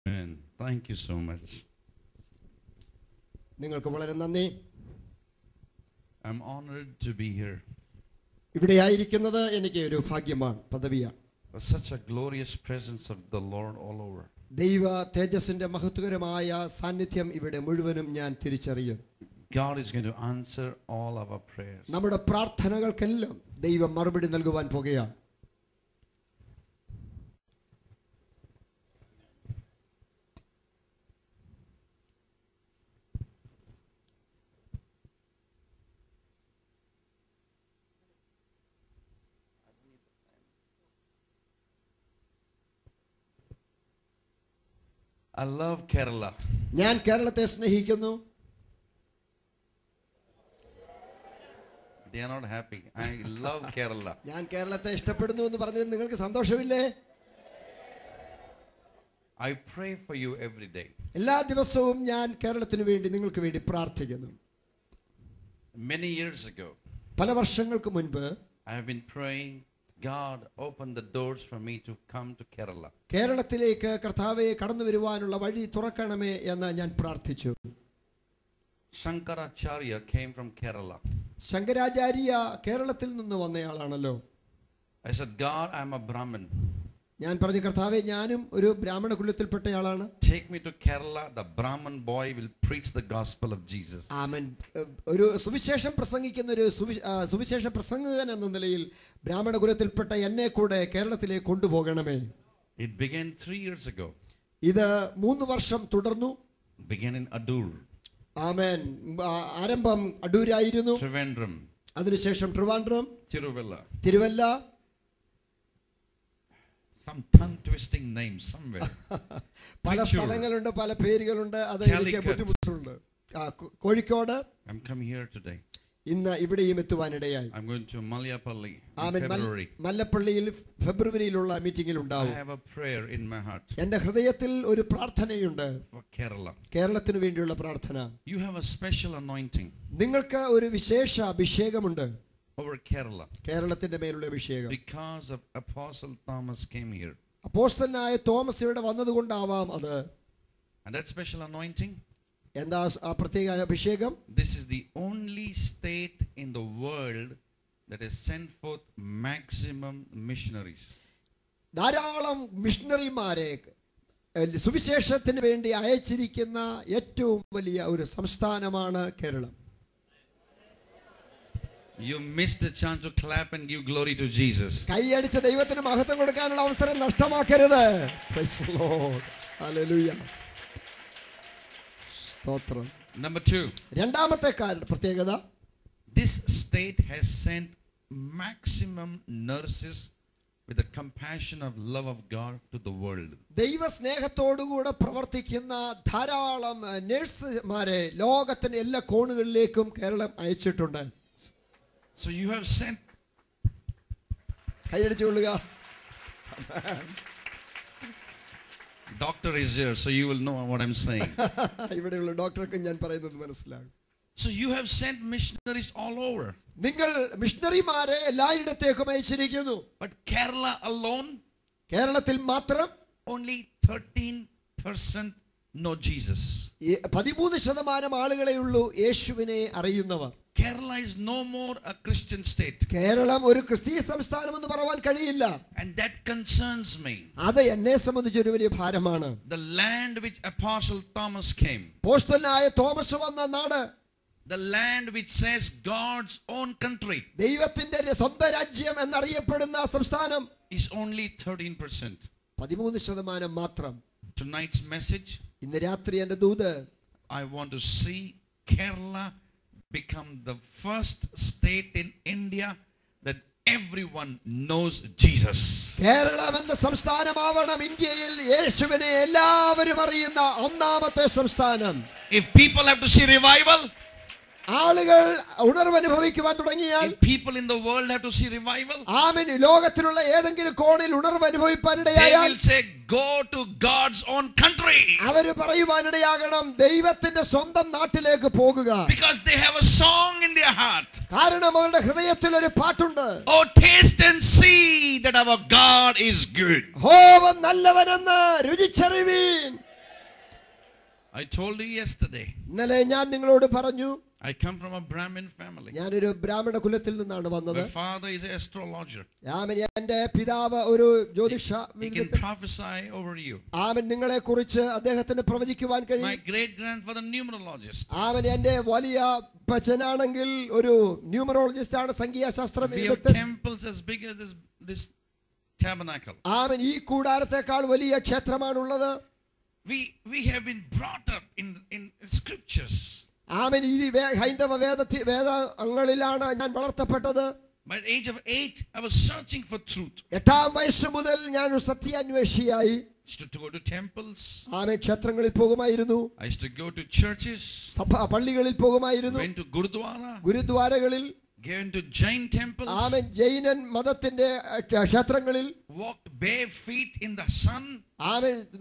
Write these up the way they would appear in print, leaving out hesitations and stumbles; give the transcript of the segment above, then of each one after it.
And thank you so much. നിങ്ങൾക്ക് വളരെ നന്ദി. I'm honored to be here. ഇവിടെ ആയിരിക്കുന്നത് എനിക്ക് ഒരു ഭാഗ്യമാണ്, പദവിയാണ്. Such a glorious presence of the Lord all over. ദൈവ തേജസ്സിന്റെ മഹത്വകരമായ സാന്നിധ്യം ഇവിടെ മുഴുവനും ഞാൻ തിരിച്ചറിയുന്നു. God is going to answer all our prayers. നമ്മുടെ പ്രാർത്ഥനകൾക്കെല്ലാം ദൈവം മറുപടി നൽകുവാൻ പോകുകയാണ്. I love Kerala. ഞാൻ കേരളത്തെ സ്നേഹിക്കുന്നു. They are not happy. I love Kerala. ഞാൻ കേരളത്തെ ഇഷ്ടപ്പെടുന്നു എന്ന് പറഞ്ഞത് നിങ്ങൾക്ക് സന്തോഷമില്ലേ? I pray for you every day. എല്ലാ ദിവസവും ഞാൻ കേരളത്തിന് വേണ്ടി നിങ്ങൾക്ക് വേണ്ടി പ്രാർത്ഥിക്കുന്നു. Many years ago, പല വർഷങ്ങൾക്ക് മുൻപ് I have been praying, God, open the doors for me to come to Kerala. കേരളത്തിലേക്ക് കർത്താവേ കടന്നു വരുവാനുള്ള വഴി തുറക്കണമേ എന്ന് ഞാൻ പ്രാർത്ഥിച്ചു. Shankaracharya came from Kerala. Shankaracharya കേരളത്തിൽ നിന്ന് വന്നയാളാണല്ലോ. I said, God, I am a Brahmin. ഞാൻ പറഞ്ഞു, കർത്താവേ ഞാനും ഒരു ബ്രാഹ്മണ കുലത്തിൽപ്പെട്ടയാളാണ്. Take me to Kerala. The Brahmin boy will preach the gospel of Jesus. ആമേൻ. ഒരു സുവിശേഷം പ്രസംഗിക്കുന്ന ഒരു സുവിശേഷ പ്രസംഗകൻ എന്ന നിലയിൽ ബ്രാഹ്മണ കുലത്തിൽപ്പെട്ട എന്നെ കൂടെ കേരളത്തിലേക്ക് കൊണ്ടുപോകണമേ. It began 3 years ago. ഇത് 3 വർഷം തുടർന്നു. Began in Adur. ആമേൻ. ആരംഭം അടൂരായിരുന്നു. Trivandrum. അതിനുശേഷം Trivandrum, Thiruvalla. Some tongue twisting names somewhere. പല സ്ഥലങ്ങളുണ്ട്, പല പേരുകളുണ്ട്. അത് എനിക്ക് ബുദ്ധിമുട്ടുണ്ട്. Kozhikode. I'm coming here today. ഇന്ന് ഇവിടെയും എത്തുവാനിടയായി. I'm going to Malayapalli in February. മല്ലപ്പള്ളിയിൽ ഫെബ്രുവരിയിലുള്ള മീറ്റിംഗിൽ ഉണ്ടാവും. I have a prayer in my heart. എൻ്റെ ഹൃദയത്തിൽ ഒരു പ്രാർത്ഥനയുണ്ട്. For Kerala. കേരളത്തിന് വേണ്ടിയുള്ള പ്രാർത്ഥന. You have a special anointing. നിങ്ങൾക്ക് ഒരു വിശേഷ അഭിഷേകമുണ്ട്. Over Kerala. കേരളത്തിന്റെ മേലുള്ള അഭിഷേകം. Because of Apostle Thomas came here. അപ്പോസ്തലനായ തോമസ് ഇവിടെ വന്നതുകൊണ്ടാവാം അത്. And that special anointing. എന്താ ആ പ്രത്യേക അഭിഷേകം? This is the only state in the world that has sent forth maximum missionaries. ധാരാളം മിഷണറിമാരെ സുവിശേഷത്തിന് വേണ്ടി അയച്ചിരിക്കുന്ന ഏറ്റവും വലിയ ഒരു സംസ്ഥാനമാണ് Keralam. You missed the chance to clap and give glory to Jesus. കൈയടിച്ച് ദൈവത്തിന് മഹത്വം കൊടുക്കാനുള്ള അവസരം നഷ്ടമാക്കരുത്. Praise the Lord. Hallelujah. സ്തോത്രം. Number 2. രണ്ടാമത്തെ പ്രത്യേകത, this state has sent maximum nurses with the compassion of love of God to the world. ദൈവ സ്നേഹത്തോടുകൂടെ പ്രവർത്തിക്കുന്ന ധാരാളം നഴ്സുമാരെ ലോകത്തിന്റെ എല്ലാ കോണുകളിലേക്കും കേരളം അയച്ചിട്ടുണ്ട്. So you have sent. കൈയടിച്ചുകൊള്ളുക. Doctor is here, so you will know what I'm saying. ഇവിടെയുള്ള ഡോക്ടർക്ക് ഞാൻ പറയുന്നത് മനസ്സിലാകും. So you have sent missionaries all over. നിങ്ങൾ മിഷണറിമാരെ എല്ലായിടത്തേക്കും അയച്ചിരിക്കുന്നു. But Kerala alone, കേരളത്തിൽ മാത്രം only 13% know Jesus. 13% ആളുകളെ ഉള്ളൂ യേശുവിനെ അറിയുന്നവർ. Kerala is no more a Christian state. Keralam ഒരു ക്രിസ്തീയ സംസ്ഥാനം എന്ന് പറയാൻ കഴിയില്ല. And that concerns me. അത് എന്നെ സംബന്ധിച്ച് ഒരു വലിയ ഭാരമാണ്. The land which Apostle Thomas came. അപ്പോസ്തലനായ തോമസ് വന്ന നാട്. The land which says God's own country. ദൈവത്തിന്റെ സ്വന്തം രാജ്യം എന്നറിയപ്പെടുന്ന സംസ്ഥാനം is only 13%. 13% മാത്രം. Tonight's message, ഇന്ന് രാത്രി എൻ്റെ ദൂത്, I want to see Kerala become the first state in India that everyone knows Jesus. Keralam എന്ന സംസ്ഥാനമാവണം ഇന്ത്യയിൽ യേശുവിനെ എല്ലാവരും അറിയുന്ന ഒന്നാമത്തെ സംസ്ഥാനം. If people have to see revival, ആളുകൾ ഉണർവ് അനുഭവിക്കുവാൻ തുടങ്ങിയാൽ, if people in the world have to see revival, ആമേൻ, ലോകത്തിലുള്ള ഏതെങ്കിലും കോണിൽ ഉണർവ് അനുഭവിക്കാനിടയായാൽ, they will say go to God's own country. അവർ പറയുവാനിടയാകണം ദൈവത്തിന്റെ സ്വന്തം നാട്ടിലേക്ക് പോകുക. Because they have a song in their heart. കാരണം അവരുടെ ഹൃദയത്തിൽ ഒരു പാട്ടുണ്ട്. Oh, taste and see that our God is good. യഹോവ നല്ലവനെന്ന് രുചിച്ചറിവീൻ. I told you yesterday, ഇന്നലെ ഞാൻ നിങ്ങളോട് പറഞ്ഞു, I come from a Brahmin family. ഞാനൊരു ബ്രാഹ്മണ കുലത്തിൽ നിന്നാണ് വന്നത്. My father is an astrologer. എന്റെ പിതാവ് ഒരു ജ്യോതിഷ. He can prophesy over you. നിങ്ങളെ കുറിച്ച് അദ്ദേഹത്തിന് പ്രവചിക്കുവാൻ കഴിയും. My great grandfather numerologist. എന്റെ വലിയ പച്ചനാണെങ്കിൽ ഒരു ന്യൂമറോളജിസ്റ്റ് ആണ്, സംഖ്യാശാസ്ത്രം. We have temples as big as this tabernacle. ഈ കൂടാരത്തെക്കാൾ വലിയ ക്ഷേത്രമാണുള്ളത്. We have been brought up in scriptures. ഈ ഹൈന്ദവ വേദങ്ങളിലാണ് ഞാൻ വളർത്തപ്പെട്ടത്. By the age of 8, I was searching for truth. 8-ാം വയസ്സ് മുതൽ ഞാൻ ഒരു സത്യാന്വേഷിയായി. I used to go to temples. ക്ഷേത്രങ്ങളിൽ പോകുമായിരുന്നു. I used to go to churches. പള്ളികളിൽ പോകുമായിരുന്നു. Went to Gurudwara. ഗുരുദ്വാരകളിൽ. Given to Jain temples. ജൈനൻ മതത്തിന്റെ ക്ഷേത്രങ്ങളിൽ. Walked bare feet in the sun.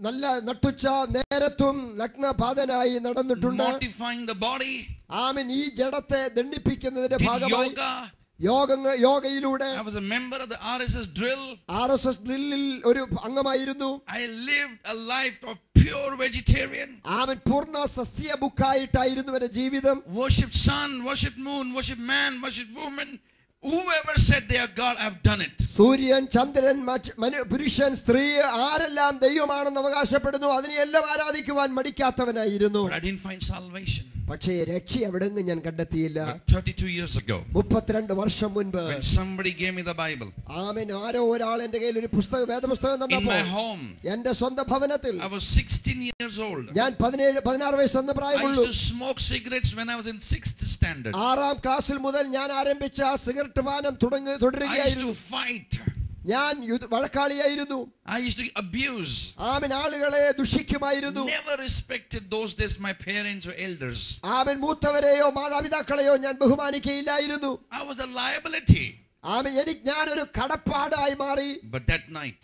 നല്ല നട്ടുച്ച നേരത്തും നഗ്നപാദനായി നടന്നിട്ടുണ്ട്. Mortifying the body. ഈ ജഡത്തെ ദണ്ഡിപ്പിക്കുന്നതിന്റെ ഭാഗമായി യോഗയിലൂടെ. I was a member of the RSS drill. RSS ഡ്രില്ലിൽ ഒരു അംഗമായിരുന്നു. I lived a life of pure vegetarian. പൂർണ്ണ സസ്യഭുക്കായിട്ടായിരുന്നു എന്റെ ജീവിതം. Worship sun, worship moon, worship man, worship woman. Whoever said they are God, I have done it. സൂര്യൻ, ചന്ദ്രൻ, പുരുഷൻ, സ്ത്രീ ആരെല്ലാം ദൈവമാണെന്ന് അവകാശപ്പെടുന്നു അതിനെയെല്ലാം ആരാധിക്കുവാൻ മടിക്കാത്തവനായിരുന്നു. But I didn't find salvation. പക്ഷേ രക്ഷ എവിടെങ്ങും ഞാൻ കണ്ടെത്തിയില്ല. 32 years ago, 32 വർഷം മുൻപ്, when somebody gave me the Bible, ആരോ ഒരാൾ എന്റെ കയ്യിൽ ഒരു വേദപുസ്തകം in my തന്നപ്പോൾ home, എന്റെ സ്വന്തം ഭവനത്തിൽ, I was 16 years old. ഞാൻ 16 വയസ്സെന്ന I പ്രായമുള്ളൂ. used to smoke cigarettes when I was in 6th standard. 6-ാം ക്ലാസ്സിൽ മുതൽ ഞാൻ ആരംഭിച്ച സിഗരറ്റ് പാനം തുടരുകയായിരുന്നു. I used to fight. ഞാൻ വഴക്കാളിയായിരുന്നു. I used to abuse. ആളുകളെ ദുഷിക്കുമായിരുന്നു. Never respected those days my parents or elders. മൂത്തവരെയോ മാതാപിതാക്കളെയോ ഞാൻ ബഹുമാനിക്കുകയില്ലായിരുന്നു. I was a liability. ഞാൻ ഒരു കടപ്പാടായി മാറി. But that night,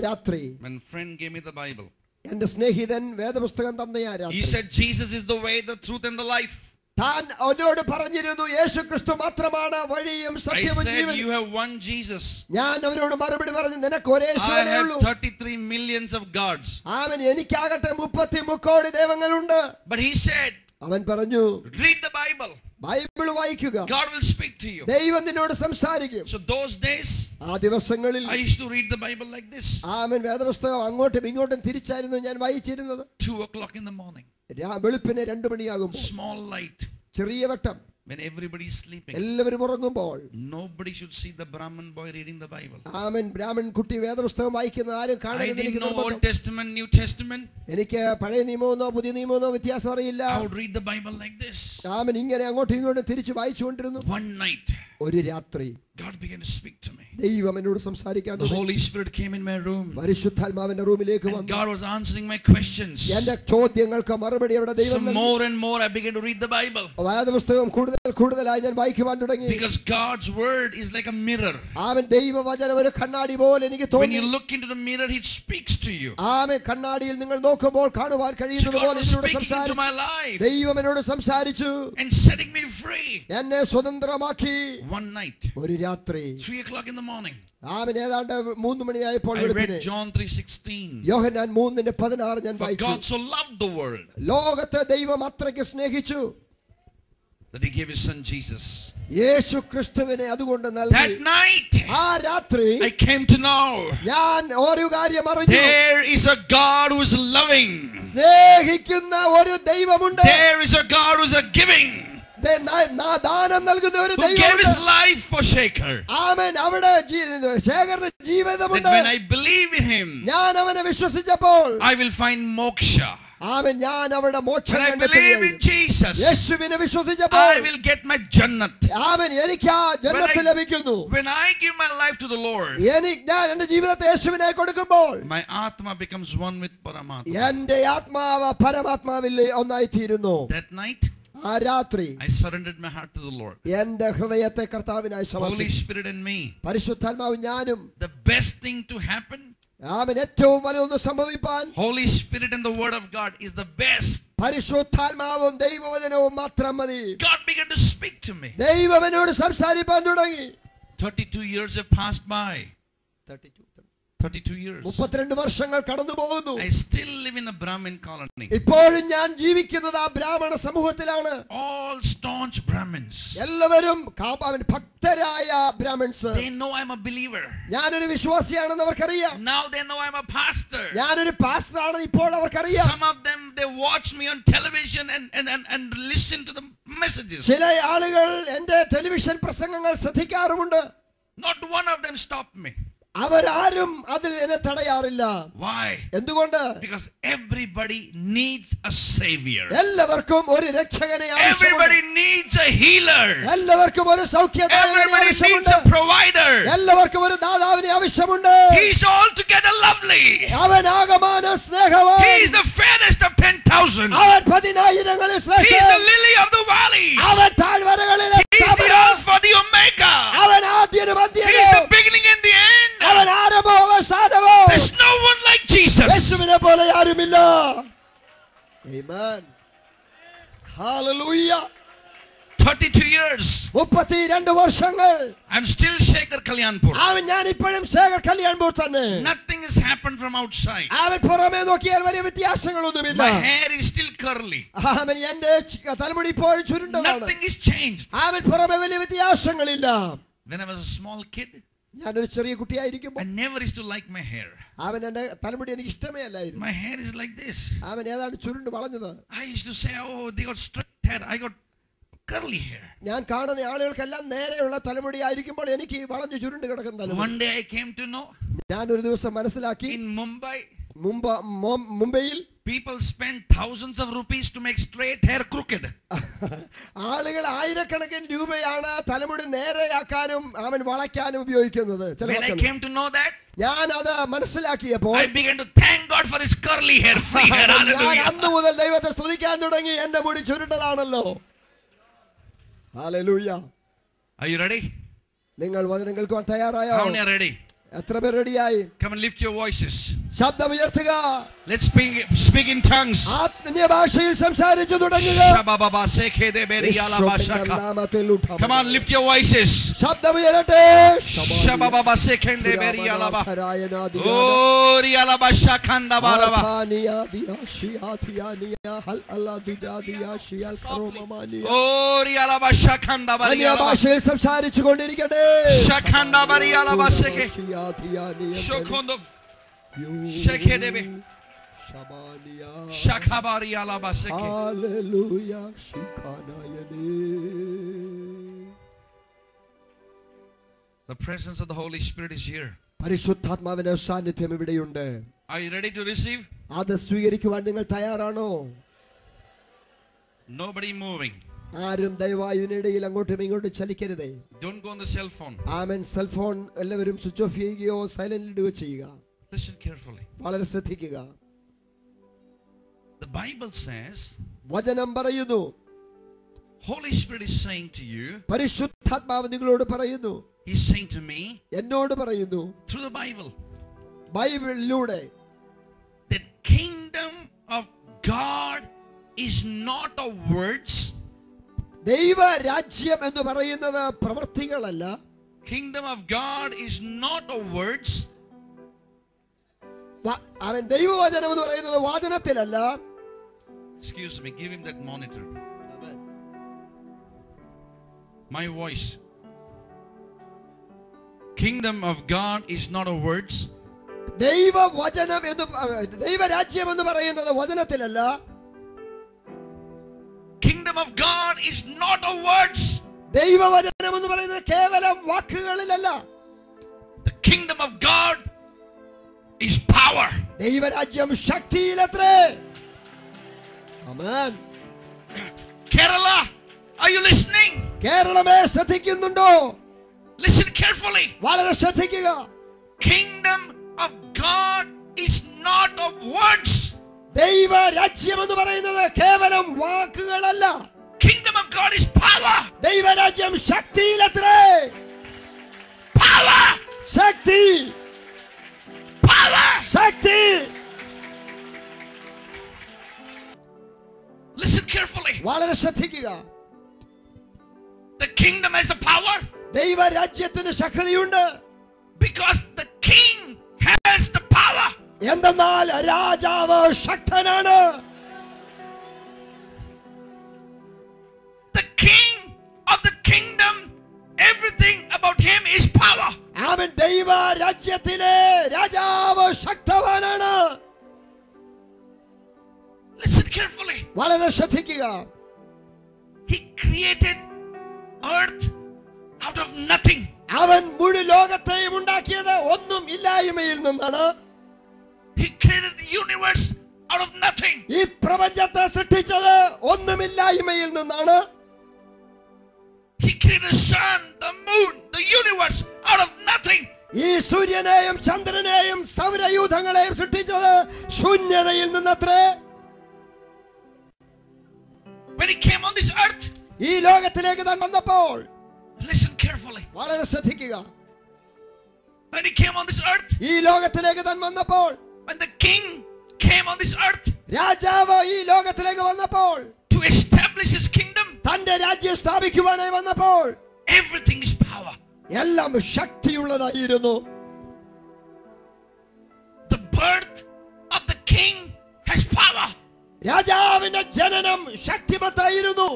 രാത്രി, when friend gave me the Bible, എന്റെ സ്നേഹിതൻ വേദപുസ്തകം തന്ന രാത്രി, he said Jesus is the way, the truth and the life. താൻ എന്നോട് പറഞ്ഞിരുന്നു യേശുക്രിസ്തു മാത്രമാണ് വഴിയും സത്യവും ജീവനും. I said you have one Jesus. ഞാൻ അവനോട് മറുപടി പറഞ്ഞു, നിനക്ക് ഒരേ യേശുവേ ഉള്ളൂ. I have 33 millions of gods. എനിക്കാകട്ടെ 33 കോടി ദൈവങ്ങളുണ്ട്. But he said, അവൻ പറഞ്ഞു, read the Bible. ബൈബിൾ വായിക്കുക. God will speak to you. ദൈവം നിന്നോട് സംസാരിക്കും. So those days, ദിവസങ്ങളിൽ I used to read the Bible like this. വേദപുസ്തകം അങ്ങോട്ടും ഇങ്ങോട്ടും തിരിച്ചായിരുന്നു ഞാൻ വായിച്ചിരുന്നത്. 2 o'clock in the morning. വെളുപ്പിനെ 2 മണിയാകുമ്പോൾ, small light, ചെറിയ വെട്ടം, when everybody is sleeping, എല്ലാവരും ഉറങ്ങുമ്പോൾ, nobody should see the Brahmin boy reading the Bible. Brahmin കുട്ടി വേദപുസ്തകം വായിക്കുന്ന ആരും കാണരുത്. I didn't know Old Testament, New Testament. എനിക്ക് പഴയ നിയമമോ പുതിയ നിയമമോ വ്യത്യാസം അറിയില്ല. I would read the Bible like this. ഇങ്ങനെ അങ്ങോട്ടും ഇങ്ങോട്ടും തിരിച്ചു വായിച്ചുകൊണ്ടിരുന്നു. One night, ഒരു രാത്രി, God began to speak to me. ദൈവം എന്നോട് സംസാരിക്കാൻ The Holy Spirit came in my room. പരിശുദ്ധാത്മാവിന്റെ റൂമിലേക്ക് വന്നു. God was answering my questions. എന്റെ ചോദ്യങ്ങൾക്ക് മറുപടി അവിടെ ദൈവം നൽകി. More and more I began to read the Bible. വേദപുസ്തകം കൂടുതലായി ഞാൻ വായിക്കുവാൻ തുടങ്ങി. Because God's word is like a mirror. ദൈവവചനം ഒരു കണ്ണാടി പോലെ എനിക്ക് തോന്നി. When you look into the mirror, it speaks to you. കണ്ണാടിയിൽ നിങ്ങൾ നോക്കുമ്പോൾ കാണുവാൻ കഴിയുന്നത് പോലെ എന്നോട് സംസാരിച്ചു. ദൈവം എന്നോട് സംസാരിച്ചു. And setting me free. എന്നെ സ്വതന്ത്രമാക്കി. One night, ഒരു രാത്രി, 3 o'clock in the morning, ഏതാണ്ട് 3 മണിയായപ്പോൾ, I read John 3:16. യോഹന്നാൻ 3:16 ഞാൻ വായിച്ചു. God so loved the world ലോകത്തെ ദൈവം അത്രയ്ക്ക് സ്നേഹിച്ചു that he gave his son Jesus. യേശു ക്രിസ്തുവിനെ അതുകൊണ്ട് നൽകി. That night, രാത്രി, I came to know ഞാൻ ഒരു കാര്യം അറിഞ്ഞു. There is a God who is loving. സ്നേഹിക്കുന്ന ഒരു ദൈവമുണ്ട്. There is a God who is a giving. ദാനം നൽകുന്ന ഒരു ദൈവമുണ്ട്. Who gave his life for Shaker. ആമേൻ. അവിടെ ശേഖറിന്റെ ജീവിതമുണ്ട്. When I believe in him, ഞാൻ അവനെ വിശ്വസിച്ചപ്പോൾ, I will find moksha. ആമേൻ. ഞാൻ അവിടെ മോക്ഷം When I believe in Jesus, യേശുവിനെ വിശ്വസിച്ചപ്പോൾ, I will get my jannat. ആമേൻ. എനിക്ക് ആ ജന്നത്ത് ലഭിക്കുന്നു. When I give my life to the Lord, ഞാൻ എന്റെ ജീവിതത്തെ യേശുവിനായി കൊടുക്കുമ്പോൾ, my atma becomes one with Paramatma. എന്റെ ആത്മാവ് പരമാത്മാവിൽ ഒന്നായി തീരുന്നു. That night, രാത്രി, I surrendered my heart to the Lord. എന്റെ ഹൃദയത്തെ കർത്താവിനായി സമർപ്പിച്ചു. Holy Spirit and me, പരിശുദ്ധാത്മാവ് ഞാനും. The best thing to happen, ആമേൻ, ഏറ്റവും വലുതൊന്ന് സംഭവിപ്പാൻ, Holy Spirit and the Word of God is the best. പരിശുദ്ധാത്മാവും ദൈവവചനവും മാത്രം മതി. God began to speak to me. ദൈവം എന്നോട് സംസാരിപ്പാൻ തുടങ്ങി. 32 years have passed by. 32 years. 32 വർഷങ്ങൾ കടന്നു പോകുന്നു. I still live in a Brahmin colony. ഇപ്പോഴും ഞാൻ ജീവിക്കുന്നത് ആ ബ്രാഹ്മണ സമൂഹത്തിലാണ്. All staunch Brahmins. എല്ലാവരും ഭക്തരായ Brahmins. They know I'm a believer. ഞാനൊരു വിശ്വാസിയാണെന്ന് അവർക്കറിയാം. Now they know I'm a pastor. ഞാനൊരു പാസ്റ്റർ ആണെന്ന് ഇപ്പോൾ അവർക്കറിയാം. Some of them, they watch me on television and listen to the messages. ചില ആളുകൾ എൻ്റെ ടെലിവിഷൻ പ്രസംഗങ്ങൾ ശ്രദ്ധിക്കാറുമുണ്ട്. Not one of them stopped me. അവരാരും അതിൽ എന്നെ തടയാറില്ല. Why? എന്തുകൊണ്ട്? Because everybody needs a savior. എല്ലാവർക്കും ഒരു രക്ഷകനെ ആവശ്യമുണ്ട്. Everybody needs a healer. എല്ലാവർക്കും ഒരു സൗഖ്യദായകനെ ആവശ്യമുണ്ട്. Everybody needs a provider. എല്ലാവർക്കും ഒരു ദാതാവിനെ ആവശ്യമുണ്ട്. He is altogether lovely. അവൻ ആകമാന സ്നേഹവാൻ. He is the fairest of 10,000. അവൻ 10,000ങ്ങളിൽ ശ്രേഷ്ഠൻ. He is the lily of the valley. അവൻ താഴ്വരകളിലെ He is the Alpha, the Omega. അവൻ ആദ്യനും അന്ത്യനും. He is the beginning and the end. അവൻ ആരംഭവും അവസാനവും. There's no one like Jesus. യേശുവിനെ പോലെ ആരുമില്ല. Amen. Hallelujah. 32 years. 32 വർഷങ്ങൾ. I'm still Shekhar Kalyanpur. അവൻ ഞാൻ ഇപ്പോഴും ശേഖർ കല്യാൺപൂർ തന്നെ. Nothing has happened from outside. അവൻ പുറമേ നോക്കിയാൽ വലിയ വ്യത്യാസങ്ങളൊന്നുമില്ല. My hair is still curly. അവൻ എന്റെ തലമുടി ഇപ്പോഴും ചുരുണ്ടതാണ്. Nothing is changed. അവൻ പുറമേ വലിയ വ്യത്യാസങ്ങളില്ല. When I was a small kid, ഞാനൊരു ചെറിയ കുട്ടിയായിരിക്കുമ്പോൾ I never used to like my hair. അവൻ എന്റെ തലമുടി എനിക്ക് ഇഷ്ടമേ അല്ലായിരുന്നു. My hair is like this. അവൻ ഏതാണ്ട് ചുരുണ്ട് വളഞ്ഞത്. I used to say, oh, they got straight hair. I got curly hair. ഞാൻ കാണുന്ന ആളുകൾക്കെല്ലാം നേരെയുള്ള തലമുടി ആയിരിക്കുമ്പോൾ എനിക്ക് വളഞ്ഞു ചുരുണ്ട് കിടക്കുന്ന തലമുടി. One day I came to know. ഞാൻ ഒരു ദിവസം മനസ്സിലാക്കി. In Mumbai, മുംബൈയിൽ people spend thousands of rupees to make straight hair crooked. ആളുകൾ ആയിരക്കണക്കിന് രൂപയാണ് തലമുടി നേരെയാക്കാനും അവൻ വളയ്ക്കാനും ഉപയോഗിക്കുന്നത്. When I came to know that, ഞാൻ അത് മനസ്സിലാക്കിയപ്പോൾ I began to thank God for this curly hair, free hair. Hallelujah. അന്ന് മുതൽ ദൈവത്തെ സ്തുതിക്കാൻ തുടങ്ങി. എന്റെ മുടി ചുരുണ്ടതാണല്ലോ. Hallelujah. Are you ready? നിങ്ങൾ വചനം കേൾക്കാൻ തയ്യാറായോ? How many are ready? എത്ര പേർ റെഡിയായി? Come and lift your voices. ശബ്ദം ഉയർത്തുക. Let's speak in tongues. ആത്മീയഭാഷയിൽ സംസാരിച്ചു തുടങ്ങുക. Come on, lift your voices. ശബ്ദം ഉയരട്ടെ. ഭാഷയിൽ സംസാരിച്ചു കൊണ്ടിരിക്കട്ടെ. Hallelujah. The presence of the Holy Spirit is here. പരിശുദ്ധാത്മാവിന്റെ സാന്നിധ്യം ഇവിടെയുണ്ട്. Are you ready to receive? അത് സ്വീകരിക്കുവാൻ നിങ്ങൾ തയ്യാറാണോ? Nobody moving. ആരും ദയവായി ഇതിനിടയിൽ അങ്ങോട്ടും ഇങ്ങോട്ടും ചലിക്കരുതേ. Don't go on the cell phone. Amen. Cellphone എല്ലാവരും സ്വിച്ച് ഓഫ് ചെയ്യുകയോ സൈലന്റ് ഇടുകയോ ചെയ്യുക. Listen carefully. വളരെ ശ്രദ്ധിക്കുക. The Bible says, വചനം പറയുന്നു, Holy Spirit is saying to you, പരിശുദ്ധാത്മാവ് നിങ്ങളോട് പറയുന്നു, He's saying to me, എന്നോട് പറയുന്നു, through the Bible, ബൈബിളിലൂടെ, the kingdom of God is not of words. ദൈവ രാജ്യം എന്ന് പറയുന്നത് പ്രവൃത്തികളല്ല. Kingdom of God is not of words. അവൻ ദൈവവചനം എന്ന് പറയുന്നത് വാചനത്തിലല്ല. Excuse me, give him that monitor. My voice. Kingdom of God is not of words. ദൈവവചനം എന്ന് ദൈവരാജ്യം എന്ന് പറയുന്നത് വചനത്തിലല്ല. Kingdom of God is not of words. ദൈവവചനം എന്ന് പറയുന്നത് കേവലം വാക്കുകളിലല്ല. The kingdom of God is power. ദൈവരാജ്യം ശക്തിയിലത്രേ. ആമേൻ. Kerala, are you listening? കേരളമേ ശ്രദ്ധിക്കുന്നുണ്ടോ? Listen carefully. വളരെ ശ്രദ്ധിക്കുക. Kingdom of God is not of words. ദൈവരാജ്യം എന്ന് പറയുന്നത് കേവലം വാക്കുകളല്ല. Kingdom of God is power. ദൈവരാജ്യം ശക്തിയിലത്രേ. Power. ശക്തി. Power. ശക്തി. Listen carefully. വളരെ ശ്രദ്ധിക്കുക. The kingdom has the power. ദൈവരാജ്യത്തിന് ശക്തിയുണ്ട്. Because the king has എന്തെന്നാൽ രാജാവ് ശക്തനാണ്. The king of the kingdom, everything about him is power. അവൻ ദൈവ രാജ്യത്തിലെ രാജാവ് ശക്തവാനാണ്. Listen carefully. വളരെ ശ്രദ്ധിക്കുക. He created earth out of nothing. അവൻ മുഴു ലോകത്തെയും ഉണ്ടാക്കിയത് ഒന്നും ഇല്ലായ്മയിൽ നിന്നാണ്. He created the universe out of nothing. ഈ പ്രപഞ്ചത്തെ സൃഷ്ടിച്ചത് ഒന്നുമില്ലായ്മയിൽ നിന്നാണ്. He created the sun, the moon, the universe out of nothing. ഈ സൂര്യനെയും ചന്ദ്രനെയും സൗരയൂഥങ്ങളെയും സൃഷ്ടിച്ചത് ശൂന്യതയിൽ നിന്നത്രേ. When he came on this earth, ഈ ലോകത്തിലേക്ക് താൻ വന്നപ്പോൾ, listen carefully. വളരെ ശ്രദ്ധിക്കുക. When he came on this earth, ഈ ലോകത്തിലേക്ക് താൻ വന്നപ്പോൾ, when the king came on this earth, രാജാവ് ഈ ലോകത്തിലേക്ക് വന്നപ്പോൾ, to establish his kingdom, തന്റെ രാജ്യം സ്ഥാപിക്കുവാനായി വന്നപ്പോൾ, everything is power. എല്ലാം ശക്തിയുള്ളതായിരുന്നു. The birth of the king has power. രാജാവിന്റെ ജനനം ശക്തിമത്തായിരുന്നു.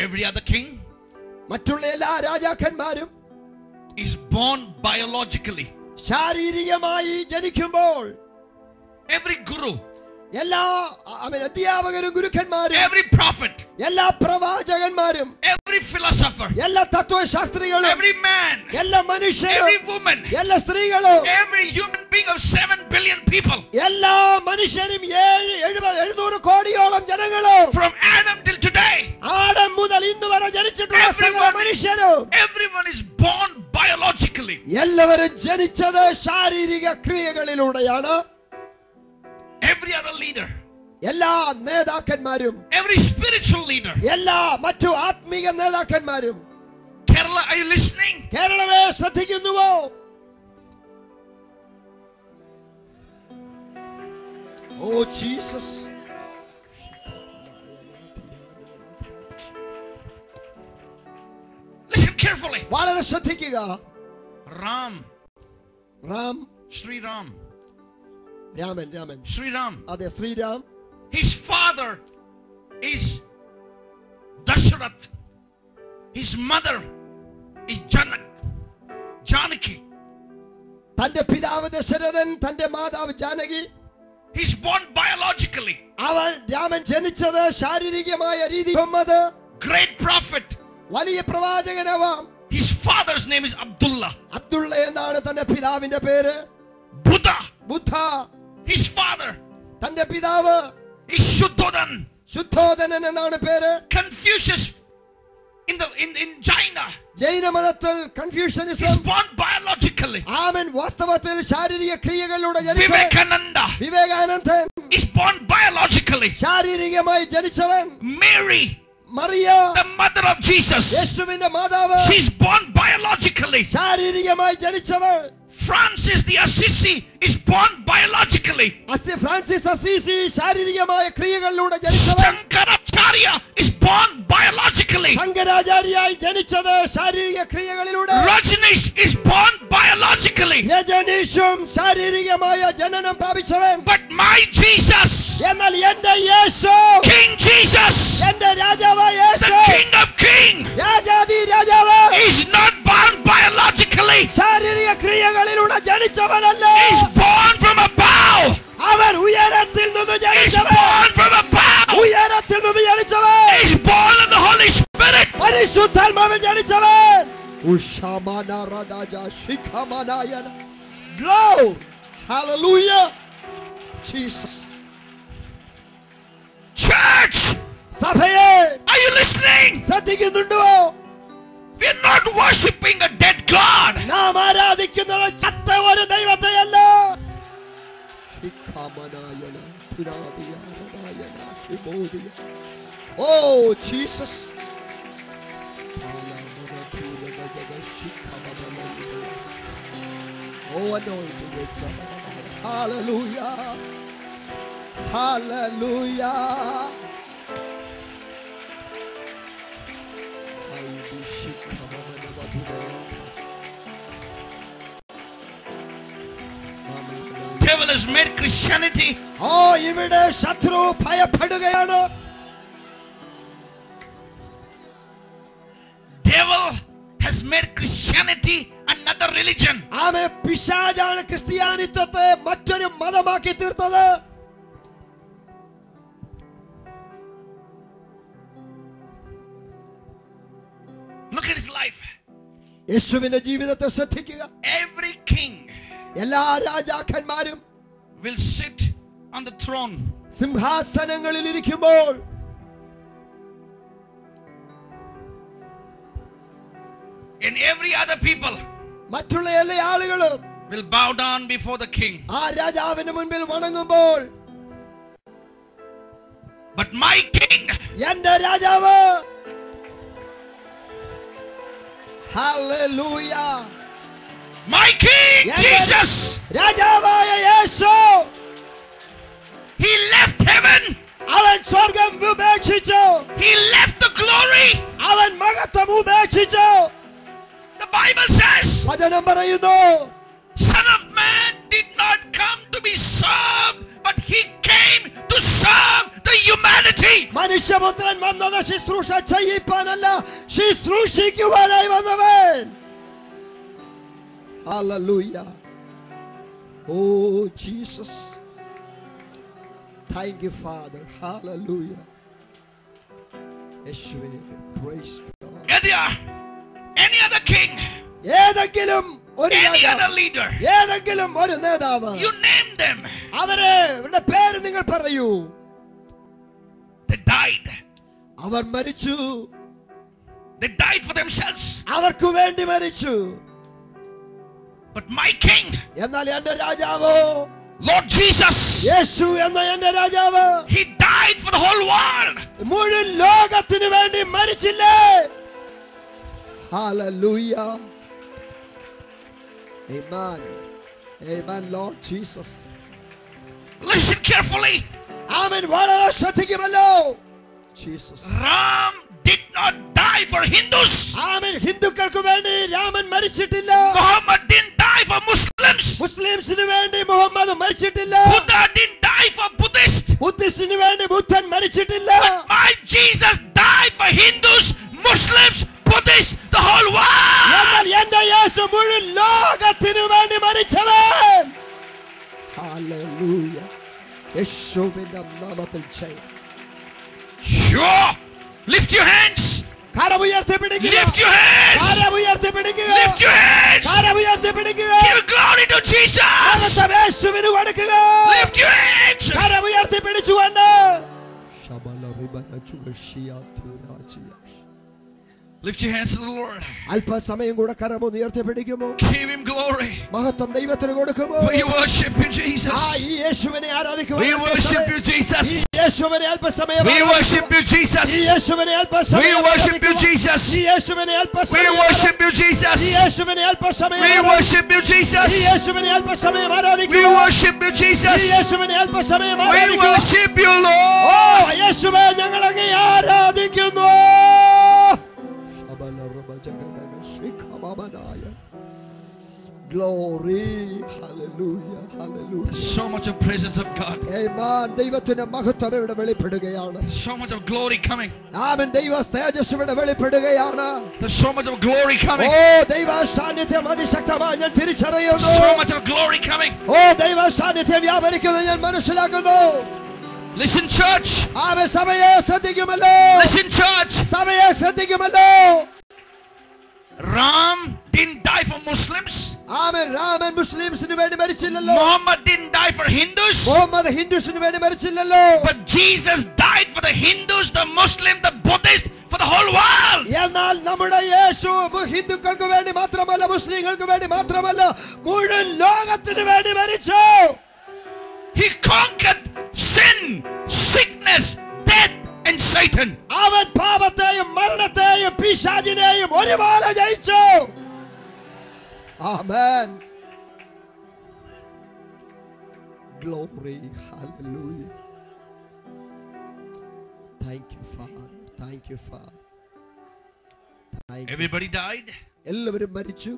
Every other king മറ്റുള്ള എല്ലാ രാജാക്കന്മാരും is born biologically. ശാരീരികമായി ജനിക്കുമ്പോൾ, Every guru, എല്ലാ അധ്യാപകരും ഗുരുക്കന്മാരും, every prophet, എല്ലാ പ്രവാചകന്മാരും, every philosopher, എല്ലാ തത്വശാസ്ത്രികളും, every man, എല്ലാ മനുഷ്യരും, every woman, എല്ലാ സ്ത്രീകളും, every human being of 7 billion people, എല്ലാ മനുഷ്യരും 700 കോടിയോളം ജനങ്ങളും, from Adam till today, Adam മുതൽ ഇന്ന് വരെ ജനിച്ചിട്ടുള്ള സകല മനുഷ്യരും, everyone is born biologically. എല്ലാവരും ജനിച്ചത് ശാരീരിക ക്രിയകളിലൂടെയാണ്. Every other leader, എല്ലാ നേതാക്കന്മാരും, every spiritual leader. എല്ലാ മറ്റു ആത്മീയ നേതാക്കന്മാരും. Kerala, are you listening? കേരളമേ ശ്രദ്ധിക്കുന്നുവോ? Oh Jesus. Listen carefully. വളരെ ശ്രദ്ധിക്കുക. Ram, Sri Ram. Raman. Sri Ram. അതെ, Shriram. His father is Dasharath. His mother is Janaki. തന്റെ പിതാവ് ദശരഥൻ, തന്റെ മാതാവ് Janaki. He's born biologically. Raman ജനിച്ചത് ശാരീരികമായ രീതിയിൽ. Great prophet. വലിയ പ്രവാചകനാവാം. His father's name is Abdullah. Abdulla എന്നാണ് തന്റെ പിതാവിന്റെ പേര്. Buddha. His father, തന്റെ പിതാവ് is Shuddhodan. ശുദ്ധോധനൻ എന്നാണ് പേര്. Confucius in China, ജൈന മതത്തിൽ കൺഫ്യൂഷനിസം. is born biologically. ആമൻ വാസ്തവത്തിൽ ശാരീരിക ക്രിയകളിലൂടെ ജനിച്ചവൻ. Vivekananda is born biologically. ശാരീരികമായി ജനിച്ചവൻ. Mary, Mariya, the mother of Jesus, യേശുവിന്റെ മാതാവ്, she's born biologically. ശാരീരികമായി ജനിച്ചവൻ. Francis the Assisi is born biologically. Francis Assisi ശാരീരികമായ ക്രിയകളിലൂടെ ജനിച്ചവൻ. Shankaracharya is born biologically. ശങ്കരാചാര്യായി ജനിച്ചത് ശാരീരിക ക്രിയകളിലൂടെ. Rajneesh is born biologically. രജനീഷും ശാരീരികമായ ജനനം പ്രാപിച്ചവൻ. But my Jesus, എന്നാൽ എന്റെ യേശു, King Jesus, എന്റെ രാജാവായ യേശു, the King of Kings, Rajadhi രാജാവ്, is not born biologically. ശാരീരിക ക്രിയകളിലൂടെ ജനിച്ചവനല്ല. Is born from above. അവൻ ഉയരത്തിൽ നിന്ന് Is ജനിച്ചവൻ. born from above. ഉയരത്തിൽ നിന്ന് ജനിച്ചവൻ. Is born of the Holy Spirit. പരിശുദ്ധാത്മാവിൽ ജനിച്ചവൻ. ഉഷമാന റദാജ ശിഖമനായന. Glory. Hallelujah. Jesus. Church, സഭയെ, are you listening? ശ്രദ്ധിക്കുന്നുണ്ടോ? We are not worshipping a dead God. നാം ആരാധിക്കുന്നത് ചത്ത ഒരു ദൈവത്തെയല്ല. ശിഖമനായന തുരാദിയ റദായന ശിബോദിയ. Oh Jesus. Oh, anointed God. Hallelujah. Hallelujah. has made Christianity. ഇവിടെ ശത്രു ഭയപ്പെടുകയാണ്. Devil has made Christianity another religion. പിശാചാണ് ക്രിസ്ത്യാനിത്വത്തെ മറ്റൊരു മതമാക്കി തീർത്തത്. Look at his life. യേശുവിന്റെ ജീവിതത്തെ ശ്രദ്ധിക്കുക. Every king, എല്ലാ രാജാക്കന്മാരും will sit on the throne. സിംഹാസനങ്ങളിൽ ഇരിക്കുമ്പോൾ And every other people മറ്റുള്ള എല്ലാ ആളുകളും will bow down before the king. രാജാവിന് മുൻപിൽ വണങ്ങുമ്പോൾ, but my king, എന്റെ രാജാവ്, hallelujah, my king Jesus, രാജാവായ യേശു, he left heaven, അവൻ സ്വർഗ്ഗം ഉപേക്ഷിച്ചു. he left the glory. അവൻ മഹത്വം ഉപേക്ഷിച്ചു. The Bible says, വചനം പറയുന്നു, Son of Man did not come to be served, but he came to serve the humanity. മനുഷ്യപുത്രൻ വന്നത് ശുശ്രൂഷ ചെയ്യിപ്പാനല്ല, ശുശ്രൂഷിക്കുവാനായി വന്നവൻ. Hallelujah. Oh Jesus. Thank you, Father. Hallelujah. യേശുവേ, praise God. Any other king, ഏതെങ്കിലും ഒരു any രാജാവ്, other leader, ഏതെങ്കിലും ഒരു നേതാവ്, you name them, അവരുടെ പേര് നിങ്ങൾ പറയൂ, they died. അവർ മരിച്ചു. They died for themselves. അവർക്ക് വേണ്ടി മരിച്ചു. But my king, എന്നാൽ എന്റെ രാജാവോ, Lord Jesus, യേശു എന്ന എന്റെ രാജാവ്, he died for the whole world. മുഴുവൻ ലോകത്തിനു വേണ്ടി മരിച്ചില്ലേ? Hallelujah. Amen. Amen, Lord Jesus. Listen carefully. ആമേൻ. വളരെ ശ്രദ്ധിക്കുമല്ലോ. Jesus. Ram did not die for Hindus. ആമേൻ. ഹിന്ദുക്കൾക്ക് വേണ്ടി രാമൻ മരിച്ചിട്ടില്ല. Muhammad didn't die for Muslims. മുസ്ലിംസിന് വേണ്ടി മുഹമ്മദ് മരിച്ചിട്ടില്ല. Buddha didn't die for Buddhists. ബുദ്ധിസ്റ്റിന് വേണ്ടി ബുദ്ധൻ മരിച്ചിട്ടില്ല. But my Jesus died for Hindus, Muslims, Buddhists, the whole world. എന്നാൽ എന്റെ യേശു മുഴുവൻ ലോകത്തിനു വേണ്ടി മരിച്ചവൻ. Hallelujah. യേശുവിന്റെ നാമത്തിൽ ജയം. Sure. Lift your hands. കരമുയർത്തി പിടിക്കുക. Lift your hands. കരമുയർത്തി പിടിക്കുക. Lift your hands. കരമുയർത്തി പിടിക്കുക. Give glory to Jesus. യേശുവിന് കൊടുക്കുക. Lift your hands. കരമുയർത്തി പിടിച്ചുകൊണ്ട് Lift your hands to the Lord. അല്പസമയം കൂടെ കരമൊന്ന് ഉയർത്തി പിടിക്കുമോ? Give him glory. മഹത്വം ദൈവത്തിന് കൊടുക്കുമോ? We worship you, Jesus. ഈ യേശുവിനെ ആരാധിക്കുക. We worship you, Jesus. ഈ യേശുവിനെ അല്പസമയം We worship you, ഈ Jesus. യേശുവിനെ അല്പസമയം We worship you, Jesus. ഈ യേശുവിനെ We അല്പസമയം worship you, ഈ Jesus. യേശുവിനെ അല്പസമയം We worship you, Jesus. ഈ യേശുവിനെ അല്പസമയം We ആരാധിക്കുക. worship you, Jesus. ഈ യേശുവിനെ അല്പസമയം We ആരാധിക്കുക. worship you, oh Lord. യേശുവേ, ഞങ്ങൾ അങ്ങേ ആരാധിക്കുന്നു. Glory, hallelujah, hallelujah. So much of presence of God. Amen. ദൈവത്തിന്റെ മഹത്വം ഇവിടെ വെളിപ്പെടുകയാണ്. So much of glory coming. ആമേൻ. ദൈവ തേജസ്സ് ഇവിടെ വെളിപ്പെടുകയാണ്. There's so much of glory coming. ഓ ദൈവ സാന്നിധ്യം അതിശക്തമായി ഞാൻ തിരിച്ചറിയുന്നു. So much of glory coming. ഓ ദൈവ സാന്നിധ്യം വ്യാപരിക്കുന്നത് ഞാൻ മനസ്സിലാക്കുന്നു. Listen, church. ആമേൻ. സഭയെ ശ്രദ്ധിക്കുമല്ലോ. Listen, church. സഭയെ ശ്രദ്ധിക്കുമല്ലോ. Ram didn't die for Muslims. ആമേൻ. രാമൻ മുസ്ലിംസിന് വേണ്ടി മരിച്ചില്ലല്ലോ. Muhammad didn't die for Hindus. Muhammad ഹിന്ദുസിന് വേണ്ടി മരിച്ചില്ലല്ലോ. But Jesus died for the Hindus, the Muslim, the Buddhist, for the whole world. എന്നാൽ നമ്മുടെ യേശു ഹിന്ദുക്കൾക്ക് വേണ്ടി മാത്രമല്ല, മുസ്ലിങ്ങൾക്ക് വേണ്ടി മാത്രമല്ല, മുഴുവൻ ലോകത്തിന് വേണ്ടി മരിച്ചു. He conquered sin, sickness, death, and Satan. അവൻ പാപത്തെയും മരണത്തെയും പിശാചിനെയും ഒരുപോലെ ജയിച്ചു. ആമേൻ. Glory, hallelujah. Thank you, Father. Thank you, Father. Thank you. Everybody died. എല്ലാവരും മരിച്ചു.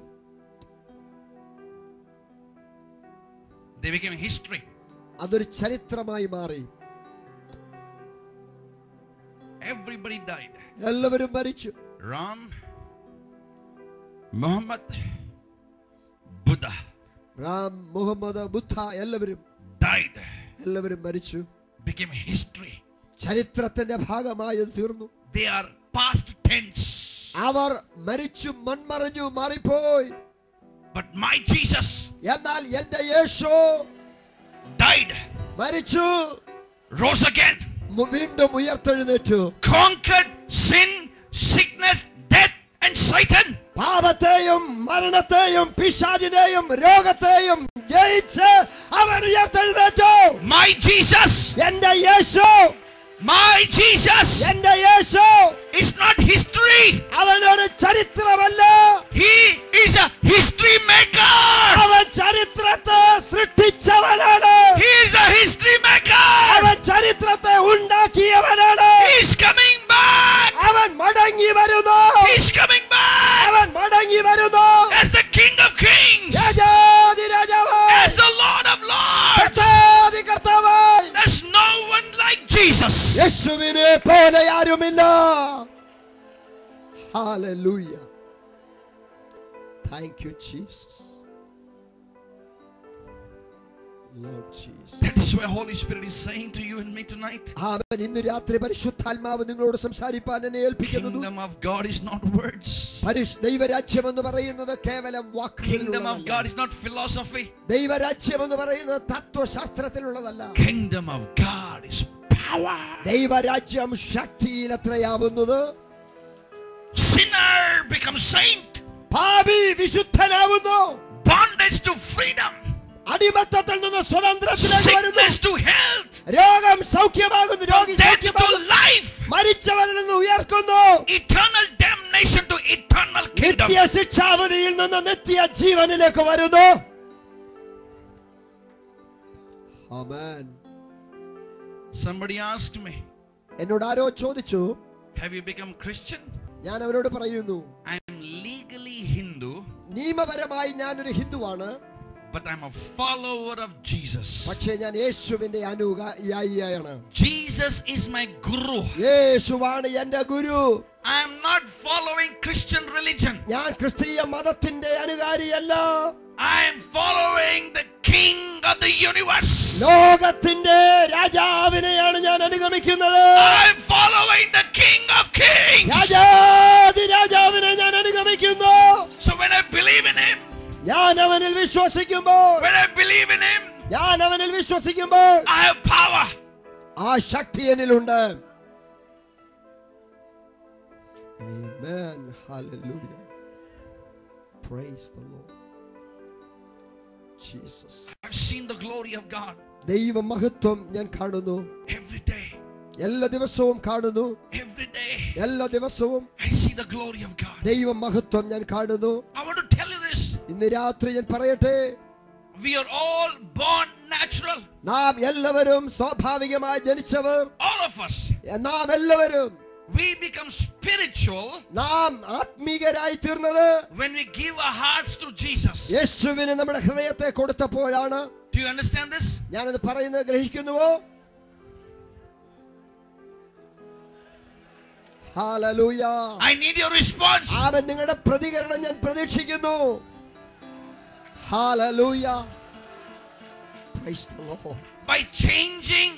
They became history. അതൊരു ചരിത്രമായി മാറി. Everybody died. എല്ലാവരും മരിച്ചു. Ram, Muhammad, Buddha. Ram, Muhammad, ബുദ്ധ എല്ലാവരും Died. എല്ലാവരും മരിച്ചു. Became history. ചരിത്രത്തിന്റെ ഭാഗമായി തീർന്നു. They are past tense. അവർ മരിച്ചു, മൺമറഞ്ഞു, മാറിപ്പോയി. But my Jesus എന്നാൽ എന്റെ യേശു died, മരിച്ചു, rose again, വീണ്ടും ഉയർത്തെഴുന്നേറ്റു. conquered sin, sickness, death and Satan. പാപത്തെയും മരണത്തെയും പിശാചിനെയും രോഗത്തെയും ജയിച്ച് അവൻ ഉയർത്തെഴുന്നേറ്റു. My Jesus, എന്റെ യേശു, my Jesus എന്റെ യേശു is not history. അവൻ ഒരു ചരിത്രമല്ല. He is a history maker. അവൻ ചരിത്രത്തെ സൃഷ്ടിച്ചവനാണ്. He is a history maker. അവൻ ചരിത്രത്തെ ഉണ്ടാക്കിയവനാണ്. He is coming back. അവൻ മടങ്ങി വരുന്നു. He is coming back അവൻ മടങ്ങി വരുന്നു. as the King of Kings, രാജാധിരാജാവ്, as the Lord of Lords. കർത്താധി കർത്താവ്. There's no one like Jesus. യേശുവിനെ പോലെ ആരുമില്ല. Hallelujah. Thank you, Jesus. Lord Jesus. That is why Holy Spirit is saying to you and me tonight, അവൻ ഇന്ന് രാത്രി പരിശുദ്ധാത്മാവ് നിങ്ങളോട് സംസാരിപ്പാൻ എന്നെ ഏൽപ്പിക്കുന്നു. Kingdom of God is not words. ദൈവരാജ്യം എന്ന് പറയുന്നത് കേവലം Kingdom of വാക്കുകളിലുള്ളതല്ല. God is not philosophy. ദൈവരാജ്യം എന്ന് പറയുന്നത് തത്വശാസ്ത്രത്തിലുള്ളതല്ല. Kingdom of God is power. ദൈവരാജ്യം ശക്തിയിൽ എത്രയാവുന്നത്. Sinner becomes saint. പാപി വിശുദ്ധനാവുന്നു. Bondage to freedom. അടിമത്തത്തിൽ നിന്ന് സ്വതന്ത്രത്തിലേക്ക് വരുന്നു. Sickness to health. രോഗം സൗഖ്യമാകുന്നു. രോഗി Death to സൗഖ്യമാകുന്നു. life. മരിച്ചവരിൽ നിന്ന് ഉയർക്കുന്നു. Eternal damnation to eternal kingdom. നിത്യ ശിക്ഷാവിധിയിൽ നിന്ന് നിത്യ ജീവനിലേക്ക് വരുന്നു. ആമേൻ. Somebody asked me, എന്നോട് ആരോ ചോദിച്ചു, have you become Christian? ഞാൻ അവരോട് പറയുന്നു, I am legally Hindu, നിയമപരമായി ഞാനൊരു ഹിന്ദുവാണ്. but I'm a follower of Jesus. പക്ഷേ ഞാൻ യേശുവിന്റെ അനുയായിയാണ്. Jesus is my guru. യേശുവാണ് എന്റെ ഗുരു. I am not following Christian religion. ഞാൻ ക്രിസ്തീയ മതത്തിന്റെ അനുകാരിയല്ല. I am following the King of the universe. ലോകത്തിന്റെ രാജാവിനെയാണ് ഞാൻ അനുഗമിക്കുന്നത്. I am following the King of Kings. രാജാവിനെ ഞാൻ അനുഗമിക്കുന്നു. So when I believe in him, ഞാൻ അവനിൽ വിശ്വസിക്കുമ്പോൾ, when I believe in him, ഞാൻ അവനിൽ വിശ്വസിക്കുമ്പോൾ I have power. ആ ശക്തി എന്നിലുണ്ട്. Amen. Hallelujah. Praise the Lord. Jesus. I've seen the glory of God ദൈവ മഹത്വം ഞാൻ കാണുന്നു. every day. എല്ലാ ദിവസവും കാണുന്നു. Every day എല്ലാ ദിവസവും I see the glory of God. ദൈവ മഹത്വം ഞാൻ കാണുന്നു. I want to tell you this. ഇന്ന് രാത്രി ഞാൻ പറയട്ടെ, We are all born natural. നാം എല്ലാവരും സ്വാഭാവികമായി ജനിച്ചവർ. All of us. നാം എല്ലാവരും We become spiritual നാം ആത്മീകരായി തീർന്നത് when we give our hearts to Jesus. യേശുവിന് നമ്മുടെ ഹൃദയത്തെ കൊടുത്തപ്പോഴാണ്. Do you understand this? ഞാനത് പറയുന്നത് ഗ്രഹിക്കുന്നുവോ? Hallelujah. I need your response. അവൻ നിങ്ങളുടെ പ്രതികരണം ഞാൻ പ്രതീക്ഷിക്കുന്നു. Hallelujah. Praise the Lord. By changing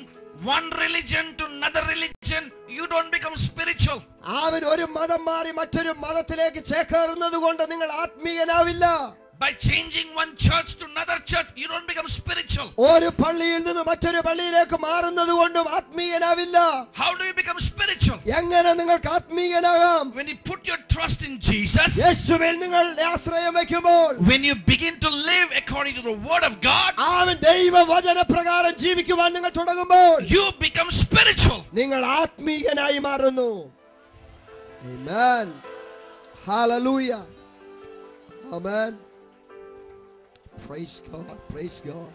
one religion to another religion, you don't become spiritual. അവൻ ഒരു മതം മാറി മറ്റൊരു മതത്തിലേക്ക് ചേക്കേറുന്നത് കൊണ്ട് നിങ്ങൾ ആത്മീയനാവില്ല. By changing one church to another church, you don't become spiritual. ഒരു പള്ളിയിൽ നിന്ന് മറ്റൊരു പള്ളിയിലേക്ക് മാറുന്നത് കൊണ്ടും ആത്മീയനാവില്ല. How do you become spiritual? എങ്ങനെ നിങ്ങൾക്ക് ആത്മീയനാകാം? When you put your trust in Jesus, യേശുവിൽ നിങ്ങൾ ആശ്രയം വയ്ക്കുമ്പോൾ, when you begin to live according to the word of God, അവൻ ദൈവവചന പ്രകാരം ജീവിക്കുവാൻ നിങ്ങൾ തുടങ്ങുമ്പോൾ you become spiritual. നിങ്ങൾ ആത്മീയനായി മാറുന്നു. Amen. Hallelujah. Amen. Praise God. Praise God.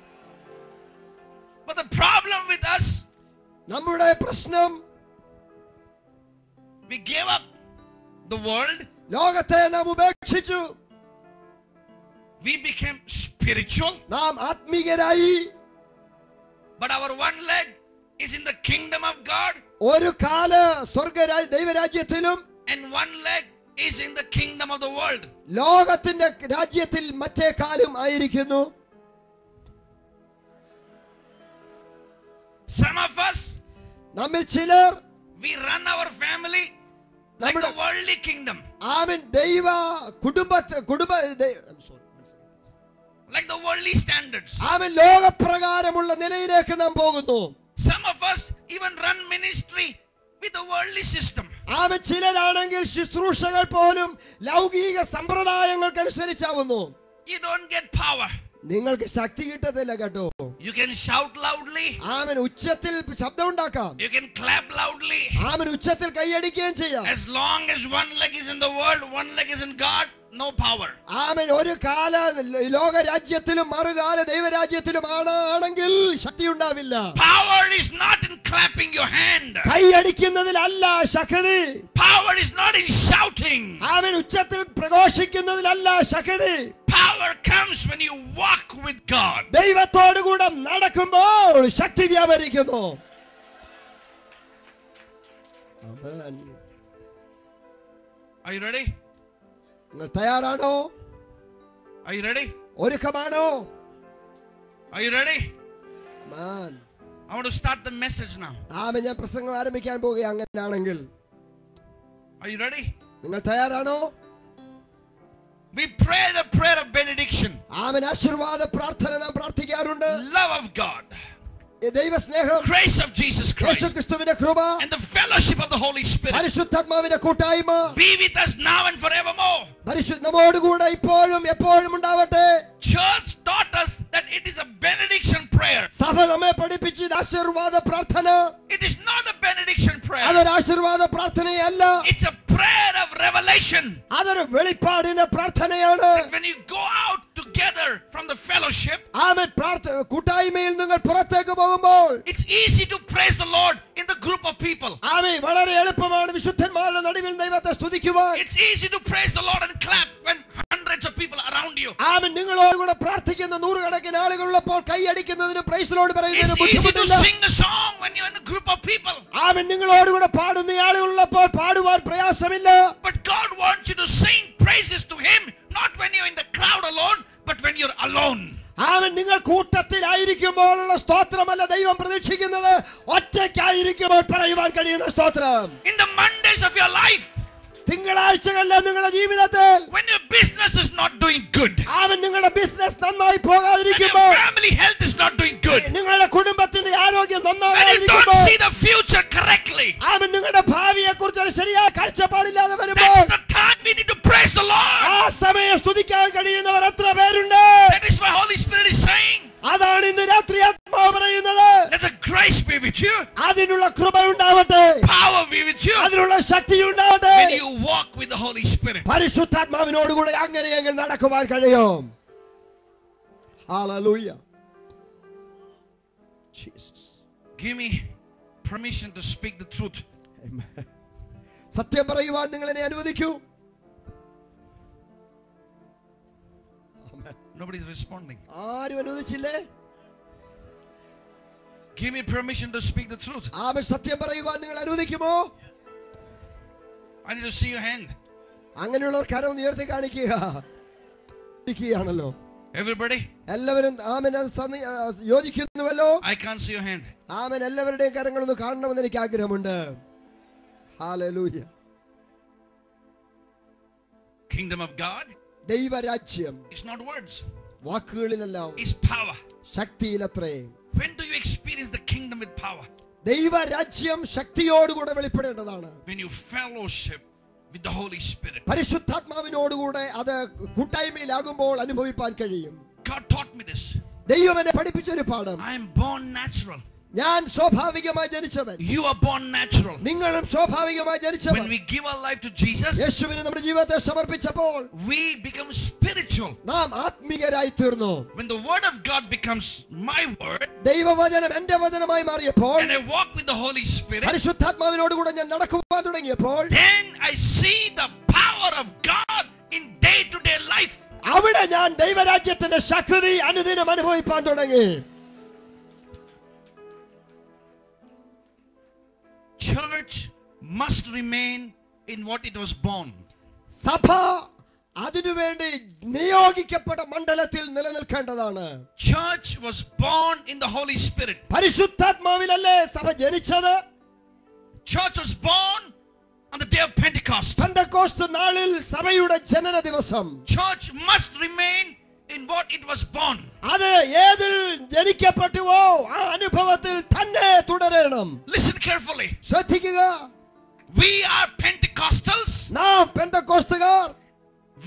But the problem with us, നമ്മുടെ പ്രശ്നം, we gave up the world. ലോകത്തെ നാം ഉപേക്ഷിച്ചു. We became spiritual, നാം ആത്മീകരായി. but our one leg is in the kingdom of God, ഒരു കാല് ദൈവരാജ്യത്തിലും and one leg is in the kingdom of the world. ലോകത്തിന്റെ രാജ്യത്തിൽ മറ്റേ കാലും ആയിരിക്കുന്നു. Some of us, നമ്മിൽ ചിലർ we run our family like the worldly kingdom, ആമേൻ ദൈവ like the worldly standards. ആമേൻ ലോകപ്രകാരമുള്ള നിലയിലേക്ക് നാം പോകുന്നു. Some of us even run ministry with the worldly system. ആമേൻ ചിലരാണെങ്കിൽ ശുശ്രൂഷകൾ പോലും ലൗകിക സമ്പ്രദായങ്ങൾക്കനുസരിച്ചാവുന്നു. You don't get power. നിങ്ങൾക്ക് ശക്തി കിട്ടത്തില്ല കേട്ടോ. You can shout loudly. ആമേൻ ഉച്ചത്തിൽ ശബ്ദം ഉണ്ടാക്കാം. You can clap loudly. ആമേൻ ഉച്ചത്തിൽ കൈയടിക്കുകയും ചെയ്യാം. As long as one leg is in the world, one leg is in God, no power. ആമേൻ ഒരു കാല ലോക രാജ്യത്തിലും മറുകാല ദൈവരാജ്യത്തിലും ആണെങ്കിൽ ശക്തി ഉണ്ടാവില്ല. Power is not in clapping your hand. കൈയടിക്കുന്നതിലല്ല Shakti. Power is not in shouting. ആമേൻ ഉച്ചത്തിൽ പ്രഘോഷിക്കുന്നതിലല്ല ശക്തി. Power comes when you walk with God. ദൈവത്തോട് കൂടെ നടക്കുമ്പോൾ ശക്തി വ്യാപരിക്കുന്നു. ആമേൻ. Are you ready? നിങ്ങൾ തയ്യാറാണോ? Are you ready? ഒരുക്കമാണോ? Are you ready? Amen. I want to start the message now. ആമേൻ. ഞാൻ പ്രസംഗം ആരംഭിക്കാൻ പോകുക. അങ്ങനെയാണെങ്കിൽ Are you ready? നിങ്ങൾ തയ്യാറാണോ? We pray the prayer of benediction. ആമേൻ. ആശീർവാദ പ്രാർത്ഥന നാം പ്രാർത്ഥിക്കാറുണ്ട്. Love of God, ദൈവ സ്നേഹം, grace of Jesus Christ, യേശുക്രിസ്തുവിന്റെ കൃപ, and the fellowship of the Holy Spirit പരിശുദ്ധാത്മാവിന്റെ കൂട്ടായ്മ be with us now and forevermore. നമ്മോടുകൂടെ ഇപ്പോഴും എപ്പോഴും ഉണ്ടാവട്ടെ. Church taught us that it is a benediction prayer. സഭ നമ്മെ പഠിപ്പിച്ചു ആശീർവാദ പ്രാർത്ഥന. It is not a benediction prayer. അതൊരു ആശീർവാദ പ്രാർത്ഥനയല്ല. It's a prayer of revelation. അതൊരു വെളിപ്പാടിന്റെ പ്രാർത്ഥനയാണ്. When you go out together from the fellowship, ആമേൻ. കൂട്ടായ്മയിൽ നിങ്ങൾ പുറത്തേക്ക് പോകുമ്പോൾ it's easy to praise the Lord in the group of people. ആമേൻ. വളരെ എളുപ്പമാണ് വിശുദ്ധന്മാരുടെ നടുവിൽ ദൈവത്തെ സ്തുതിക്കുവാൻ. It's easy to praise the Lord and clap when hundreds of people around you. ആമേൻ. നിങ്ങളോടുകൂടെ പ്രാർത്ഥിക്കുന്ന നൂറുകണക്കിന് ആളുകളുള്ളപ്പോൾ കൈയടിക്കുന്നതിനും പ്രൈസ് ലോർഡ് പറയുന്നതിനും It's easy to ബുദ്ധിമുട്ടില്ല. sing a song when you're in a group of people. ആമേൻ. നിങ്ങളോടുകൂടെ പാടുന്ന ആളുകളുള്ളപ്പോൾ പാടുവാൻ പ്രയാസമില്ല. But God wants you to sing praises to Him, not when you're in the crowd alone, but when you're alone. ആമേൻ. നിങ്ങൾ കൂട്ടത്തിലായിരിക്കുമ്പോഴുള്ള സ്തോത്രമല്ല ദൈവം പ്രതീക്ഷിക്കുന്നത്, ഒറ്റയ്ക്കായിരിക്കുമ്പോൾ പറയുവാൻ കഴിയുന്ന സ്തോത്രം. In the Mondays of your life, തിങ്കളാഴ്ചകളിലെ നിങ്ങളുടെ ജീവിതത്തിൽ when your business is not doing good, ആമേൻ. നിങ്ങളുടെ business നന്നായി when പോകാതിരിക്കുമ്പോൾ, your family health is not doing good, നിങ്ങളുടെ കുടുംബത്തിന്റെ ആരോഗ്യം when you നന്നായിരിക്കുമ്പോൾ, don't see the future correctly, ആമേൻ. നിങ്ങളുടെ ഭാവിയെ കുറിച്ച് ഒരു ശരിയായ കാഴ്ചപ്പാടില്ലാതെ വരുമ്പോൾ, that's the time we need to praise the Lord. ആ സമയം സ്തുതിക്കാൻ കഴിയുന്നവർ എത്ര പേരുണ്ട്? That is why Holy Spirit is saying, അതാണ് ഇന്ന് രാത്രി ആത്മാവ് പറയുന്നത്. let the grace be with you, അതിനുള്ള കൃപ ഉണ്ടാവട്ടെ, power be with you, അതിനുള്ള ശക്തി ഉണ്ടാവട്ടെ. when you walk with the Holy Spirit. പരിശുദ്ധാത്മാവിനോടുകൂടെ അങ്ങനെയെങ്കിൽ നടക്കുവാൻ കഴിയും. Hallelujah. Jesus. Give me permission to speak the truth. സത്യം പറയുവാൻ നിങ്ങൾ എന്നെ അനുവദിക്കൂ. Nobody is responding. ആരും അനുവദിച്ചില്ലേ? Give me permission to speak the truth. ആമേൻ. സത്യം പറയുവാൻ നിങ്ങൾ അനുവദിക്കുമോ? I need to see your hand. അങ്ങനെയുള്ളവർ കരം ഉയർത്തി കാണിക്കുകയാണല്ലോ. Everybody? എല്ലാവരും ആമേൻ യോജിക്കുന്നുവല്ലോ. I can't see your hand. ആമേൻ. എല്ലാവരുടെയും കരങ്ങളൊന്ന് കാണണമെന്ന് എനിക്ക് ആഗ്രഹമുണ്ട്. ഹല്ലേലൂയ. Kingdom of God ദൈവരാജ്യം is not words. വാക്കുകളിലല്ല, It's power. ശക്തിയിലത്രേ. When do you experience the kingdom with power? ദൈവരാജ്യം ശക്തിയോടുകൂടെ വെളിപ്പെടേണ്ടതാണ്. When you fellowship with the Holy Spirit. പരിശുദ്ധാത്മാവിനോടുകൂടെ അത് കൂട്ടായ്മയിലാകുമ്പോൾ അനുഭവിപ്പാൻ കഴിയും. God taught me this. ദൈവം എന്നെ പഠിപ്പിച്ചൊരു പാഠം. I am born natural. ഞാൻ സ്വാഭാവികമായി ജനിച്ചവൻ. You are born natural. നിങ്ങളും സ്വാഭാവികമായി ജനിച്ചവൻ. When we give our life to Jesus, യേശുവിന് നമ്മുടെ ജീവിതത്തെ സമർപ്പിച്ചപ്പോൾ we become spiritual. നാം ആത്മീകരായി തീർന്നു. When the word of God becomes my word, ദൈവവചനം എന്റെ വചനമായി മാറിയപ്പോൾ, and I walk with the Holy Spirit, പരിശുദ്ധാത്മാവിനോടുകൂടെ ഞാൻ നടക്കുവാൻ തുടങ്ങിയപ്പോൾ, then I see the power of God in day-to-day life. അവിടെ ഞാൻ ദൈവരാജ്യത്തിന്റെ ശക്തി അനുദിനം അനുഭവിപ്പാൻ തുടങ്ങി. Church must remain in what it was born. സഭ അതിനുവേണ്ടി നിയോഗിക്കപ്പെട്ട മണ്ഡലത്തിൽ നിലനിൽക്കേണ്ടതാണ്. Church was born in the Holy Spirit. പരിശുദ്ധാത്മാവിലല്ലേ സഭ ജനിച്ചത്? Church was born on the day of Pentecost. Pentecost നാളിൽ സഭയുടെ ജനന ദിവസം. Church must remain in what it was born. അത് ഏതിൽ ജനിക്കപ്പെട്ടുവോ ആ അനുഭവത്തിൽ തന്നെ തുടരണം. Listen carefully. ശ്രദ്ധിക്കുക. We are Pentecostals. നാം പെന്തക്കോസ്തുകാർ.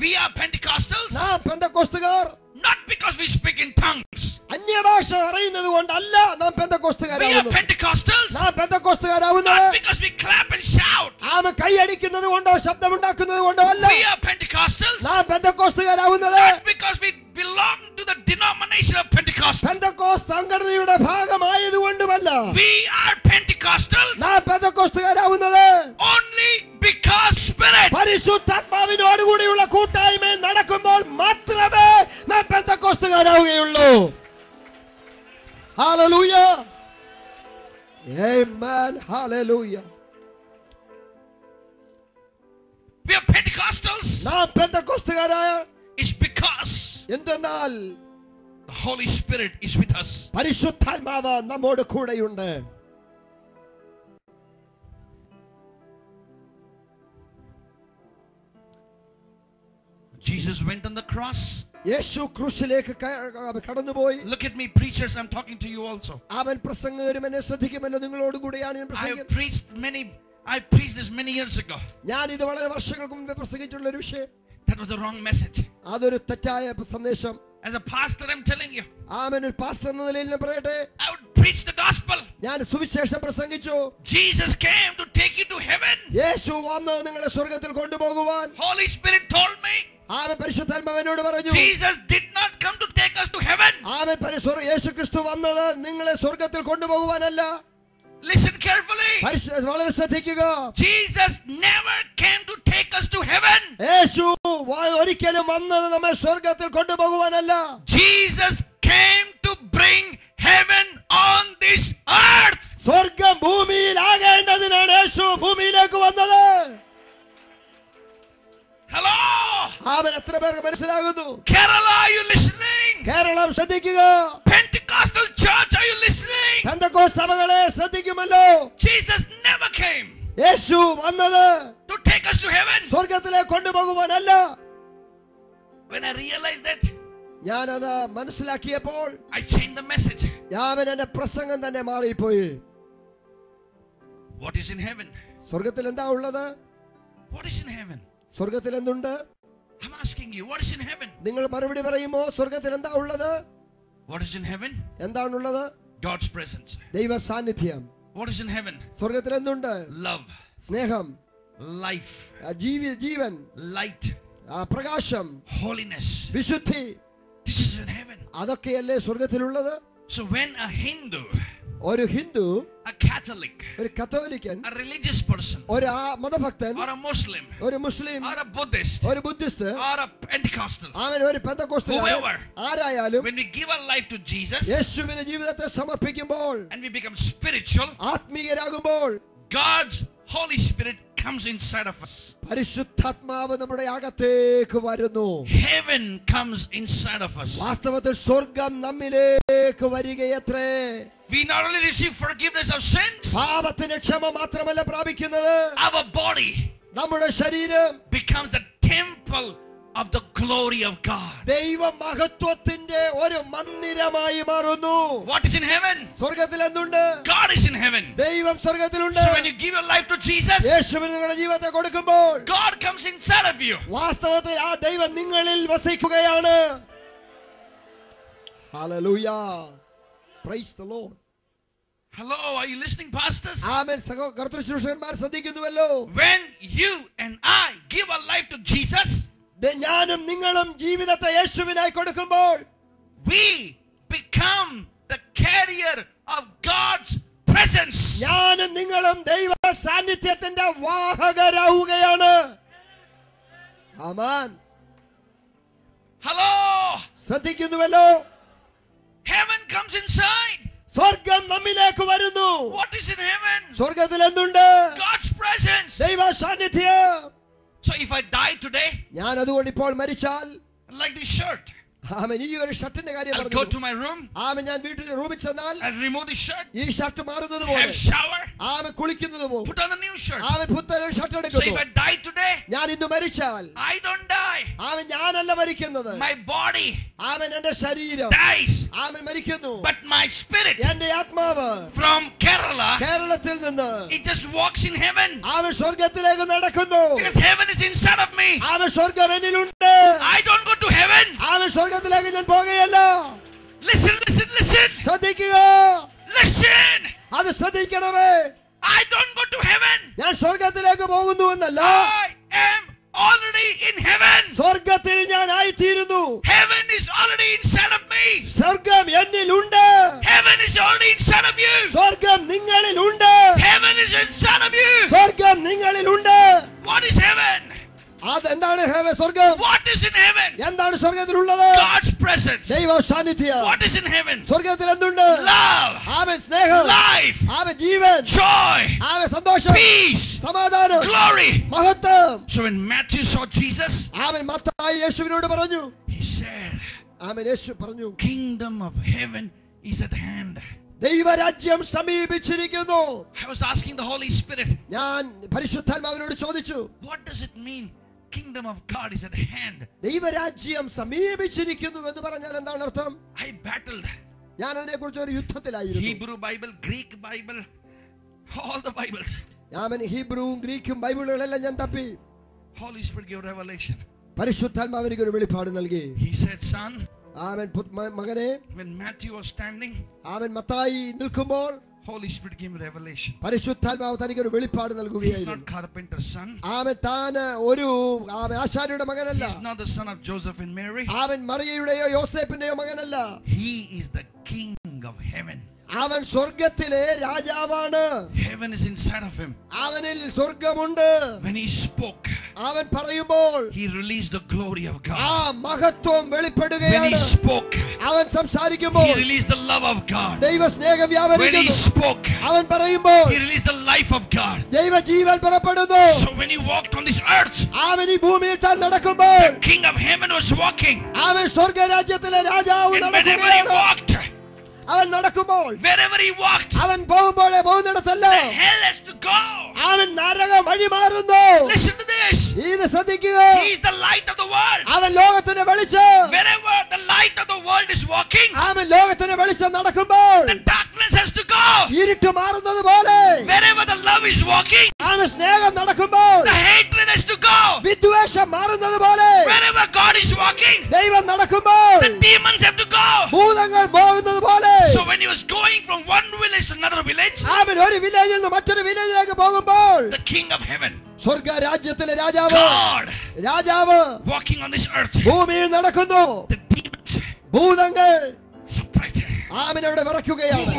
We are Pentecostals. നാം പെന്തക്കോസ്തുകാർ Not because we speak in tongues. അന്യഭാഷ അറിയുന്നത് കൊണ്ടല്ല നാം We are പെന്തക്കോസ്തുകാരാവുന്നത്. Pentecostals. നാം പെന്തക്കോസ്തുകാരാവുന്നത് Not because we clap and shout. നാം കൈയടിക്കുന്നത് കൊണ്ടോ ശബ്ദമുണ്ടാക്കുന്നത് കൊണ്ടോ അല്ല. We are Pentecostals. നാം പെന്തക്കോസ്തുകാരാവുന്നത് Not because we belong to the denomination of Pentecost. Pentecost സംഘടനയുടെ ഭാഗമായതുകൊണ്ടുമല്ല. We are Pentecostals നാം പെന്തക്കോസ്തുകാരാവുന്നത് only because Spirit. പരിശുദ്ധാത്മാവിനോടുകൂടിയുള്ള കൂട്ടായ്മയിൽ നടക്കുമ്പോൾ മാത്രമേ നാം പെന്തക്കോസ്തുകാരാവുകയുള്ളൂ. Hallelujah. Amen. Hallelujah. We are Pentecostals. നാം പെന്തക്കോസ്തുകാരായ It's because എന്തെന്നാൽ the Holy Spirit is with us. പരിശുദ്ധാത്മാവ് നമ്മോട് കൂടെയുണ്ട്. Jesus went on the cross. യേശു ക്രൂശിലേക്ക് കടന്നുപോയി. Look at me, preachers. I'm talking to you also. അവൻ പ്രസംഗകരും എന്നെ ശ്രദ്ധിക്കുമല്ലോ. നിങ്ങളോട് കൂടിയാണ് ഞാൻ I പ്രസംഗിക്കുന്നത്. preached this many years ago. ഞാൻ ഇത് വളരെ വർഷങ്ങൾക്ക് മുമ്പേ പ്രസംഗിച്ചിട്ടുള്ള ഒരു വിഷയം. That was the wrong message. അതൊരു തെറ്റായ സന്ദേശം. As a pastor, I'm telling you. ആമേൻ. ഒരു പാസ്റ്റർ എന്ന നിലയിൽ ഞാൻ പറയട്ടെ, I would preach the gospel. ഞാൻ സുവിശേഷം പ്രസംഗിച്ചു. Jesus came to take you to heaven. യേശു വന്ന് നിങ്ങളെ സ്വർഗ്ഗത്തിൽ കൊണ്ടുപോകുവാൻ. Holy Spirit told me. ആമേൻ. പരിശുദ്ധാത്മാവിനോട് പറഞ്ഞു, Jesus did not come to take us to heaven. ആമേൻ. യേശു ക്രിസ്തു വന്നത് നിങ്ങളെ സ്വർഗ്ഗത്തിൽ കൊണ്ടുപോകുവാനല്ല. Listen carefully. വളരെ ശ്രദ്ധിക്കുക. Jesus never came to take us to heaven. യേശു ഒരിക്കലും വന്നത് നമ്മെ സ്വർഗ്ഗത്തിൽ കൊണ്ടുപോകുവാനല്ല. Jesus came to bring heaven on this earth. സ്വർഗ്ഗം ഭൂമിയിൽ ആകേണ്ടതിനാണ് യേശു ഭൂമിയിലേക്ക് വന്നത്. Hello. ആമേൻ. എത്ര പേർക്ക് മനസ്സിലാകുന്നു? Kerala, are you listening? Keralam ശ്രദ്ധിക്കുക. Pentecostal church, are you listening? Pentecost സഭകളെ ശ്രദ്ധിക്കുമല്ലോ. Jesus never came യേശു വന്നത് to take us to heaven. സ്വർഗ്ഗത്തിലേക്ക് കൊണ്ടുപോകുവാനല്ല. When I realized that, ഞാനത് മനസ്സിലാക്കിയപ്പോൾ I changed the message. ഞാൻ എന്റെ പ്രസംഗം തന്നെ മാറിപ്പോയി. What is in heaven? സ്വർഗ്ഗത്തിൽ എന്താ ഉള്ളത്? What is in heaven? സ്വർഗ്ഗത്തിൽ എന്തുണ്ട്? I'm asking you, what is in heaven? നിങ്ങൾ മറുപടി പറയുമോ? സ്വർഗ്ഗത്തിൽ എന്താ ഉള്ളത്? What is in heaven? എന്താണുള്ളത്? God's presence. ദൈവ സാന്നിധ്യം. What is in heaven? സ്വർഗ്ഗത്തിൽ എന്തുണ്ട്? Love, സ്നേഹം, life, ജീവൻ, light, പ്രകാശം, holiness. വിശുദ്ധി. This is in heaven. അതൊക്കെയല്ലേ സ്വർഗ്ഗത്തിലുള്ളത്? So when a Hindu, ഒരു ഹിന്ദു, a Catholic, ഒരു കത്തോലിക്കൻ, a religious person, ഒരു മതഭക്തൻ, or a Muslim, ഒരു മുസ്ലിം, or a Buddhist, ഒരു ബുദ്ധിസ്റ്റ്, or a Pentecostal, അവൻ ഒരു പെന്തക്കോസ്തുകാരൻ, whoever, ആരായാലും when we give our life to Jesus യേശുവിന്റെ ജീവിതത്തെ സമർപ്പിക്കുമ്പോൾ, and we become spiritual, ആത്മീയരാകുമ്പോൾ, God's Holy Spirit comes inside of us. പരിശുദ്ധാത്മാവ് നമ്മുടെ അകത്തേക്ക് വരുന്നു. Heaven comes inside of us. വാസ്തവത്തിൽ സ്വർഗ്ഗം നമ്മിലേക്ക് വരികയത്രേ. We not only receive forgiveness of sins, പാപത്തിന് ക്ഷമ മാത്രമല്ല പ്രാപിക്കുന്നത്, our body നമ്മുടെ ശരീരം becomes the temple of the glory of God. ദൈവ മഹത്വത്തിന്റെ ഒരു മന്ദിരമായി മാറുന്നു. What is in heaven? സ്വർഗ്ഗത്തിൽ എന്തുണ്ട്? God is in heaven. ദൈവം സ്വർഗ്ഗത്തിലുണ്ട്. So when you give your life to Jesus, യേശുവിന് നിങ്ങളുടെ ജീവിതത്തെ കൊടുക്കുമ്പോൾ God comes inside of you. വാസ്തവത്തിൽ ആ ദൈവം നിങ്ങളിൽ വസിക്കുകയാണ്. Hallelujah. Praise the Lord. Hello, are you listening, pastors? Amen. കർത്തൃശുശ്രൂഷകന്മാർ ശ്രദ്ധിക്കുന്നുവല്ലോ. When you and I give our life to Jesus, ഞാനും നിങ്ങളും ജീവിതത്തെ യേശുവിനായി കൊടുക്കുമ്പോൾ we become the carrier of God's presence. ഞാനും നിങ്ങളും ദൈവ സാന്നിധ്യത്തിന്റെ വാഹകരാവുകയാണ്. ആമേൻ. Hello. ശ്രദ്ധിക്കുന്നുവല്ലോ? Heaven comes inside. സ്വർഗം നമ്മിലേക്ക് വരുന്നു. What is in heaven? സ്വർഗത്തിൽ എന്തുണ്ട്? God's presence. ദൈവ സാന്നിധ്യം. So if I die today, ഞാൻ അതുകൊണ്ട് ഇപ്പോൾ മരിച്ചാൽ, like this shirt, ആമേൻ, ഈ ഒരു ഷർട്ടിന്റെ കാര്യം I'll go to my room. ആമേൻ, ഞാൻ വീട്ടിൽ റൂമിൽ ചെന്നാൽ I'll remove the shirt. ഈ ഷർട്ട് മാറുന്നത് Have പോലെ, shower. ആമേൻ, കുളിക്കുന്നത് പോലെ, Put on a new shirt. ആമേൻ, പുത്തൻ ഒരു ഷർട്ട് So എടുക്കുന്നു. if I die today, ഞാൻ ഇന്ന് മരിച്ചാൽ, I don't die. ആമേൻ, ഞാനല്ല മരിക്കുന്നത്. My body ആമേൻ, എന്റെ ശരീരം dies. ആമേൻ മരിക്കുന്നു. But my spirit എന്റെ ആത്മാവ് from Kerala, കേരളത്തിൽ നിന്ന് it just walks in heaven. ആമേൻ സ്വർഗത്തിലേക്ക് നടക്കുന്നു. Because heaven is inside of me. ആമേൻ, സ്വർഗം എന്നിലുണ്ട്. I don't go to heaven. ആമേൻ, സ്വർഗത്തിലേക്ക് ഞാൻ പോകുകയല്ല. Listen, listen, listen. ശ്രദ്ധിക്കുക. Listen. അത് ശ്രദ്ധിക്കണമേ. I don't go to heaven. ഞാൻ സ്വർഗത്തിലേക്ക് പോകുന്നു എന്നല്ല, I am already in heaven. സ്വർഗത്തിൽ ഞാൻ ആയിത്തീരുന്നു. Heaven is already inside of me. സ്വർഗം എന്നിലുണ്ട്. Heaven is already inside of you. സ്വർഗം നിങ്ങളിലുണ്ട്. Heaven is inside of you. സ്വർഗം നിങ്ങളിലുണ്ട്. What is heaven? അതെന്താണ് സ്വർഗം? What is in heaven? എന്താണ് സ്വർഗത്തിലുള്ളത്? God's presence. ദൈവ സാന്നിധ്യം. What is in heaven? സ്വർഗത്തിൽ എന്തുണ്ട്? Love. ആമേൻ, സ്നേഹം. Life. ആമേൻ, ജീവൻ. Joy. ആമേൻ, സന്തോഷം. Peace. സമാധാനം. Glory. മഹത്വം. So when Matthew saw Jesus, ആമേൻ, മത്തായി യേശുവിനോട് പറഞ്ഞു. he said, ആമേൻ, യേശു പറഞ്ഞു, kingdom of heaven is at hand. ദൈവരാജ്യം സമീപിച്ചിരിക്കുന്നു. I was asking the Holy Spirit, ഞാൻ പരിശുദ്ധാത്മാവിനോട് ചോദിച്ചു, what does it mean? Kingdom of God is at hand. ദൈവരാജ്യം സമീപിച്ചിരിക്കുന്നു എന്ന് പറഞ്ഞാൽ എന്താണ് അർത്ഥം? I battled. ഞാൻ അതിനെക്കുറിച്ച് ഒരു യുദ്ധത്തിലായിരുന്നു. Hebrew Bible, Greek Bible, all the Bibles. ഞാൻ ഹീബ്രുവും ഗ്രീക്കും ബൈബിളുകളെല്ലാം ഞാൻ തപ്പി. Holy Spirit gave revelation. പരിശുദ്ധാത്മാവ് എനിക്ക് ഒരു വെളിപ്പാട് നൽകി. He said, son, ആമേൻ, മകനെ, when Matthew was standing, ആമേൻ, മത്തായി നിൽക്കുമ്പോൾ Holy Spirit gave me revelation. പരിശുദ്ധാത്മാവ് തനിക്ക് ഒരു വെളിപ്പാട് He's നൽകുകയായിരുന്നു. not carpenter's son. ആമേൻ, താൻ ഒരു ആശാരിയുടെ മകനല്ല. He's not the son of Joseph and Mary. അവൻ മറിയയുടെയോ യോസേപ്പിന്റെയോ മകനല്ല. He is the King of heaven. അവൻ സ്വർഗത്തിലെ രാജാവാണ്. Heaven is inside of him. അവനിൽ സ്വർഗമുണ്ട്. When he spoke, അവൻ പറയുമ്പോൾ he released the glory of God. ആ മഹത്വം When വെളിപ്പെടുകയാണ്. he spoke, അവൻ സംസാരിക്കുമ്പോൾ he released the love of God. ദൈവ സ്നേഹം When he വ്യാപരിക്കുന്നു. spoke, അവൻ പറയുമ്പോൾ he released the life of God. ദൈവ ജീവൻ പുറപ്പെടുന്നു. So when he walked on this earth, അവൻ ഈ ഭൂമിയിൽ താൻ നടക്കുമ്പോൾ the King of heaven was walking. അവൻ സ്വർഗരാജ്യത്തിലെ രാജാവ് And whenever he നടക്കുകയാണ്. walked, അവൻ നടക്കുമ്പോൾ wherever he walked, അവൻ പോകുമ്പോഴേ പോകുന്നിടത്തല്ല, the hell has to go. അവൻ നരകം വഴി മാറുന്നു. Listen to this. ഇത് ശ്രദ്ധിക്കുക. He is the light of the world. അവൻ ലോകത്തിന് വെളിച്ചം. Wherever the light of the world is walking, അവൻ ലോകത്തിന് വെളിച്ചം നടക്കുമ്പോൾ the darkness has to go. ഇരുട്ട് മാറുന്നത് പോലെ Wherever the love is walking, അവൻ സ്നേഹം നടക്കുമ്പോൾ the hatred has to go. വിദ്വേഷം മാറുന്നത് പോലെ Wherever God is walking, ദൈവം നടക്കുമ്പോൾ the demons have to go. ഭൂതങ്ങൾ പോകുന്നത് പോലെ So when he was going from one village to another village, അവൻ ഒരു വില്ലേജിൽ നിന്ന് മറ്റൊരു വില്ലേജിലേക്ക് പോകുമ്പോൾ the King of heaven, സ്വർഗ രാജ്യത്തിലെ രാജാവ് God, രാജാവ് walking on this earth, ഭൂമിയിൽ നടക്കുന്നു. the demons ഭൂതങ്ങൾ separated. ആമനവിടെ വിറയ്ക്കുകയാണ്.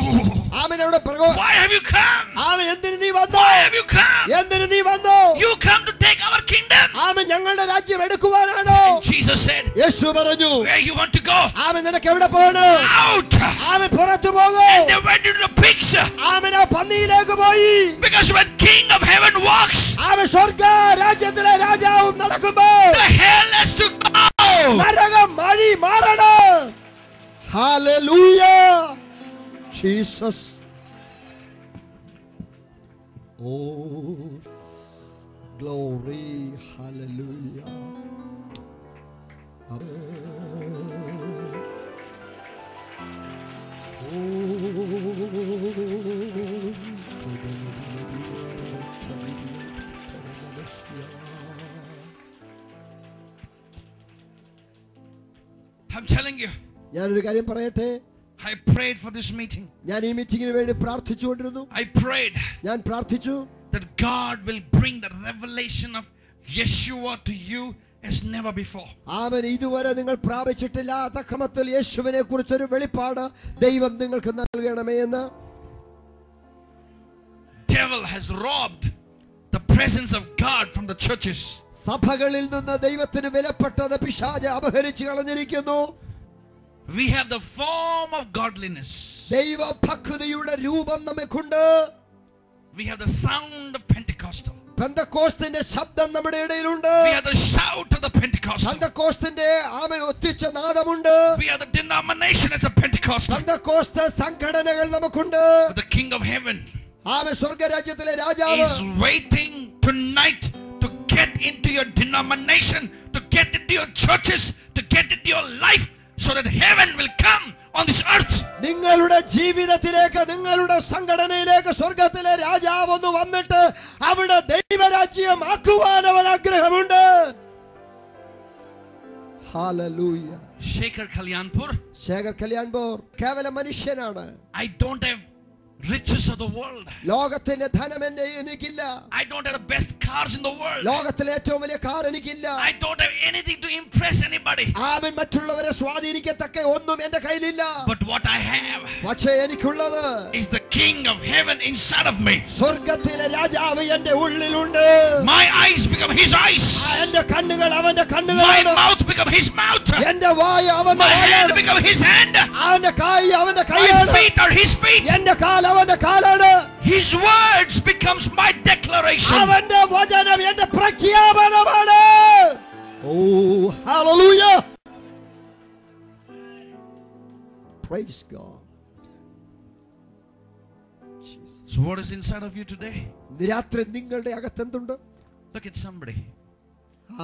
ആമനവിടെ Why have you come? ആമൻ, എന്തിന് നീ വന്നു? Why have you come? എന്തിന് നീ വന്നു? You come to take our kingdom. ആമൻ, ഞങ്ങളുടെ രാജ്യം എടുക്കുവാനാണോ? Jesus said, യേശു പറഞ്ഞു, where you want to go? ആമൻ, നിനക്ക് എവിടെ പോകണം? Out. ആമൻ, പുറത്തു പോകും. And they went into the pigs. ആമൻ, ആ പന്നിയിലേക്ക് പോയി. Because when King of heaven walks, ആമൻ, സ്വർഗ രാജ്യത്തിലെ രാജാവും നടക്കുമ്പോൾ the hell has to go. നരകം വഴി മാറണം. Hallelujah. Jesus. Oh, glory. Hallelujah. I'm telling you, ഞാനൊരു കാര്യം പറയട്ടെ. I prayed for this meeting. ഞാൻ ഈ മീറ്റിംഗിന് വേണ്ടി പ്രാർത്ഥിച്ചുകൊണ്ടിരുന്നു. I prayed ഞാൻ പ്രാർത്ഥിച്ചു that God will bring the revelation of Yeshua to you as never before. ആമേൻ. ഇതുവരെ നിങ്ങൾ പ്രാപിച്ചിട്ടില്ലാത്ത ക്രമത്തിൽ യേശുവിനെ കുറിച്ചൊരു വെളിപ്പാട് ദൈവം നിങ്ങൾക്ക് നൽകണമേ എന്ന്. Devil has robbed the presence of God from the churches. സഭകളിൽ നിന്ന് ദൈവത്തിന് വിലപ്പെട്ടത് പിശാച് അപഹരിച്ചു കളഞ്ഞിരിക്കുന്നു. We have the form of godliness. ദൈവഭക്തിയുടെ രൂപം നമുക്കുണ്ട്. We have the sound of Pentecostal. പെന്തക്കോസ്തിന്റെ ശബ്ദം നമ്മുടെ ഇടയിലുണ്ട്. We have the shout of the Pentecostal. പെന്തക്കോസ്തിന്റെ amen ഒത്തിച്ച നാദമുണ്ട്. We have the denomination as a Pentecostal. Pentecost സംഘടനകൾ നമുക്കുണ്ട്. The King of Heaven ആമേൻ സ്വർഗ്ഗരാജ്യത്തിലെ രാജാവ് is waiting tonight to get into your denomination, to get into your churches, to get into your life, so that heaven will come on this earth. നിങ്ങളുടെ ജീവിതത്തിലേക്ക്, നിങ്ങളുടെ സംഘടനയിലേക്ക് സ്വർഗ്ഗത്തിലെ രാജാവ് ഒന്ന് വന്നിട്ട് അവിടെ ദൈവരാജ്യം ആക്കുവാൻ അവൻ ആഗ്രഹമുണ്ട്. Hallelujah. Shekhar Kalyanpur, Shekhar Kalyanpur കേവലം മനുഷ്യനാണ്. I don't have riches of the world. ലോകത്തിന്റെ ധനം എനിക്കില്ല. I don't have the best cars in the world. ലോകത്തിലെ ഏറ്റവും വലിയ കാർ എനിക്കില്ല. I don't have anything to impress anybody. ആമേൻ മറ്റുള്ളവരെ സ്വാധീനിക്കത്തക്ക ഒന്നും എന്റെ കയ്യിലില്ല. But what I have പക്ഷേ എനിക്കുള്ളത് is the King of Heaven inside of me. സ്വർഗ്ഗത്തിലെ രാജാവ് എന്റെ ഉള്ളിലുണ്ട്. My eyes become his eyes. എന്റെ കണ്ണുകൾ അവന്റെ My കണ്ണുകളാണ്. mouth become his mouth. എന്റെ വായ അവന്റെ My hand വായാണ്. become his hand. അവന്റെ കൈ അവന്റെ My കൈയാണ്. feet are his feet. എന്റെ കാൽ അവന്റെ കാലാണ്. His words becomes my declaration. അവന്റെ വചനം എന്റെ പ്രഖ്യാപനമാണ്. ഓ hallelujah. Praise God. Jesus. So what is inside of you today? രാത്രി നിങ്ങളുടെ അകത്ത് എന്തുണ്ട്? Look at somebody.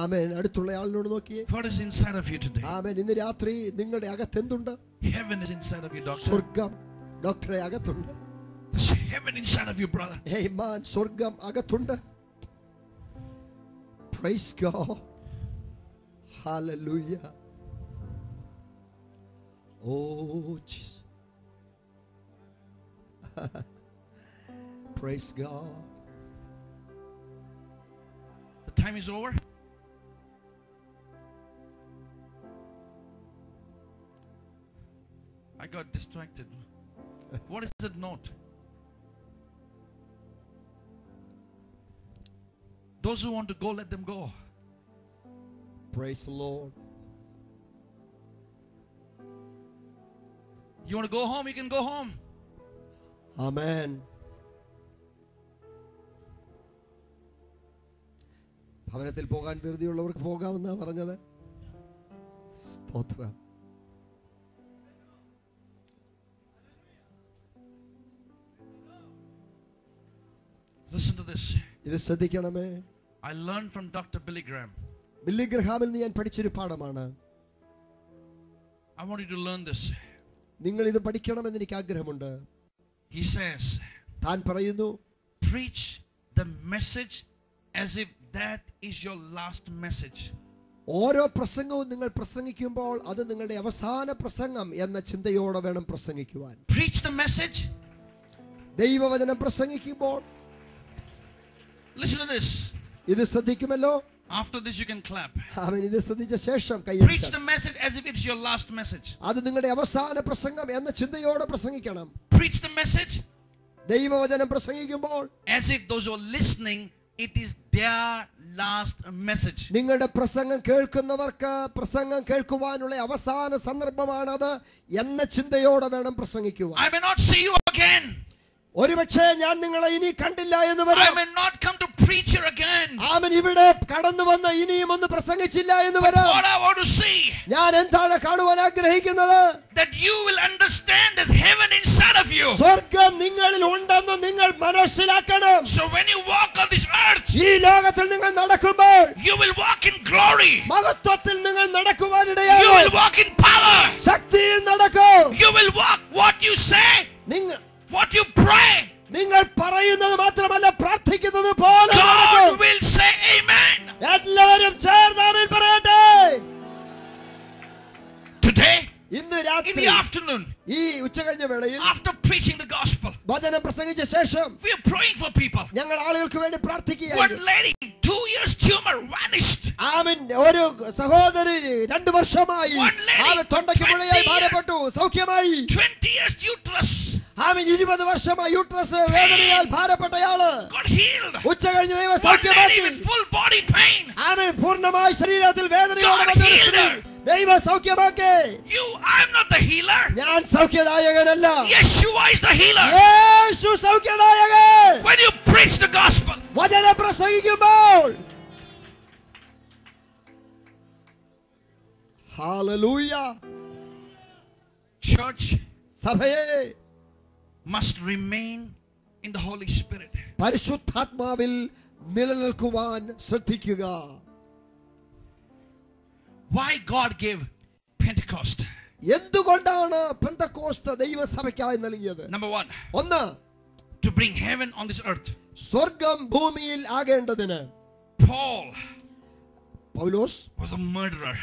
ആമേൻ. അടുത്തുള്ള ആളിനോട് നോക്കിയേ. What is inside of you today? ആമേൻ. ഇന്ന് രാത്രി നിങ്ങളുടെ അകത്ത് എന്തുണ്ട്? Heaven is inside of you, doctor. സ്വർഗ്ഗം ഡോക്ടറെ അകത്തുണ്ട്. There's heaven inside of you, brother. ആമേൻ. സ്വർഗ്ഗം അകത്തുണ്ട്. Praise God. Hallelujah. Oh Jesus. Praise God. The time is over. I got distracted. What is that note? Those who want to go, let them go. Praise the Lord. You want to go home, you can go home. Amen. ഭവനത്തിൽ പോകാൻ ധൃതിയുള്ളവർക്ക് പോകാമെന്നാ പറഞ്ഞത്. സ്തോത്രം. Listen to this. ഇത് ശ്രദ്ധിക്കണമേ. I learned from Dr. Billy Graham. Billy ഗ്രഹാമിൽ നിന്ന് ഞാൻ പഠിച്ചൊരു പാഠമാണ്. I want you to learn this. നിങ്ങൾ ഇത് പഠിക്കണമെന്ന് എനിക്ക് ആഗ്രഹമുണ്ട്. He says, താൻ പറയുന്നു, preach the message as if that is your last message. ഓരോ പ്രസംഗവും നിങ്ങൾ പ്രസംഗിക്കുമ്പോൾ അത് നിങ്ങളുടെ അവസാന പ്രസംഗം എന്ന ചിന്തയോടെ വേണം പ്രസംഗിക്കുവാൻ. Preach the message. ദൈവവചനം പ്രസംഗിക്കുമ്പോൾ Listen to this. ഇത് ശ്രദ്ധിക്കുമല്ലോ. After this you can clap. അവൻ ഇത് ശ്രദ്ധിച്ച ശേഷം Preach കൈയടിച്ചാൽ the message as if it's your last message. അത് നിങ്ങളുടെ അവസാന പ്രസംഗം എന്ന ചിന്തയോടെ പ്രസംഗിക്കണം. Preach the message ദൈവവചനം പ്രസംഗിക്കുമ്പോൾ as if those who are listening, it is their last message. നിങ്ങളുടെ പ്രസംഗം കേൾക്കുന്നവർക്ക് പ്രസംഗം കേൾക്കുവാനുള്ള അവസാന സന്ദർഭമാണത് എന്ന ചിന്തയോടെ വേണം പ്രസംഗിക്കുവാൻ. I may not see you again. ഒരുപക്ഷേ ഞാൻ നിങ്ങളെ ഇനി കണ്ടില്ല എന്ന് I വരാം. may not come to preach here again. ആമൻ ഇവിടെ കടന്നു വന്ന് ഇനിയും ഒന്ന് പ്രസംഗിച്ചില്ല എന്ന് വരാം. What I want to see, ഞാൻ എന്താണ് കാണുവാൻ ആഗ്രഹിക്കുന്നത്? that you will understand there's heaven inside of you. സ്വർഗ്ഗം നിങ്ങളിൽ ഉണ്ടെന്ന് നിങ്ങൾ മനസ്സിലാക്കണം. So when you walk on this earth, ഈ ലോകത്തിൽ നിങ്ങൾ നടക്കുമ്പോൾ you will walk in glory. മഹത്വത്തിൽ നിങ്ങൾ You നടക്കുവാനിടയാകും. will walk in power. ശക്തിയിൽ നടക്കും. You will walk what you say, what you pray. നിങ്ങൾ പറയുന്നത് മാത്രമല്ല പ്രാർത്ഥിക്കുന്നത് പോലെ God നടക്കും. will say amen. എല്ലാവരും ചേർന്ന് ആമേൻ പറയട്ടെ. Today, ഇന്ന് in രാത്രി the afternoon, ഈ ഉച്ചകഴിഞ്ഞ വേളയിൽ after preaching the gospel, വചനം പ്രസംഗിച്ച ശേഷം we are praying for people. ഞങ്ങൾ ആളുകൾക്ക് വേണ്ടി One പ്രാർത്ഥിക്കുകയായിരുന്നു. lady, 2 years tumor vanished. ആമൻ ഒരു സഹോദരി 2 വർഷമായി One lady, ആമൻ തൊണ്ടയ്ക്ക് മുഴയായി 20 ഭാരപ്പെട്ടു, സൗഖ്യമായി. 20 years uterus. ആമൻ 20 20 വർഷമായി യൂട്രസ് വേദനയാൽ ഭാരപ്പെട്ടയാള് got healed. ഉച്ച കഴിഞ്ഞ് ദൈവം One lady സൗഖ്യമാക്കി. with full body pain. ആമേൻ. പൂർണ്ണമായി ശരീരത്തിൽ വേദനയോടെ God വന്നൊരു healed സ്ത്രീ her. ദൈവം സൗഖ്യമാക്കി. I'm not the healer. ഞാൻ സൗഖ്യദായകനല്ല. Yeshua is the healer. Yeshu സൗഖ്യദായകൻ. When you preach the gospel, വചനം പ്രസംഗിക്കുമ്പോൾ ഹല്ലേലൂയ. church സഭയെ must remain in the Holy Spirit. പരിശുദ്ധാത്മാവിൽ നിലനിൽക്കുവാൻ ശ്രദ്ധിക്കുക. Why God gave Pentecost? എന്തുകൊണ്ടാണ് പെന്തക്കോസ്ത് ദൈവസഭയ്ക്കായി നൽകിയത്? Number one, ഒന്ന്, to bring heaven on this earth. സ്വർഗം ഭൂമിയിൽ ആകേണ്ടതിന്. പൗലോസ് was a murderer.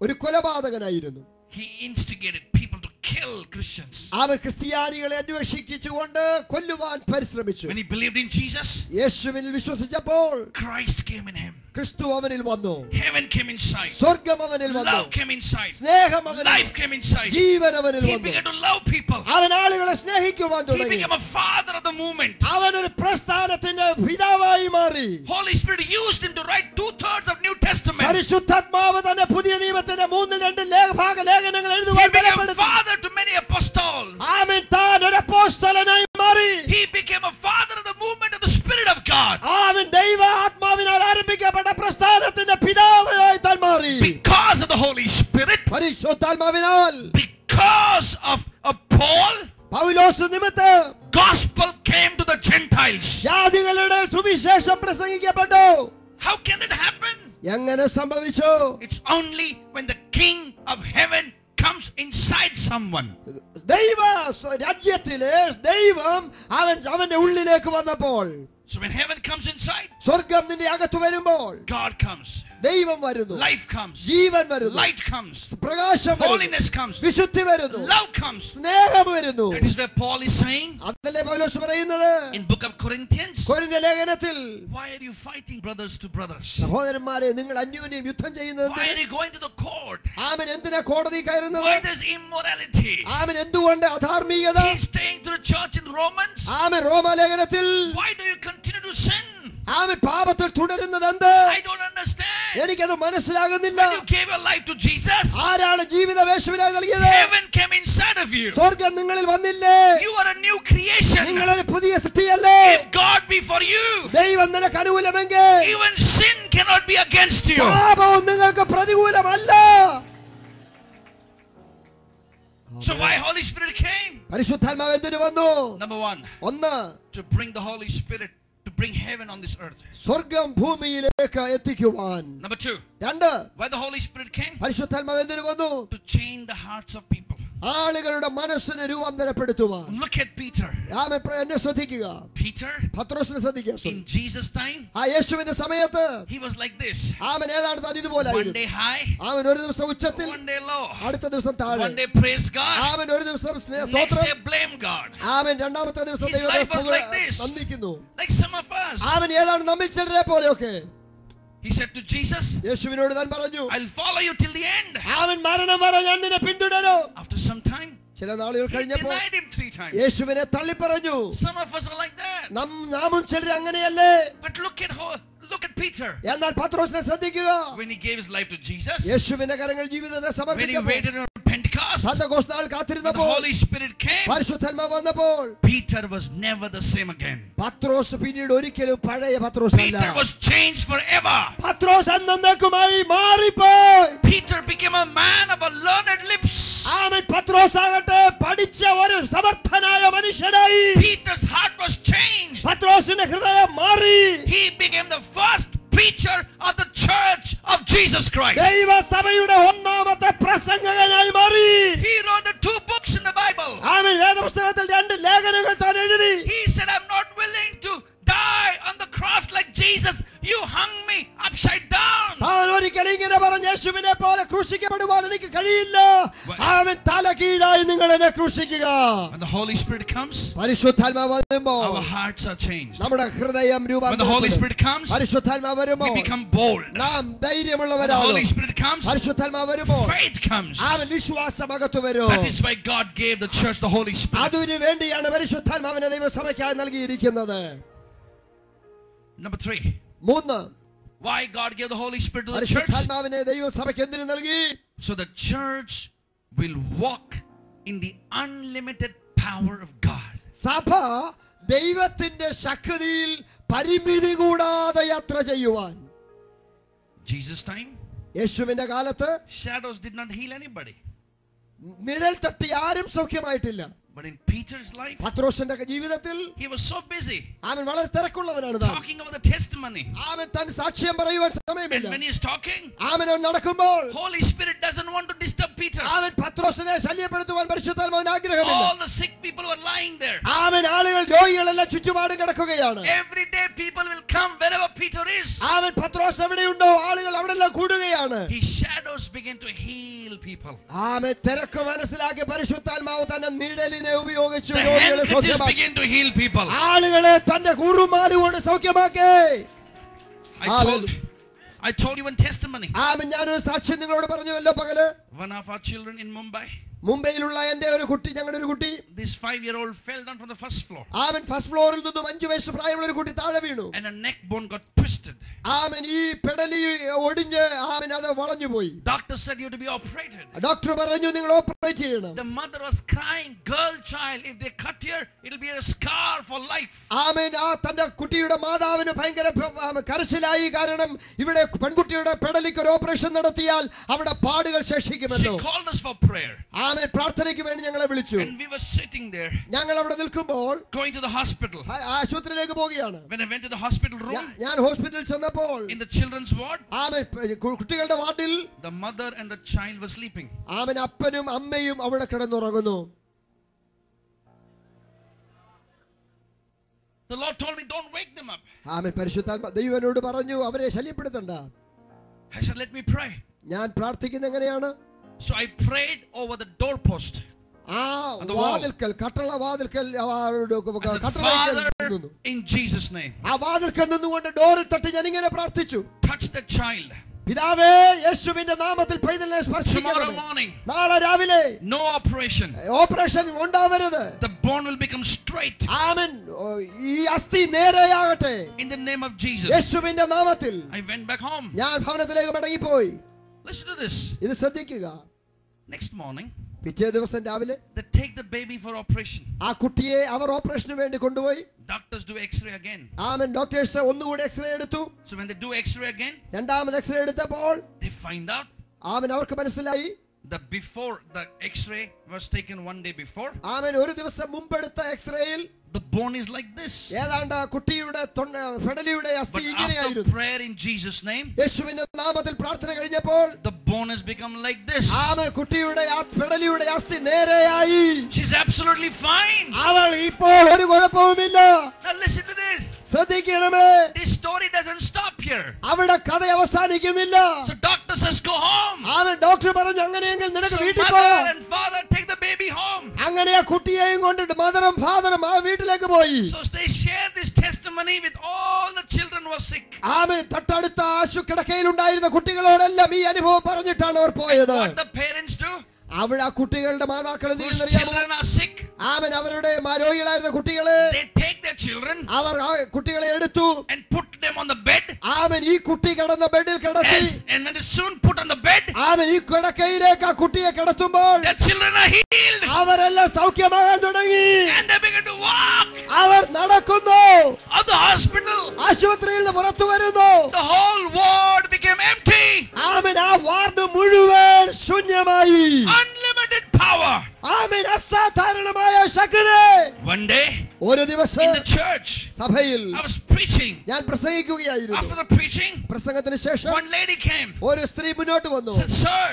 ഒരു കൊലപാതകനായിരുന്നു. He instigated people to kill Christians. അവൻ ക്രിസ്ത്യാനികളെ അന്വേഷിച്ചുകൊണ്ട് കൊല്ലുവാൻ പരിശ്രമിച്ചു. When he believed in Jesus, യേശുവിൽ വിശ്വസിച്ചപ്പോൾ Christ came in him. ക്രിസ്തു അവനിൽ വന്നു. Heaven came inside. സ്വർഗം അവനിൽ വന്നു. Love came inside. സ്നേഹം അവനിൽ Life came inside. ജീവൻ അവനിൽ He വന്നു. began to love people. അവൻ ആളുകളെ സ്നേഹിക്കുവാൻ He തുടങ്ങി. became a father of the movement. അവൻ ഒരു പ്രസ്ഥാനത്തിന്റെ പിതാവായി മാറി. Holy Spirit used him to write 2/3 of New Testament. പരിശുദ്ധാത്മാവ് തന്നെ പുതിയ നിയമത്തിന്റെ 3/2 ഭാഗലേഖനങ്ങൾ He എഴുതുവാൻ became ബലപ്പെടുത്തി. father to many apostles. ആമേൻ. താൻ ഒരു അപ്പോസ്തലനായി മാറി. He became a father of the movement of the Spirit of God. ആമേൻ. ദൈവ ആത്മാവിനാൽ ആരംഭിക്കപ്പെട്ട പ്രസ്ഥാനത്തിന്റെ പിതാവായി താൻ മാറി. Because of the Holy Spirit. പരിശുദ്ധാത്മാവിനാൽ. Because of Paul. പൗലോസ് നിമിത്തം Gospel came to the Gentiles. ജാതികളുടെ സുവിശേഷം പ്രസംഗിക്കപ്പെട്ടു. How can it happen? എങ്ങനെ സംഭവിച്ചു? It's only when the King of Heaven comes inside someone. ദൈവ രാജ്യത്തിലെ ദൈവം അവന്റെ ഉള്ളിലേക്ക് വന്നപ്പോൾ. So when heaven comes inside, സ്വർഗം നിന്റെ അകത്ത് വരുമ്പോൾ God comes. ദൈവം വരുന്നു. Life comes. ജീവൻ വരുന്നു. Light comes. പ്രകാശം വരുന്നു. Holiness comes. വിശുദ്ധി വരുന്നു. Love comes. സ്നേഹം വരുന്നു. That is where Paul is saying അതല്ലേ പൗലോസ് പറയുന്നത് in book of Corinthians, കൊരിന്ത്യ ലേഖനത്തിൽ, why are you fighting brothers to brothers? സഹോദരന്മാരെ നിങ്ങൾ അന്യോന്യം യുദ്ധം ചെയ്യുന്നത് Why are you going to the court? ആമൻ. എന്തിനാ കോടതി കയറുന്നത്? Why there's immorality? ആമൻ. എന്തുകൊണ്ട് അധാർമികത? He's staying to the church in Romans. ആമൻ. റോമാലേഖനത്തിൽ Why do you continue to sin? ആമൻ. പാപത്തിൽ തുടരുന്നത് എന്ത്? I don't understand. എനിക്കത് മനസ്സിലാകുന്നില്ല. When you gave your life to Jesus, ആരാണ് ജീവിതം യേശുവിനായി നൽകിയത്? heaven came inside of you. സ്വർഗം നിങ്ങളിൽ വന്നില്ലേ? You are a new creation. നിങ്ങളൊരു പുതിയ സൃഷ്ടിയല്ലേ? If God be for you, ദൈവം നിനക്ക് അനുകൂലമെങ്കിൽ even sin cannot be against you. പാപവും നിങ്ങൾക്ക് പ്രതികൂലമല്ല. So why Holy Spirit came? പരിശുദ്ധാത്മാവ് എന്തിനു വന്നു? Number one, ഒന്ന്, to bring the Holy Spirit, to bring heaven on this earth. സ്വർഗം ഭൂമിയിലേക്ക് എത്തിക്കുവാൻ. Number two, രണ്ട്, why the Holy Spirit came? പരിശുദ്ധാത്മാവ് എന്തിനു വന്നു? To change the hearts of people. ആളുകളുടെ മനസ്സിനെ രൂപാന്തരപ്പെടുത്തുവാൻ. Look at Peter. ആമേൻ. എന്നെ ശ്രദ്ധിക്കുക. Peter, പത്രോസിനെ ശ്രദ്ധിക്കുക. in Jesus' time, ആ യേശുവിന്റെ സമയത്ത് he was like this. ആമൻ ഏതാണ് താൻ ഇതുപോലെ One day high, ആമൻ. ഒരു ദിവസം ഉച്ചത്തിൽ, one day low. അടുത്ത ദിവസം താഴെ. One day praise God, ആമൻ. ഒരു ദിവസം next സ്തോത്രം. day blame God. ആമൻ. രണ്ടാമത്തെ ദിവസം His ദൈവത്തെ life was like this. നന്ദിക്കുന്നു. Like some of us. ആമൻ. ഏതാണ് നമ്മിൽ ചിലരെ പോലെയൊക്കെ. He said to Jesus, യേശുവിനോട് താൻ പറഞ്ഞു, I'll follow you till the end. ആമൻ. മരണം വരെ ഞാൻ നിന്നെ പിന്തുടരും. After some time, ചില നാളുകൾ he കഴിഞ്ഞപ്പോൾ denied him 3 times. യേശുവിനെ തള്ളി പറഞ്ഞു. Some of us are like that. നാമും ചിലർ അങ്ങനെയല്ലേ? But look at Peter. എന്നാൽ പത്രോസിനെ ശ്രദ്ധിക്കുക. When he gave his life to Jesus, യേശുവിന്റെ കരങ്ങൾ ജീവിതത്തെ when he സമർപ്പിച്ചപ്പോൾ, waited on Pentecost, Pentecost നാൾ when the കാത്തിരുന്നപ്പോൾ, Holy Spirit came, പരിശുദ്ധാത്മാവ് വന്നപ്പോൾ, Peter was never the same again. പത്രോസ് പിന്നീട് ഒരിക്കലും പഴയ പത്രോസ് അല്ല. Peter was changed forever. പത്രോസ് അന്നേക്കുമായി മാറിപ്പോയി. Peter became a man of a learned lips. ആമേൻ. പത്രോസ് ആകട്ടെ പഠിച്ച ഒരു സമർത്ഥനായ മനുഷ്യനായി. Peter's heart was changed. പത്രോസിന്റെ ഹൃദയം മാറി. He became the first preacher of the church of Jesus Christ. ദൈവസഭയുടെ ഒന്നാമത്തെ പ്രസംഗകനായി മാറി. He wrote the 2 books in the Bible. ആമേൻ. വേദപുസ്തകത്തിൽ 2 ലേഖനങ്ങൾ താൻ എഴുതി. He said, I'm not willing to die on the cross like Jesus. You hung me upside down. താൻ ഒരിക്കലും ഇങ്ങനെ പറഞ്ഞ യേശുവിനെ പോലെ ക്രൂശിക്കപ്പെടുവാൻ എനിക്ക് കഴിയില്ല. ആമേൻ. തലകീഴ എന്തിനായി നിങ്ങൾ എന്നെ ക്രൂശിക്കുക? When the Holy Spirit comes, പരിശുദ്ധാത്മാവ് വരുമ്പോൾ our hearts are changed. നമ്മുടെ ഹൃദയം When the Holy Spirit comes, പരിശുദ്ധാത്മാവ് വരുമ്പോൾ we become bold. നാം When the ധൈര്യമുള്ളവരാകും. Holy Spirit comes, പരിശുദ്ധാത്മാവ് വരുമ്പോൾ faith comes. അവൻ വിശ്വാസം അകത്തു വരും. That is why God gave the church the Holy Spirit. അതിനു വേണ്ടിയാണ് പരിശുദ്ധാത്മാവിനെ ദൈവസഭയ്ക്കായി നൽകിയിരിക്കുന്നത്. Number 3. 3, Why God gave the Holy Spirit to the church? പരിശുദ്ധാത്മാവിനെ ദൈവസഭയ്ക്ക് എന്തിനു നൽകി? So the church will walk in the unlimited power of God. സഭ ദൈവത്തിന്റെ ശക്തിയിൽ പരിമിതി കൂടാതെ യാത്ര ചെയ്യുവാൻ. Jesus' time, യേശുവിന്റെ കാലത്ത് shadows did not heal anybody. നിഴൽ തട്ടി ആരും സൗഖ്യമായിട്ടില്ല. But in Peter's life, പത്രോസിന്റെ ജീവിതത്തിൽ he was so busy അവൻ വളരെ തിരക്കുള്ളവനാണ്. talking over the testimony. അവൻ തൻ സാക്ഷ്യം പറയുവാൻ And സമയമില്ല. when he is talking, അവൻ നടക്കുമ്പോൾ Holy Spirit doesn't want to disturb Peter. അവൻ പത്രോസിനെ ശല്യപ്പെടുത്തുവാൻ പരിശുദ്ധാത്മാവിന് ആഗ്രഹമില്ല. All the sick people were lying there. അവൻ ആളുകൾ രോഗികളെല്ലാം ചുറ്റുപാടും കിടക്കുകയാണ്. Every day people will come wherever Peter is. അവൻ പത്രോസ് എവിടെയുണ്ടോ ആളുകൾ അവിടെല്ലാം കൂടുകയാണ്. His shadows begin to heal people. അവൻ തിരക്ക് മനസ്സിലാക്കി പരിശുദ്ധാത്മാവ് തന്റെ നിഴലിനെ ഉപയോഗിച്ചു The രോഗികളെ handkerchiefs സൗഖ്യമാക്കി. begin to heal people. ആളുകളെ തന്റെ കുറുമാലുകൊണ്ട് സൗഖ്യമാക്കി. I told you one testimony. ആമൻ ഞാനൊരു സാക്ഷ്യം നിങ്ങളോട് പറഞ്ഞുവല്ലോ പകല്. One of our children in Mumbai, മുംബൈയിലുള്ള എന്റെ ഒരു കുട്ടി, ഞങ്ങളുടെ ഒരു കുട്ടി, this 5-year-old fell down from the first floor. അവൻ ഫസ്റ്റ് ഫ്ലോറിൽ നിന്നും 5 വയസ്സ് പ്രായമുള്ള ഒരു കുട്ടി താഴെ വീണു. And a neck bone got twisted. അവൻ ഈ പെടലി ഒടിഞ്ഞ് അവൻ അത് വളഞ്ഞു പോയി. Doctor said you have to be operated. Doctor പറഞ്ഞു നിങ്ങൾ ഓപ്പറേറ്റ് ചെയ്യണം. The mother was crying, girl child, if they cut here, it'll be a scar for life. ആമേൻ. ആ തന്റെ കുട്ടിയുടെ മാതാവിന് ഭയങ്കര കരച്ചിലായി. കാരണം ഇവിടെ പെൺകുട്ടിയുടെ പെടലിക്ക് ഒരു ഓപ്പറേഷൻ നടത്തിയാൽ അവിടെ പാടുകൾ ശേഷിക്കുമല്ലോ. She called us for prayer. ആമേൻ. പ്രാർത്ഥനയ്ക്ക് വേണ്ടി ഞങ്ങളെ വിളിച്ചു. And we were sitting there, ഞങ്ങൾ അവിടെ നിൽക്കുമ്പോൾ going to the hospital. ആശുപത്രിയിലേക്ക് പോവുകയാണ്. When I went to the hospital room, ഞാൻ ഹോസ്പിറ്റലിൽ ചെന്നപ്പോൾ in the children's ward, ആമേൻ കുട്ടികളുടെ വാർഡിൽ the mother and the child were sleeping. ആമേൻ അപ്പനും അമ്മയും അവിടെ കിടന്നുറങ്ങുന്നു. The Lord told me, don't wake them up. ആമേൻ. പരിശുദ്ധാത്മാവ് ദൈവനോട് പറഞ്ഞു അവരെ ശല്യപ്പെടുത്തണ്ട. I said, let me pray. ഞാൻ പ്രാർത്ഥിക്കുന്നത് എങ്ങനെയാണ്? So I prayed over the doorpost. ആ വാതിൽക്കൽ കട്ടള വാതിൽക്കൽ Father, in Jesus' name, ആ വാതിൽക്കൽ നിന്നുകൊണ്ട് ഡോറിൽ തട്ടി ഞാൻ ഇങ്ങനെ പ്രാർത്ഥിച്ചു. touch the child. പിതാവേ യേശുവിന്റെ നാമത്തിൽ പൈതലിനെ Tomorrow സ്പർശിക്കണം. morning, നാളെ രാവിലെ no operation. ഓപ്പറേഷൻ ഉണ്ടാവരുത്. The bone will become straight. ആമേൻ. ഈ അസ്ഥി നേരെയാകട്ടെ In the name of Jesus. യേശുവിന്റെ നാമത്തിൽ. I went back home. ഞാൻ ഭവനത്തിലേക്ക് മടങ്ങിപ്പോയി. Listen to this. ഇത് ശ്രദ്ധിക്കുക. Next morning, പിറ്റേ ദിവസം രാവിലെ they take the baby for operation. ആ കുട്ടിയെ അവർ ഓപ്പറേഷന് വേണ്ടി കൊണ്ടുപോയി. Doctors do x-ray again. Amen. Doctors ഒന്നുകൂടി എക്സ്റേ എടുത്തു. So when they do x-ray again, രണ്ടാമത് എക്സ്റേ എടുത്തപ്പോൾ they find out ആമേൻ അവർക്ക് മനസ്സിലായി that before the x-ray was taken 1 day before, ആമേൻ ഒരു ദിവസം മുമ്പെടുത്ത എക്സ്റേയിൽ the bone is like this. ഏതാണ്ട് കുട്ടിയുടെ പെടലിയുടെ അസ്ഥി But after ഇങ്ങനെയായിരുന്നു. prayer in Jesus' name, യേശുവിന്റെ നാമത്തിൽ പ്രാർത്ഥന കഴിഞ്ഞപ്പോൾ the bone has become like this. ആമേൻ കുട്ടിയുടെ ആ പെടലിയുടെ അസ്ഥി നേരെയായി. She's absolutely fine. അവൾ ഇപ്പോൾ ഒരു കുഴപ്പവുമില്ല. Now listen to this. ശ്രദ്ധിക്കണമേ. This story doesn't stop here. അവിടെ കഥ അവസാനിക്കുന്നില്ല. So doctor says go home. ആമേൻ. ഡോക്ടർ പറഞ്ഞു അങ്ങനെയെങ്കിൽ നിനക്ക് So വീട്ടിൽ mother പോകാം. and father take the baby home. അങ്ങനെ ആ കുട്ടിയെയും കൊണ്ടിട്ട് മദറും ഫാദറും ആ വീട്ടിലേക്ക് പോയി. So they share this testimony with all the children who were sick. ആമേൻ. തൊട്ടടുത്ത ആശുകിടക്കയിൽ ഉണ്ടായിരുന്ന കുട്ടികളോടെല്ലാം ഈ അനുഭവം പറഞ്ഞിട്ടാണ് അവർ പോയത്. What the parents do? അവിടെ ആ കുട്ടികളുടെ മാതാക്കൾ Whose children are sick, ആമേൻ. അവരുടെ രോഗികളായിരുന്ന കുട്ടികളെ they take their children അവർ ആ കുട്ടികളെ എടുത്തു. and put them on the bed. ആമേൻ. ഈ കുട്ടി കിടന്ന ബെഡിൽ കിടത്തി. And when they soon put on the bed, ആമേൻ. ഈ കിടക്കയിലേക്ക് ആ കുട്ടിയെ കിടത്തുമ്പോൾ their children are healed. അവരെല്ലാം സൗഖ്യമാകാൻ തുടങ്ങി. And they begin to walk അവർ നടക്കുന്നു. out the hospital. ആശുപത്രിയിൽ നിന്ന് പുറത്തു വരുന്നു. The whole ward became empty. ആമേൻ. ആ വാർഡ് മുഴുവൻ ശൂന്യമായി. Unlimited power. ആമേൻ. അസാധാരണമായ ശക്തി. One day, ഒരു ദിവസം in the church, സഭയിൽ I was preaching. ഞാൻ പ്രസംഗിക്കുകയായിരുന്നു. After the preaching, പ്രസംഗത്തിന് ശേഷം one lady came. ഒരു സ്ത്രീ മുന്നോട്ട് വന്നു. Said, "Sir,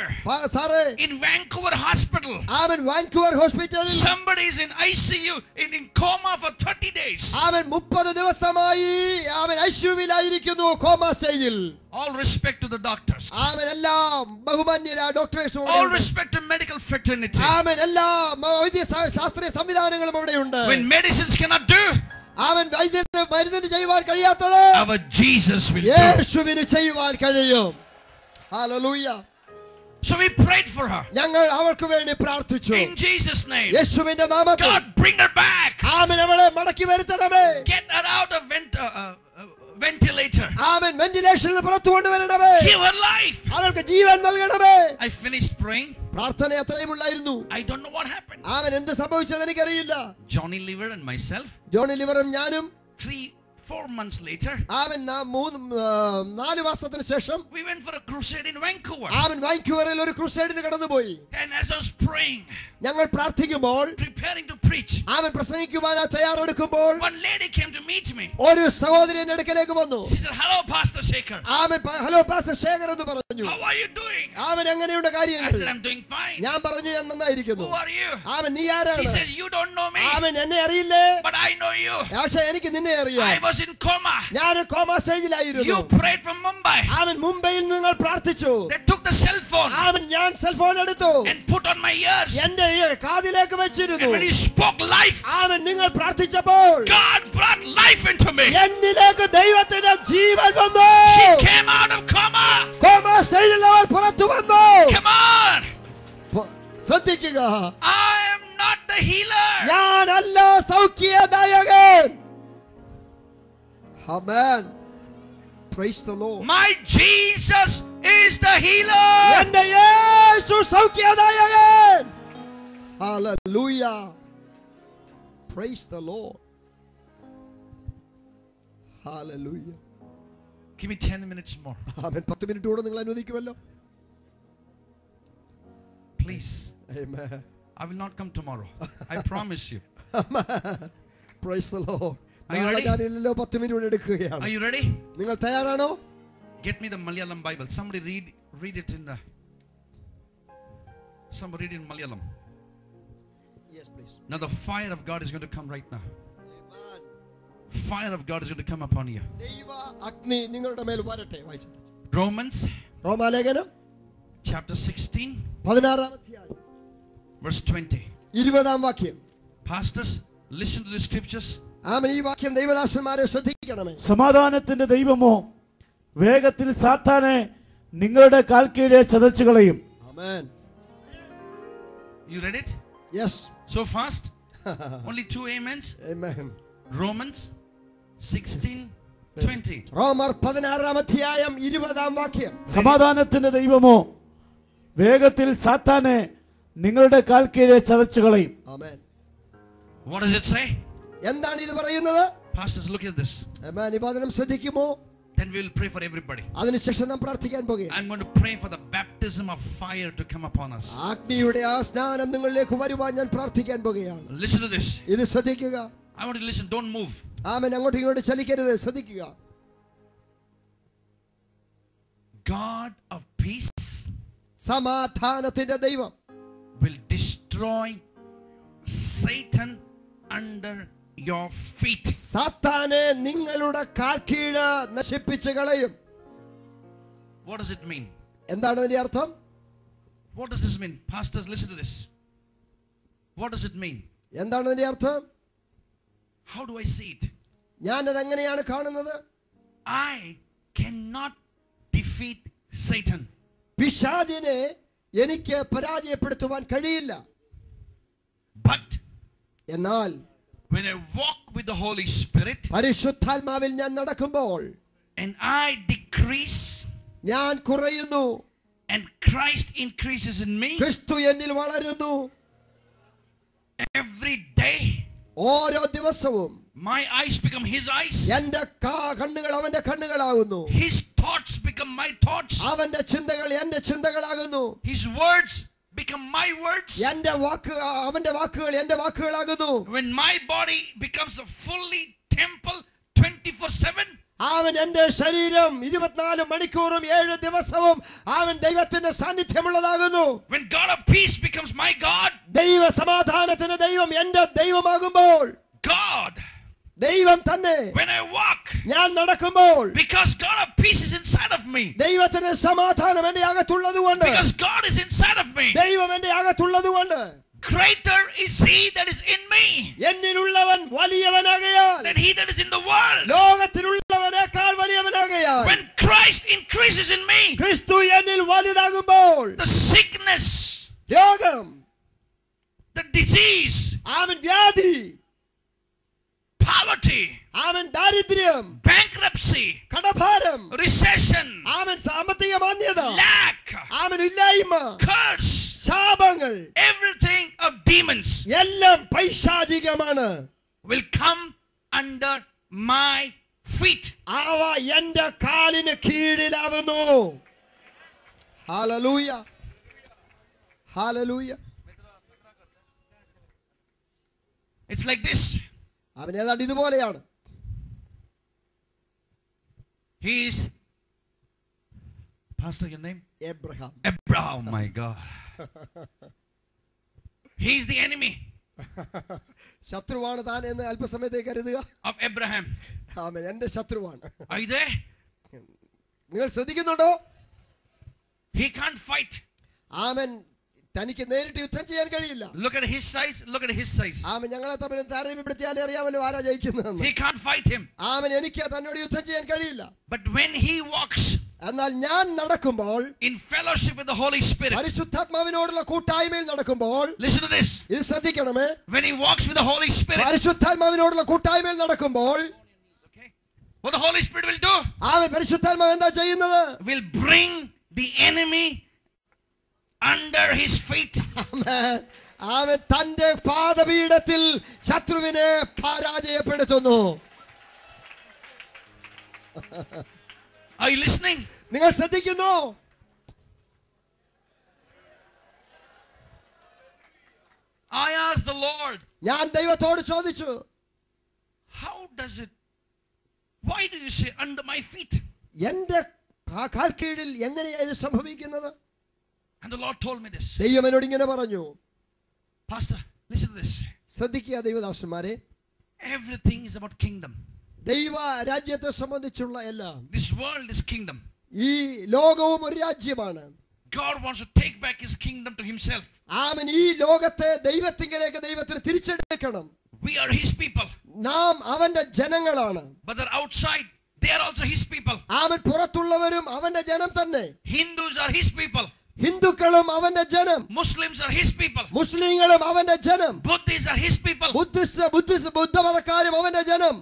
സാറേ, in Vancouver hospital, അവൻ വാൻകൂവർ ഹോസ്പിറ്റലിൽ somebody is in ICU in coma for 30 days." അവൻ 30 ദിവസമായി അവൻ ഐസിയുവിലായിരിക്കുന്നു, കോമ സ്റ്റേജിൽ. All respect to the doctors. അവൻ എല്ലാം ബഹുമാന്യരായ ഡോക്ടേഴ്സും All respect to medical fraternity. അവൻ എല്ലാ ശാസ്ത്രീയ സംവിധാനങ്ങളും അവിടെയുണ്ട്. When medicines cannot do, അവൻ മരുന്നിന് ചെയ്യുവാൻ കഴിയാത്തത് our Jesus will do. യേശുവിന് ചെയ്യുവാൻ കഴിയും. Hallelujah. So we prayed for her. ഞങ്ങൾ അവൾക്ക് വേണ്ടി പ്രാർത്ഥിച്ചു. In Jesus' name. യേശുവിന്റെ നാമത്തിൽ God, bring her back. ആമേൻ. അവളെ മടക്കി വരുത്തണമേ. Get her out of ventilator. ആമേൻ. വെന്റിലേഷനിൽ പുറത്തു കൊണ്ടുവരണമേ. Give her life. അവൾക്ക് ജീവൻ നൽകണമേ. I finished praying. പ്രാർത്ഥന അത്രയുമുള്ളായിരുന്നു. I don't know what happened. ആമേൻ. എന്ത് സംഭവിച്ചെന്ന് എനിക്കറിയില്ല. Johnny Liver and myself, Johnny ലിവറും ഞാനും 3-4 months later, ആമേൻ 4 മാസത്തിന് ശേഷം we went for a crusade in Vancouver. ആമേൻ വാൻകൂവറിൽ ഒരു ക്രൂസൈഡിന് കടന്നുപോയി. And as I was praying, ഞങ്ങൾ പ്രാർത്ഥിക്കുമ്പോൾ preparing to preach, ആമേൻ പ്രസംഗിക്കുവാൻ തയ്യാറെടുക്കുമ്പോൾ one lady came to meet me. ഒരു സഹോദരി എന്റെ അടുക്കലേക്ക് വന്നു. She said, "Hello, Pastor Shekhar. Amen. Hello pastor Shekhar എന്ന് പറഞ്ഞു. How are you doing?" ആമേൻ. എങ്ങനെയുണ്ട് I കാര്യങ്ങൾ? said, "I'm doing fine." ഞാൻ പറഞ്ഞു, ഞാൻ നന്നായിരിക്കുന്നു. Who are you? ആമേൻ. നീ She ആരാണ്? says, "You don't know me, ആമേൻ. എന്നെ അറിയില്ലേ? but I know you. പക്ഷേ എനിക്ക് നിന്നെ അറിയാം. I was in coma. ഞാൻ കോമ സ്റ്റേജിലായിരുന്നു. You prayed from Mumbai. Amen. മുംബൈയിൽ നിങ്ങൾ പ്രാർത്ഥിച്ചു. They took the cell phone ആമേൻ. ഞാൻ സെൽഫോൺ എടുത്തു. and put on my ears. എന്റെ കാതിലേക്ക് വെച്ചിരുന്നു. And when he spoke life, ആമേൻ. നിങ്ങൾ പ്രാർത്ഥിച്ചപ്പോൾ God brought life into me. എന്നിലേക്ക് ദൈവത്തിന്റെ ജീവൻ വന്നു. She came out of coma. Comma സ്റ്റേജിൽ അവൾ പുറത്തു വന്നു. Come on. ശ്രദ്ധിക്കുക. I am not the healer. ഞാനല്ല സൗഖ്യദായകൻ. ആമേൻ. Praise the Lord. My Jesus is the healer. എന്റെ യേശു സൗഖ്യദായകൻ. Hallelujah. Praise the Lord. Hallelujah. Give me 10 minutes more. Amen. 10 minute കൂടെ നിങ്ങൾ അനുവദിക്കുമല്ലോ? Please. Amen. I will not come tomorrow. I promise you. Praise the Lord. Are you ready? ഞാനില്ലല്ലോ 10 minute കൂടെ എടുക്കുകയാണ്. Are you ready? നിങ്ങൾ തയ്യാറാണോ? Get me the Malayalam Bible. Somebody read it in the. Somebody read it in Malayalam. Yes, please. Now the fire of God is going to come right now. Amen. Fire of God is going to come upon you. ദൈവ അഗ്നി നിങ്ങളുടെ മേൽ വരട്ടെ. വായിച്ചു. Romans റോമാലേഖനം chapter 16 16 അധ്യായം verse 20. 20 വാക്യം. Pastors, listen to the scriptures. ആമേൻ. ഈ വാക്യം ദൈവദാസന്മാരെ ശ്രദ്ധിക്കണമേ. സമാധാനത്തിന്റെ ദൈവമോ വേഗത്തിൽ സാത്താനെ നിങ്ങളുടെ കാൽ കീഴെ ചതച്ചു കളയും. ആമേൻ. You read it? Yes. So fast? Only 2 amens? Amen. Romans 16:20. റോമർ 16 അധ്യായം 20 വാക്യം. സമാധാനത്തിന്റെ ദൈവമോ വേഗത്തിൽ സാത്താനെ നിങ്ങളുടെ കാൽ കീഴെ ചതച്ചു കളയും. ആമേൻ. What does it say? എന്താണ് ഇത് പറയുന്നത്? Pastors, look at this. ആമേൻ. ഈ വചനം ശ്രദ്ധിക്കുമോ? Then we will pray for everybody. അതിനുശേഷം നാം പ്രാർത്ഥിക്കാൻ പോകുകയാണ്. I'm going to pray for the baptism of fire to come upon us. അഗ്നിയുടെ ആ സ്നാനം നിങ്ങളിലേക്ക് വരുവാൻ ഞാൻ പ്രാർത്ഥിക്കാൻ പോകുകയാണ്. Listen to this. ഇത് ശ്രദ്ധിക്കുക. I want you to listen. Don't move. ആമേൻ. അങ്ങോട്ടും ഇങ്ങോട്ടും ചലിക്കരുത്. ശ്രദ്ധിക്കുക. God of peace സമാധാനത്തിന്റെ ദൈവം will destroy Satan under your feet. സാത്താനെ നിങ്ങളുടെ കാൽ കീഴ് നശിപ്പിച്ചു കളയും. What does it mean? എന്താണ് അതിന്റെ അർത്ഥം? What does this mean? Pastors, listen to this. What does it mean? എന്താണ് അതിന്റെ അർത്ഥം? How do I see it? ഞാൻ അത് എങ്ങനെയാണ് കാണുന്നത്? I cannot defeat Satan. പിശാചിനെ എനിക്ക് പരാജയപ്പെടുത്തുവാൻ കഴിയില്ല. But എന്നാൽ when I walk with the Holy Spirit പരിശുദ്ധാത്മാവിൽ ഞാൻ നടക്കുമ്പോൾ and I decrease ഞാൻ കുറയുന്നു, and Christ increases in me, ക്രിസ്തു എന്നിൽ വളരുന്നു. every day ഓരോ ദിവസവും my eyes become his eyes, എന്റെ കണ്ണുകൾ അവന്റെ കണ്ണുകളാകുന്നു. his thoughts become my thoughts, അവന്റെ ചിന്തകൾ എന്റെ ചിന്തകളാകുന്നു. his words become my words, എന്റെ വാക്ക് അവന്റെ വാക്കുകൾ എന്റെ വാക്കുകളാകുന്നു. when my body becomes a fully temple 24/7, അവൻ എന്റെ ശരീരം 24 മണിക്കൂറും 7 ദിവസവും അവൻ ദൈവത്തിന്റെ സാന്നിധ്യമുള്ളതാകുന്നു. when God of peace becomes my God, ദൈവ സമാധാനത്തിന് ദൈവം എന്റെ ദൈവമാകുമ്പോൾ, God, ദൈവം തന്നെ when I walk, ഞാൻ നടക്കുമ്പോൾ, because God of peace is inside of me, ദൈവത്തിന്റെ സമാധാനം എന്റെ അകത്തുള്ളതുകൊണ്ട്, because God is inside of me, ദൈവം എന്റെ അകത്തുള്ളതുകൊണ്ട്, greater is he that is in me എന്നിലുള്ളവൻ വലിയവനാകയാൽ than he that is in the world. ലോകത്തിലുള്ളവനേക്കാൾ വലിയവനാകയാൽ, When Christ increases in me, ക്രിസ്തു എന്നിൽ വലുതാകുമ്പോൾ, the sickness, രോഗം, the disease, അവൻ വ്യാധി, poverty, അവൻ ദാരിദ്ര്യം, bankruptcy, കടഭാരം, recession, അവൻ സാമ്പത്തിക മാന്ദ്യത, lack, അവൻ ഇല്ലായ്മ, curse, ശാപങ്ങൾ, everything of demons എല്ലാം പൈശാചികമാണ്. will come under my feet. അവ എന്റെ കാലിന് കീഴിലാവുന്നു. Hallelujah, hallelujah. It's like this. അവൻ ഏതാണ്ട് ഇതുപോലെയാണ്. He is, Pastor, your name? Abraham. Abraham. Oh my God. He is the enemy ശത്രുവാണ് താൻ എന്ന് അല്പസമയത്തേക്ക് കരുതുക. of Abraham. അവൻ എന്റെ ശത്രുവാണ്. Are you there? നിങ്ങൾ ശ്രദ്ധിക്കുന്നുണ്ടോ? He can't fight. അവൻ തനിക്ക് നേരിട്ട് യുദ്ധം ചെയ്യാൻ കഴിയില്ല. Look at his size. Look at his size. അവൻ ഞങ്ങളെ തമ്മിൽ താരതമ്യപ്പെടുത്തിയാലേ അറിയാമല്ലോ ആരാ ജയിക്കുന്നതെന്ന്. He can't fight him. അവൻ എനിക്ക് തന്നോട് യുദ്ധം ചെയ്യാൻ കഴിയില്ല. But when he walks എന്നാൽ ഞാൻ നടക്കുമ്പോൾ, in fellowship with the Holy Spirit, പരിശുദ്ധാത്മാവിനോടുള്ള കൂട്ടായ്മയിൽ നടക്കുമ്പോൾ, listen to this. ഇത് ശ്രദ്ധിക്കണമേ, When he walks with the Holy Spirit, പരിശുദ്ധാത്മാവിനോടുള്ള കൂട്ടായ്മയിൽ നടക്കുമ്പോൾ, what the Holy Spirit will do, അവൻ പരിശുദ്ധാത്മാവ് എന്താ ചെയ്യുന്നത്? will bring the enemy under his feet. അവൻ തന്റെ പാദപീഠത്തിൽ ശത്രുവിനെ പരാജയപ്പെടുത്തുന്നു. Are you listening? നിങ്ങൾ ശ്രദ്ധിക്കുന്നു? I asked the Lord, ഞാൻ ദൈവത്തോട് ചോദിച്ചു, how does it, why do you say under my feet? എന്റെ കാൽക്കീഴിൽ എങ്ങനെയാ ഇത് സംഭവിക്കുന്നത്? And the Lord told me this. ദൈവം എന്നോട് ഇങ്ങനെ പറഞ്ഞു. Pastor, listen to this. ശ്രദ്ധിക്കുക ദൈവദാസന്മാരെ, Everything is about kingdom. ദൈവ രാജ്യത്തെ സംബന്ധിച്ചുള്ള എല്ലാം, This world is kingdom. ഈ ലോകവും ഒരു രാജ്യമാണ്. God wants to take back his kingdom to himself. ആമൻ ഈ ലോകത്തെ ദൈവത്തിങ്കിലേക്ക് ദൈവത്തിന് തിരിച്ചെടുക്കണം. We are his people. നാം അവന്റെ ജനങ്ങളാണ്. But they're outside. They are also his people. ആമൻ പുറത്തുള്ളവരും അവന്റെ ജനം തന്നെ. Hindus are his people. ഹിന്ദുക്കളും അവന്റെ ജനം. Muslims are his people. മുസ്ലിങ്ങളും അവന്റെ ജനം. Buddhists are his people. ബുദ്ധമതക്കാരും അവന്റെ ജനം.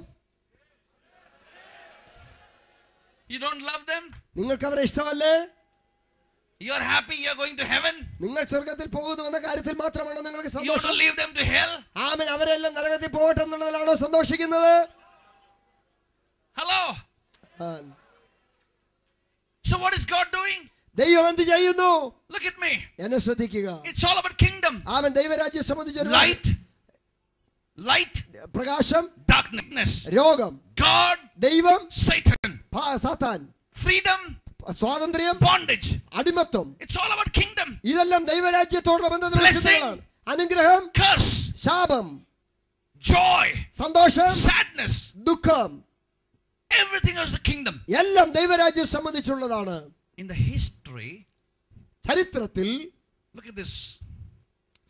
You don't love them? നിങ്ങൾക്ക് അവരെ ഇഷ്ടമല്ലേ? You are happy you are going to heaven? നിങ്ങൾ സ്വർഗ്ഗത്തിൽ പോകുന്നു എന്ന കാര്യത്തിൽ മാത്രമാണോ നിങ്ങൾക്ക് You want to സന്തോഷം? leave them to hell? ആമൻ അവരെല്ലാം നരകത്തിൽ പോകട്ടെ എന്നുള്ളതിലാണോ സന്തോഷിക്കുന്നത്? Hello? So what is God doing? ദൈവം എന്ത് ചെയ്യുന്നു? Look at me. എന്നെ ശ്രദ്ധിക്കുക. It's all about kingdom. ആമൻ ദൈവരാജ്യം സംബന്ധിച്ച് Light, പ്രകാശം, darkness, രോഗം, God, ദൈവം, Satan, സാത്താൻ, freedom, സ്വാതന്ത്ര്യം, bondage. അടിമത്തം. It's all about kingdom. ഇതെല്ലാം ദൈവരാജ്യത്തോടുള്ള ബന്ധത്തിലുള്ള Blessing, ചിന്തകളാണ്. അനുഗ്രഹം, curse, ശാപം, joy, സന്തോഷം, sadness. ദുഃഖം, Everything is the kingdom. എല്ലാം ദൈവരാജ്യം സംബന്ധിച്ചുള്ളതാണ്. In the history, ചരിത്രത്തിൽ look at this.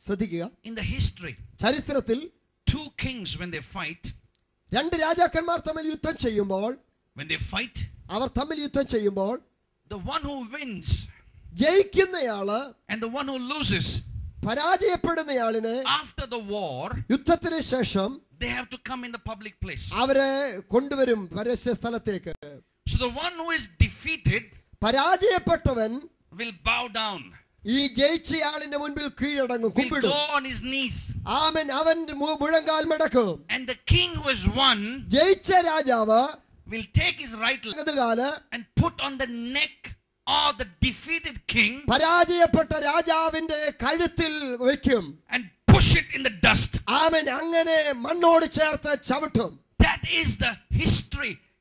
ശ്രദ്ധിക്കുക. In the history, ചരിത്രത്തിൽ two kings when they fight, രണ്ട് രാജാക്കന്മാർ തമ്മിൽ യുദ്ധം ചെയ്യുമ്പോൾ, അവർ തമ്മിൽ യുദ്ധം ചെയ്യുമ്പോൾ, the one who wins ജയിക്കുന്നയാള് and the one who loses, പരാജയപ്പെടുന്നയാളിനെ after the war, യുദ്ധത്തിന് ശേഷം they have to come in the public place. അവരെ കൊണ്ടുവരും പരസ്യ സ്ഥലത്തേക്ക്. So the one who is defeated പരാജയപ്പെട്ടവൻ will bow down, ഈ ജയിച്ചയാളിന്റെ മുൻപിൽ കീഴടങ്ങും, will കുമ്പിടും. go on his knees, ആമൻ അവൻ മുഴങ്കാൽ മടക്കും. and the king who has won ജയിച്ച രാജാവ് will take his right leg വലതുകാല് and put on the neck of the defeated king പരാജയപ്പെട്ട രാജാവിന്റെ കഴുത്തിൽ വെക്കും. and push it in the dust. ആമേൻ. അങ്ങനെ മണ്ണോട് ചേർത്ത് ചവിട്ടും. That is the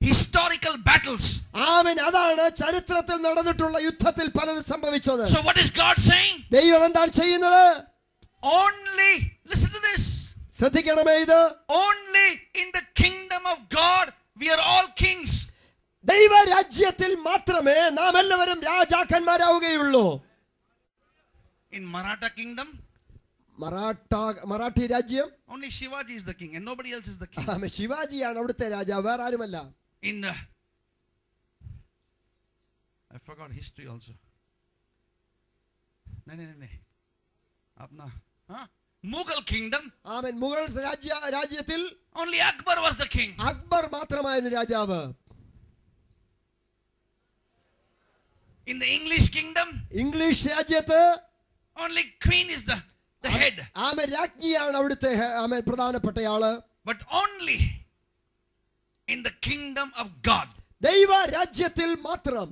historical battles. ആമേൻ. അതാണ് ചരിത്രത്തിൽ നടന്നിട്ടുള്ള യുദ്ധത്തിൽ പലതും സംഭവിച്ചത്. So what is God saying? ദൈവം എന്താണ് ചെയ്യുന്നത്? Only, listen to this. ശ്രദ്ധിക്കണമേ ഇത്. Only in the kingdom of God we are all kings. ദൈവരാജ്യത്തിൽ മാത്രമേ നാം എല്ലാവരും രാജാക്കന്മാരാവുകയുള്ളൂ. In Maratha kingdom, മറാഠി രാജ്യം, only Shivaji is the king and nobody else is the king. ശിവാജിയാണ് അവിടുത്തെ രാജാവ്, വേറെ ആരുമല്ല. In I forgot history also. No. Apna, Mughal kingdom. ആമേൻ. മുഗൾ രാജ്യത്തിൽ Only Akbar was the king. Akbar മാത്രമായിരുന്നു രാജാവ്. In the English kingdom, English രാജ്യത്ത് only queen is the head. ആമേൻ. രാജ്ഞിയാണ് അവിടുത്തെ ആമേൻ പ്രധാനപ്പെട്ടയാള്. But only in the kingdom of God, ദൈവ രാജ്യത്തിൽ മാത്രം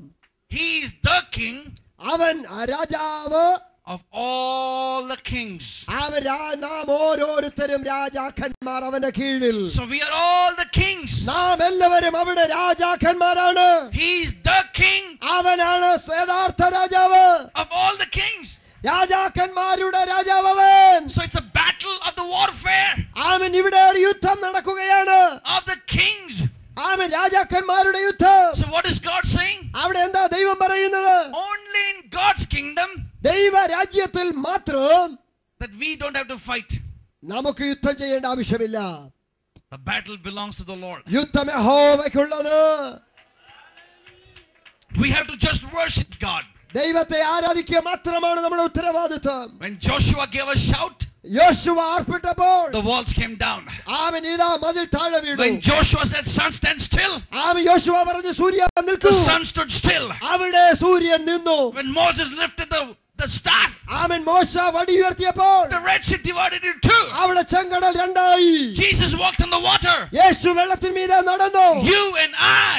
he is the king അവൻ രാജാവ് of all the kings. നാം ഓരോരുത്തരും രാജാക്കന്മാർ അവന്റെ കീഴിൽ. So we are all the kings. നാം എല്ലാവരും അവിടെ രാജാക്കന്മാരാണ്. He is the king അവനാണ് യഥാർത്ഥ രാജാവ്. of all the kings. രാജാക്കന്മാരുടെ രാജാവ് അവൻ. So it's a battle of the warfare അവൻ ഇവിടെ ഒരു യുദ്ധം നടക്കുകയാണ്. of the kings. അവൻ രാജാക്കന്മാരുടെ യുദ്ധം. So what is God saying? അവിടെ എന്താ ദൈവം പറയുന്നത്? Only in God's kingdom ദൈവ രാജ്യത്തിൽ മാത്രം that we don't have to fight. നമുക്ക് യുദ്ധം ചെയ്യേണ്ട ആവശ്യമില്ല. The battle belongs to the Lord. യുദ്ധം യഹോവയ്ക്കുള്ളത്. We have to just worship God. ദൈവത്തെ ആരാധിക്കുക മാത്രമാണ് നമ്മുടെ ഉത്തരവാദിത്വം. When Joshua gave a shout, യോശുവ ആർപ്പിട്ടപ്പോൾ the walls came down. അവൻ ഇതാ മതിൽ താഴെ വീണു. When Joshua said, sun, stand still, അവൻ യോശുവ പറഞ്ഞു സൂര്യൻ നിൽക്കൂ. the sun stood still. അവിടെ സൂര്യൻ നിന്നു. When Moses lifted the staff, അവൻ മോശ വടി ഉയർത്തിയപ്പോൾ the Red Sea divided in two. അവിടെ ചെങ്കടൽ രണ്ടായി. Jesus walked on the water. യേശു വെള്ളത്തിൻ മീതെ നടന്നു. You and I,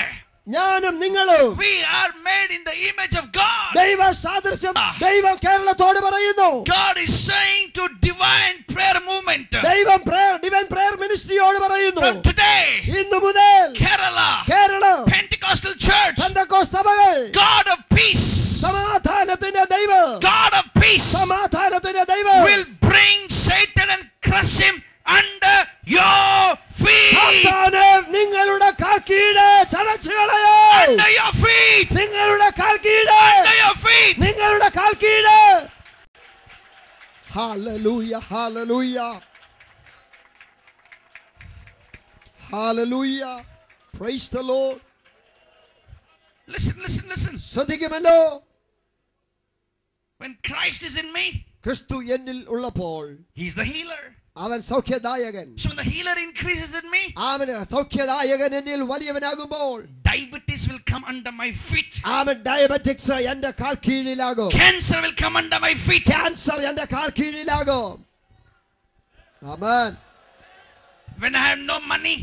ഞാനും നിങ്ങളും we are made in the image of God. ദൈവ സാദൃശ്യം. ദൈവം കേരളത്തോട് പറയുന്നു. God is saying to divine prayer movement, ദൈവം ഡിവൈൻ പ്രയർ മിനിസ്ട്രിയോട് പറയുന്നു. from today, ഇന്നു മുതൽ Kerala, Keralam Pentecostal church, Pentecost സഭകൾ God of peace, സമാധാനത്തിന്റെ ദൈവം, God of peace സമാധാനത്തിന്റെ ദൈവം will bring Satan and crush him under your feet. സാത്താനെ നിങ്ങളുടെ കാൽക്കീഴ് ചതച്ചു കളയോ. Under your feet. നിങ്ങളുടെ കാൽക്കീഴ്. Under your feet. നിങ്ങളുടെ കാൽക്കീഴ്. Hallelujah, hallelujah, hallelujah. Praise the Lord. Listen. ശ്രദ്ധിക്കുമല്ലോ. When Christ is in me, ക്രിസ്തു എന്നിൽ ഉള്ളപ്പോൾ He's the healer. അവൻ സൗഖ്യദായകൻ. So when the healer increases in me, അവന് സൗഖ്യദായകൻ എന്നിൽ വലിയവനാകുമ്പോൾ diabetes will come under my feet. അവൻ ഡയബറ്റിക്സ് എന്റെ കാൽ കീഴിലാകും. Cancer will come under my feet. Cancer എന്റെ കാൽ കീഴിലാകും. ആമേൻ. When I have no money,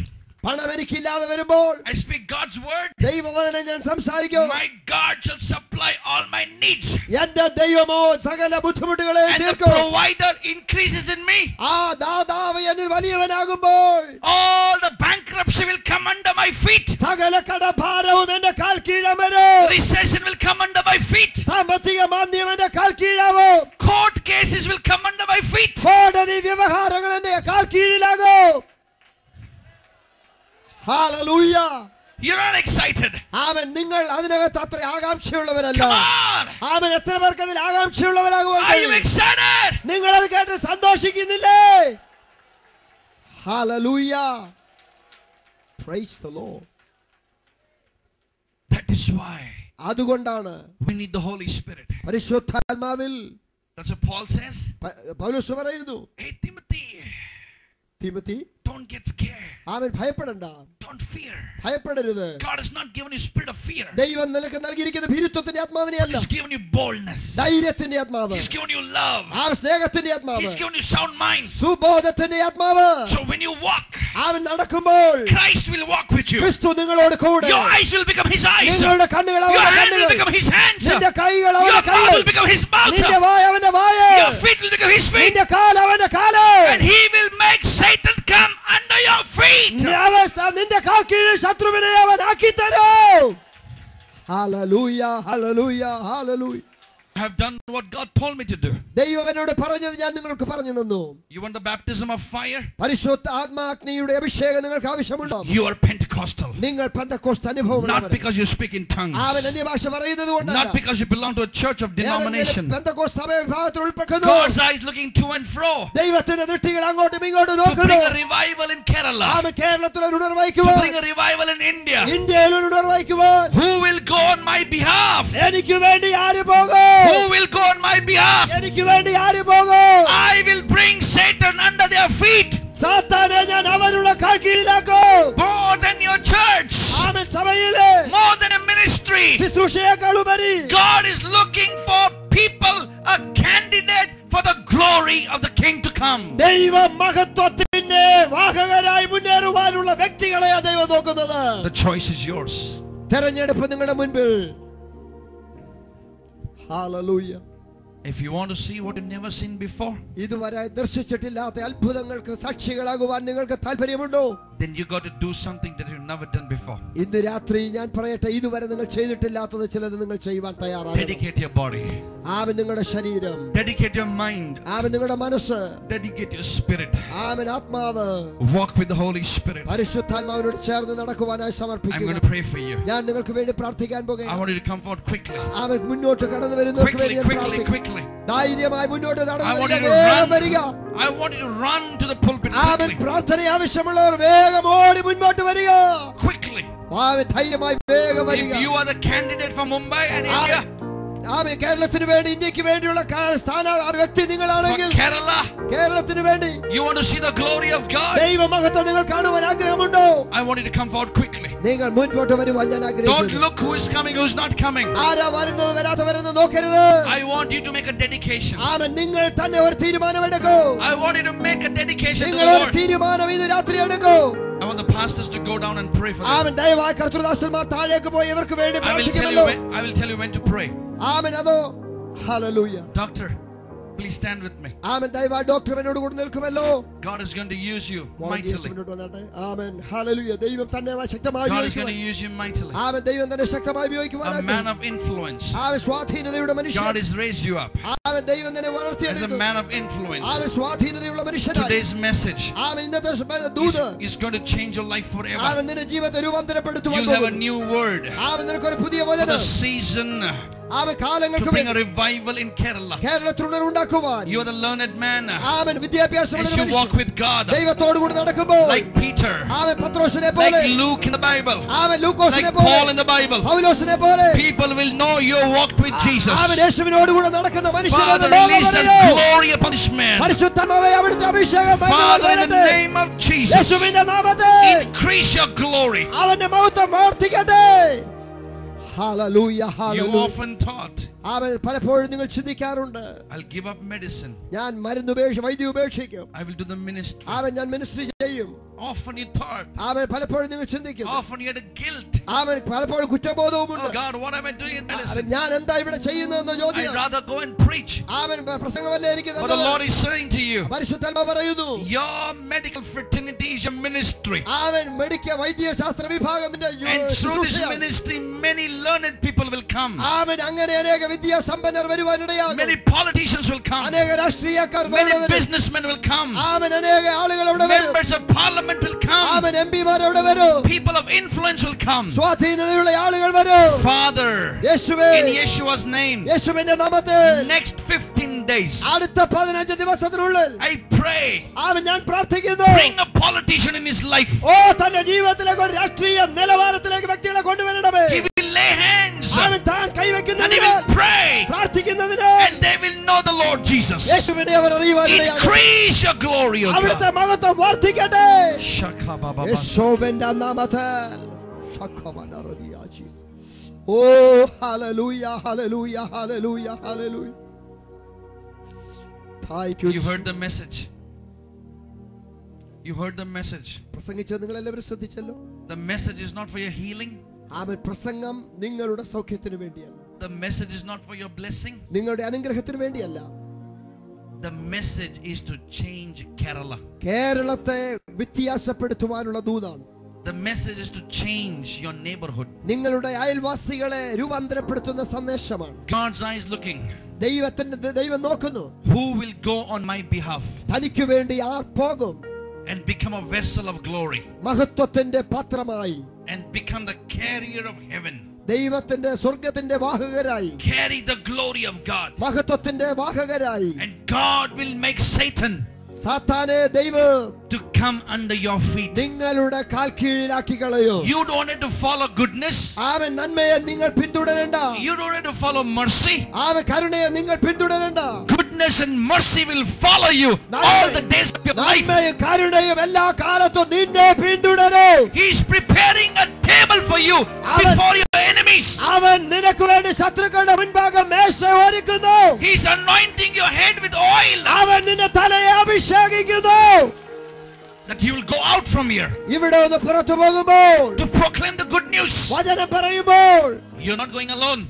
പണം എനിക്കില്ലാതെ വരുമ്പോൾ I speak God's word. ദൈവവചനം ഞാൻ സംസാരിക്കും. My God shall supply all my needs. എന്റെ ദൈവമോ സകല ബുദ്ധിമുട്ടുകളെ And the തീർക്കും. provider increases in me. ആ ദാതാവ് എന്നിൽ വലിയവനാകുമ്പോൾ All the bankruptcy will come under my feet. സകല കടഭാരവും എന്റെ കാൽ കീഴമരും. Recession will come under my feet. സാമ്പത്തിക മാന്ദ്യം എന്റെ കാൽ കീഴാവും. Court cases will come under my feet. കോടതി വ്യവഹാരങ്ങൾ എന്റെ കാൽ കീഴിലാകും. ഹല്ലേലൂയ. You're not excited. ആമേൻ. നിങ്ങൾ അതിനകത്ത് അത്ര ആകാംക്ഷയുള്ളവരല്ല. Come on. ആമേൻ. എത്ര പേർക്ക് അതിൽ ആകാംക്ഷയുള്ളവരാകുവാൻ Are you കഴിയും? excited? നിങ്ങൾ അത് കേട്ട് സന്തോഷിക്കുന്നില്ലേ? Hallelujah. Praise the Lord. That is why അതുകൊണ്ടാണ് we need the Holy Spirit. പരിശുദ്ധാത്മാവിൽ That's what Paul says. പൗലോസ് പറയുന്നു, Hey, Timothy, Timothy, don't get scared. അവൻ ഭയപ്പെടണ്ട. Don't fear. ഭയപ്പെടരുത്. God has not given you spirit of fear. ദൈവം നിനക്ക് നൽകിയിരിക്കുന്ന ഭീരുത്വത്തിന്റെ ആത്മാവിനെ അല്ല. He's given you boldness. ധൈര്യത്തിന്റെ ആത്മാവ്. He's given you love. അവൻ സ്നേഹത്തിന്റെ ആത്മാവ്. He's given you sound minds. സുബോധത്തിന്റെ ആത്മാവ്. So when you walk, അവൻ നടക്കുമ്പോൾ Christ will walk with you. ക്രിസ്തു നിങ്ങളോട് കൂടെ. Your eyes will become his eyes. നിങ്ങളുടെ കണ്ണുകൾ Your അവന്റെ hand will കണ്ണുകൾ. become his hands. നിന്റെ കൈകൾ Your അവന്റെ mouth കൈകൾ. will become his mouth. നിന്റെ വായ അവന്റെ വായ. Your feet will become his feet. നിന്റെ കാൽ അവന്റെ കാല്. And he will make Satan come under your feet. നിന്റെ കാൽ കീഴിൽ ശത്രുവിനെ അവൻ ആക്കി തരും. Hallelujah hallelujah hallelujah. I have done what God told me to do. ദൈവം എന്നോട് പറഞ്ഞത് ഞാൻ നിങ്ങൾക്ക് പറഞ്ഞു തന്നു. You want the baptism of fire? പരിശുദ്ധ ആത്മാഗ്നിയുടെ അഭിഷേകം നിങ്ങൾക്ക് ആവശ്യമുണ്ടോ? You are Pentecostal. നിങ്ങൾ Pentecost അനുഭവമുള്ളവരാണ്. Not because you speak in tongues. അവൻ അന്യഭാഷ പറയുന്നത് കൊണ്ടല്ല. Not because you belong to a church of denomination. Pentecost സഭ വിഭാഗത്തിൽ ഉൾപ്പെടുന്നു. God's eyes looking to and fro. ദൈവത്തിന്റെ ദൃഷ്ടികൾ അങ്ങോട്ടും ഇങ്ങോട്ടും To bring നോക്കുന്നു. a revival in Kerala. അവൻ കേരളത്തിൽ ഒരു ഉണർവ് To വയ്ക്കുവാൻ. bring a revival in India. ഇന്ത്യയിൽ ഒരു ഉണർവ് വയ്ക്കുവാൻ. Who will go on my behalf? എനിക്ക് വേണ്ടി ആര് പോകും? Who will go on my behalf? എനിക്ക് വേണ്ടി ആര് പോകും? I will bring Satan under their feet. സാത്താനെ ഞാൻ അവരുടെ കാൽ കീഴിലാക്കും. More than your church. അവൻ സഭയിലെ More than a ministry. ശുശ്രൂഷയേക്കാൾ ഉപരി God is looking for people, a candidate for the glory of the King to come. ദൈവ മഹത്വത്തിന്റെ വാഹകരായി മുന്നേറുവാനുള്ള വ്യക്തികളെ ദൈവം നോക്കുന്നത്. The choice is yours. തെരഞ്ഞെടുപ്പ് നിങ്ങളുടെ മുൻപിൽ. Hallelujah. If you want to see what you've never seen before, ഇതുവരെ ദർശിച്ചിട്ടില്ലാത്ത അത്ഭുതങ്ങൾക്ക് സാക്ഷികളാകുവാൻ നിങ്ങൾക്ക് താല്പര്യമുണ്ടോ? then you got to do something that you've never done before. ഇന്ന് രാത്രി ഞാൻ പറയട്ടെ, ഇതുവരെ നിങ്ങൾ ചെയ്തിട്ടില്ലാത്തത് ചിലത് നിങ്ങൾ ചെയ്യുവാൻ തയ്യാറാണ്. Dedicate your body. ആമേൻ. നിങ്ങളുടെ ശരീരം. Dedicate your mind. ആമേൻ. നിങ്ങളുടെ മനസ്സ്. Dedicate your spirit. ആമേൻ. ആത്മാവ്. Walk with the Holy Spirit. പരിശുദ്ധാത്മാവിനോട് ചേർന്ന് നടക്കുവാനായി I'm സമർപ്പിക്കുക. going to pray for you. ഞാൻ നിങ്ങൾക്ക് വേണ്ടി പ്രാർത്ഥിക്കാൻ I പോകുകയാണ്. want you to come forward quickly. ആമേൻ. മുന്നോട്ട് കടന്നു വരുന്നവർക്ക് വേണ്ടി ഞാൻ പ്രാർത്ഥിക്കുന്നു. Quickly. ധൈര്യമായി മുന്നോട്ട് I നടന്നു want you to വരിക. run. I want you to run to the pulpit amen. quickly. പ്രാർത്ഥന ആവശ്യമുള്ളവർ വേഗം ഓടി മുന്നോട്ട് വരിക. Quickly. ആമേൻ. ധൈര്യമായി വേഗം വരിക. If you are the candidate for Mumbai and India, ആമേൻ. കേരളത്തിന് വേണ്ടി, ഇന്ത്യക്ക് വേണ്ടിയുള്ള വ്യക്തി നിങ്ങളാണെങ്കിൽ, for Kerala, കേരളത്തിന് വേണ്ടി you want to see the glory of God, ദൈവ മഹത്വം നിങ്ങൾ കാണുവാൻ ആഗ്രഹമുണ്ടോ? I want you to come forward quickly. നിങ്ങൾ മുൻപോട്ട് വരുവാൻ ഞാൻ Don't ആഗ്രഹിക്കുന്നു. look who is coming, who is not coming. ആരാ വരുന്നത് വരാത്തവരെന്ന് നോക്കരുത്. I want you to make a dedication. ആമേൻ. നിങ്ങൾ തന്നെ ഒരു തീരുമാനമെടുക്കൂ. I want you to make a dedication to the നിങ്ങൾ ഒരു Lord. തീരുമാനം ഇന്ന് രാത്രി എടുക്കൂ. I want the pastors to go down and pray for them. ആമേൻ. ദയവായി കർത്തൃദാസന്മാർ താഴേക്ക് പോയി ഇവർക്ക് വേണ്ടി I will പ്രാർത്ഥിക്കുമല്ലോ. tell you when to pray. ആമേൻ. അതോ hallelujah. Doctor, please stand with me. ആമേൻ. ദയവായി ഡോക്ടർ എന്നോട് കൂടെ നിൽക്കുമല്ലോ. God is going to use you mightily. Amen. Hallelujah. ദൈവം തന്നെ ശക്തമായി God is going to ഉപയോഗിക്കുവാൻ. use you mightily. ആമേൻ. ദൈവം തന്നെ ശക്തമായി ഉപയോഗിക്കുവാൻ. A man of influence. ആമേൻ. സ്വാധീനതയുടെ മനുഷ്യൻ. God has raised you up ആമേൻ. ദൈവം തന്നെ as a വളർത്തിയെടുക്കും. man of influence. ആമേൻ. സ്വാധീനതയുള്ള മനുഷ്യനായി. Today's message ആമേൻ. ഇന്നത്തെ ദൂത് is going to change your life forever. ആമേൻ. നിന്റെ ജീവിതത്തെ രൂപാന്തരപ്പെടുത്തുവാൻ You'll have a പോകുന്നു. new word ആമേൻ. നിനക്കൊരു പുതിയ for the വചനം. season amen. to കാലങ്ങൾക്ക് bring a വേണ്ടി revival in Kerala. കേരളത്തിൽ ഉണർവുണ്ടാക്കുവാൻ. You are the learned man. ആമേൻ. വിദ്യാഭ്യാസമുള്ള As you walk മനുഷ്യൻ with God, ദൈവത്തോട് കൂടി നടക്കുമ്പോൾ like Peter, ആമേൻ. പത്രോസിനെ പോലെ, like Luke in the Bible, amen. ലൂക്കോസിനെ like പോലെ, Paul in the Bible, പൗലോസിനെ പോലെ, people will know you walked with Jesus. ആമേൻ. യേശുവിനോട് കൂടെ നടക്കുന്ന മനുഷ്യനാണ്. Father, release the glory upon this man. പരിശുദ്ധാത്മാവേ, അവിടുത്തെ അഭിഷേകം Father, in the name of Jesus, യേശുവിന്റെ നാമത്തിൽ increase your glory. അവന്റെ മഹത്വം വർദ്ധിക്കട്ടെ. Hallelujah. You hallelujah. often thought, amen. പലപ്പോഴും നിങ്ങൾ ചിന്തിക്കാറുണ്ട്, I'll give up medicine. ഞാൻ വൈദ്യം ഉപേക്ഷിക്കും. I will do the ministry. ആമേൻ. ഞാൻ മിനിസ്ട്രി ചെയ്യും. Often you thought, amen. പലപ്പോഴും നിങ്ങൾ ചിന്തിക്കുന്നു. often you had a guilt. ആമേൻ. പലപ്പോഴും കുറ്റബോധവുമുണ്ട്. Oh God, what am I doing in medicine? ഞാൻ എന്താ ഇവിടെ ചെയ്യുന്നതെന്ന് I'd ചോദ്യം. rather go and preach. ആമേൻ. പ്രസംഗമല്ലേ എനിക്ക് What the Lord is saying to you, പരിശുദ്ധാത്മാവ് പറയുന്നു, your medical fraternity is your ministry. Amen. Medical വൈദ്യശാസ്ത്ര വിഭാഗത്തിന്റെ And through this ministry, many learned people will come. ആമേൻ. അങ്ങനെ അനേക വിദ്യാസമ്പന്നർ വരുവാനിടയാകും. Many politicians will come. അനേക രാഷ്ട്രീയക്കാർ Many വരും. businessmen will come. ആമേൻ. അനേക ആളുകൾ അവിടെ വരും. Members of parliament will come. ആമേൻ. എംപിമാർ അവിടെ വരും. People of influence will come. സ്വാധീനതയുള്ള ആളുകൾ വരും. Father, യേശുവേ, in Yeshua's name, യേശുവിന്റെ നാമത്തിൽ next 15 days, അടുത്ത 15 ദിവസത്തിനുള്ളിൽ I pray, ആമേൻ. ഞാൻ പ്രാർത്ഥിക്കുന്നു, bring a politician in his life. ഓ തന്റെ ജീവിതത്തിലേക്ക് ഒരു രാഷ്ട്രീയ നിലവാരത്തിലേക്ക് വ്യക്തികളെ കൊണ്ടുവരണമേ. He will lay hands അവൻ താൻ and he കൈവയ്ക്കുന്നതിനാൽ will pray, പ്രാർത്ഥിക്കുന്നതിനാൽ and they will know the Lord Jesus. യേശുവിനെ അവർ അറിയുവാനിടയാകും. Increase your glory, O അവിടുത്തെ God. മഹത്വം വർദ്ധിക്കട്ടെ Shakababa. യേശുവിന്റെ നാമത്തിൽ. ശഖമനറദിയാജി. ഓ hallelujah hallelujah hallelujah hallelujah. Thank you. You heard the message. You heard the message. പ്രസംഗിച്ചത് നിങ്ങൾ എല്ലാവരും ശ്രദ്ധിച്ചല്ലോ. The message is not for your healing. ആമേൻ. പ്രസംഗം നിങ്ങളുടെ സൗഖ്യത്തിന് വേണ്ടിയല്ല. The message is not for your blessing. നിങ്ങളുടെ അനുഗ്രഹത്തിന് വേണ്ടിയല്ല. The message is to change Kerala. കേരളത്തെ വ്യത്യാസപ്പെടുത്തുവാനുള്ള ദൂതാണ്. The message is to change your neighborhood. നിങ്ങളുടെ അയൽവാസികളെ രൂപാന്തരപ്പെടുത്തുന്ന സന്ദേശമാണ്. God's eyes looking. ദൈവം നോക്കുന്നു. Who will go on my behalf തനിക്ക് വേണ്ടി ആർ പോകും and become a vessel of glory മഹത്വത്തിന്റെ പാത്രമായി and become the carrier of heaven. ദൈവത്തിന്റെ സ്വർഗ്ഗത്തിന്റെ വാഹകരായി Carry the glory of God. മഹത്വത്തിന്റെ വാഹകരായി And God will make Satan സാത്താനെ ദൈവം to come under your feet. നിങ്ങളുടെ കാൽ കീഴിലാക്കി കളയും. You don't need to follow goodness. അവൻ നന്മയെ നിങ്ങൾ പിന്തുടരണ്ട. You don't need to follow mercy. അവൻ കരുണയെ നിങ്ങൾ പിന്തുടരണ്ട. Goodness and mercy will follow you all the days of your life. നന്മയും കരുണയും എല്ലാ കാലത്തും നിന്നെ പിന്തുടരും. He is preparing a table for you before your enemies. അവൻ നിനക്ക് വേണ്ടി ശത്രുക്കളുടെ മുൻപാകെ മേശ ഒരുക്കുന്നു. He is anointing your head with oil. അവൻ നിന്റെ തലയെ അഭിഷേകിക്കുന്നു. That you will go out from here ഇവിടെ നിന്ന് പുറത്തു പോകുമ്പോൾ to proclaim the good news. വചനം പറയുമ്പോൾ You're not going alone.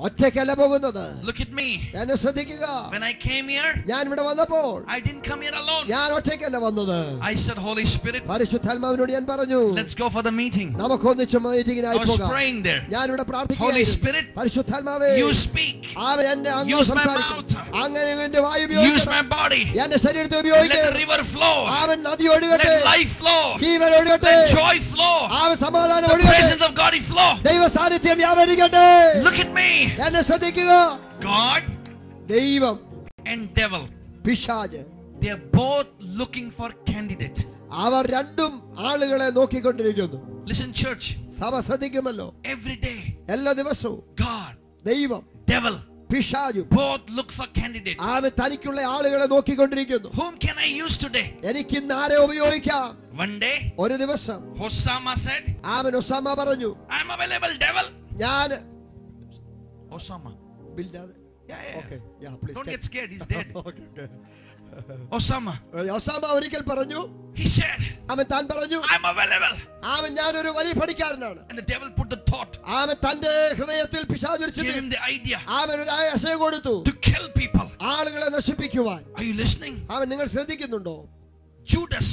ഒറ്റയ്ക്കല്ല പോകുന്നത്. Look at me. എന്നെ ശ്രദ്ധിക്കുക. When I came here, ഞാൻ ഇവിടെ വന്നപ്പോൾ I didn't come here alone. ഞാൻ ഒറ്റയ്ക്കല്ല വന്നത്. I said, Holy Spirit, പരിശുദ്ധാത്മാവിനോട് ഞാൻ പറഞ്ഞു, let's go for the meeting. നമുക്ക് ഒന്നിച്ച് I മീറ്റിംഗിനായി was പോകാം. praying there. ഞാൻ ഇവിടെ Holy പ്രാർത്ഥിക്കുകയായിരുന്നു. Spirit, പരിശുദ്ധാത്മാവേ, you speak. അവൻ എന്നെ അങ്ങ് Use my സംസാരിക്കും. mouth. അങ്ങനെ എന്റെ വായു Use ഉപയോഗിക്കണം. my body. എന്റെ ശരീരത്തെ Let the ഉപയോഗിക്കണം. river flow. അവൻ നദി ഒഴുകട്ടെ. Let life flow. ജീവൻ ഒഴുകട്ടെ. Let joy flow. അവൻ സമാധാനം The ഒഴുകട്ടെ. presence of God will flow. ദൈവ സാന്നിധ്യം വ്യാപരിക്കട്ടെ. Look at me. എന്നെ ശ്രദ്ധിക്കുക. God ദൈവം and devil, പിശാച് they are both looking for candidate. അവർ രണ്ടും ആളുകളെ നോക്കിക്കൊണ്ടിരിക്കുന്നു. Listen, church. സഭ ശ്രദ്ധിക്കുമല്ലോ. Every day, എല്ലാ ദിവസവും God, ദൈവം devil, പിശാചും both look for candidate. അവൻ തനിക്കുള്ള ആളുകളെ നോക്കിക്കൊണ്ടിരിക്കുന്നു. Whom can I use today? എനിക്ക് ഇന്ന് ആരെ ഉപയോഗിക്കാം? One day, ഒരു ദിവസം Osama said, അവൻ ഒസാമ പറഞ്ഞു, I'm available, devil. ഞാൻ Osama. ബിൽഡാദ്. Yeah. Okay, yeah, please. Don't get scared. He's dead. Okay. Osama. Osama ഒരിക്കൽ പറഞ്ഞു, He said, അവൻ താൻ പറഞ്ഞു, I'm available. അവൻ ഞാനൊരു വലിയ പണിക്കാരനാണ്. And the devil put the thought, അവൻ തന്റെ ഹൃദയത്തിൽ പിശാച് gave him the idea അവൻ ഒരു ആശയം കൊടുത്തു, to kill people. ആളുകളെ നശിപ്പിക്കുവാൻ. Are you listening? അവൻ നിങ്ങൾ ശ്രദ്ധിക്കുന്നുണ്ടോ? Judas,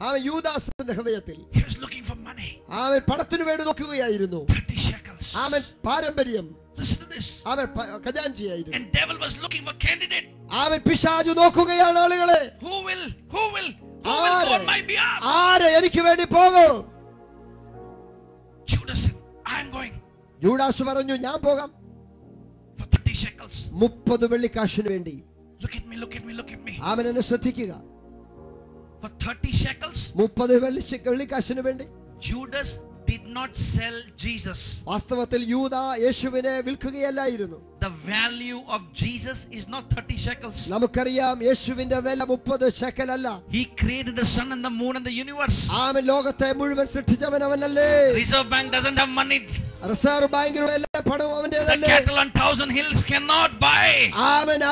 അവൻ യൂദാസിന്റെ ഹൃദയത്തിൽ he was looking for money. അവൻ പണത്തിനു വേണ്ടി നോക്കുകയായിരുന്നു. 30 shekels. അവൻ പാരമ്പര്യം, Listen to this. അവൻ ഖജാൻജിയായിരുന്നു. And devil was looking for candidate. അവൻ പിശാചു നോക്കുകയാണ് ആളുകളെ. Who will go on my behalf? ആരെ എനിക്ക് വേണ്ടി പോകും? Judas said, I'm going യൂദാസ് പറഞ്ഞു, ഞാൻ പോകാം. for 30 shekels. 30 വെള്ളിക്കാശിന് വേണ്ടി. Look at me, look at me, look at me. അവൻ എന്നെ ശ്രദ്ധിക്കുക. For 30 shekels, 30 വെള്ളിക്കാശിന് വേണ്ടി. Judas did not sell Jesus. വാസ്തവത്തിൽ യൂദ യേശുവിനെ വിൽക്കുകയല്ലായിരുന്നു. The value of Jesus is not 30 shekels. നമുക്കറിയാം യേശുവിന്റെ വില 30 ശെക്കൽ അല്ല. He created the sun and the moon and the universe. അവൻ ലോകത്തെ മുഴുവൻ സൃഷ്ടിച്ചവൻ അവനല്ലേ. Reserve Bank doesn't have money. Reserve ബാങ്കിലുള്ള എല്ലാ പണവും The അവന്റേതല്ലേ. cattle on 1,000 hills cannot buy. അവന്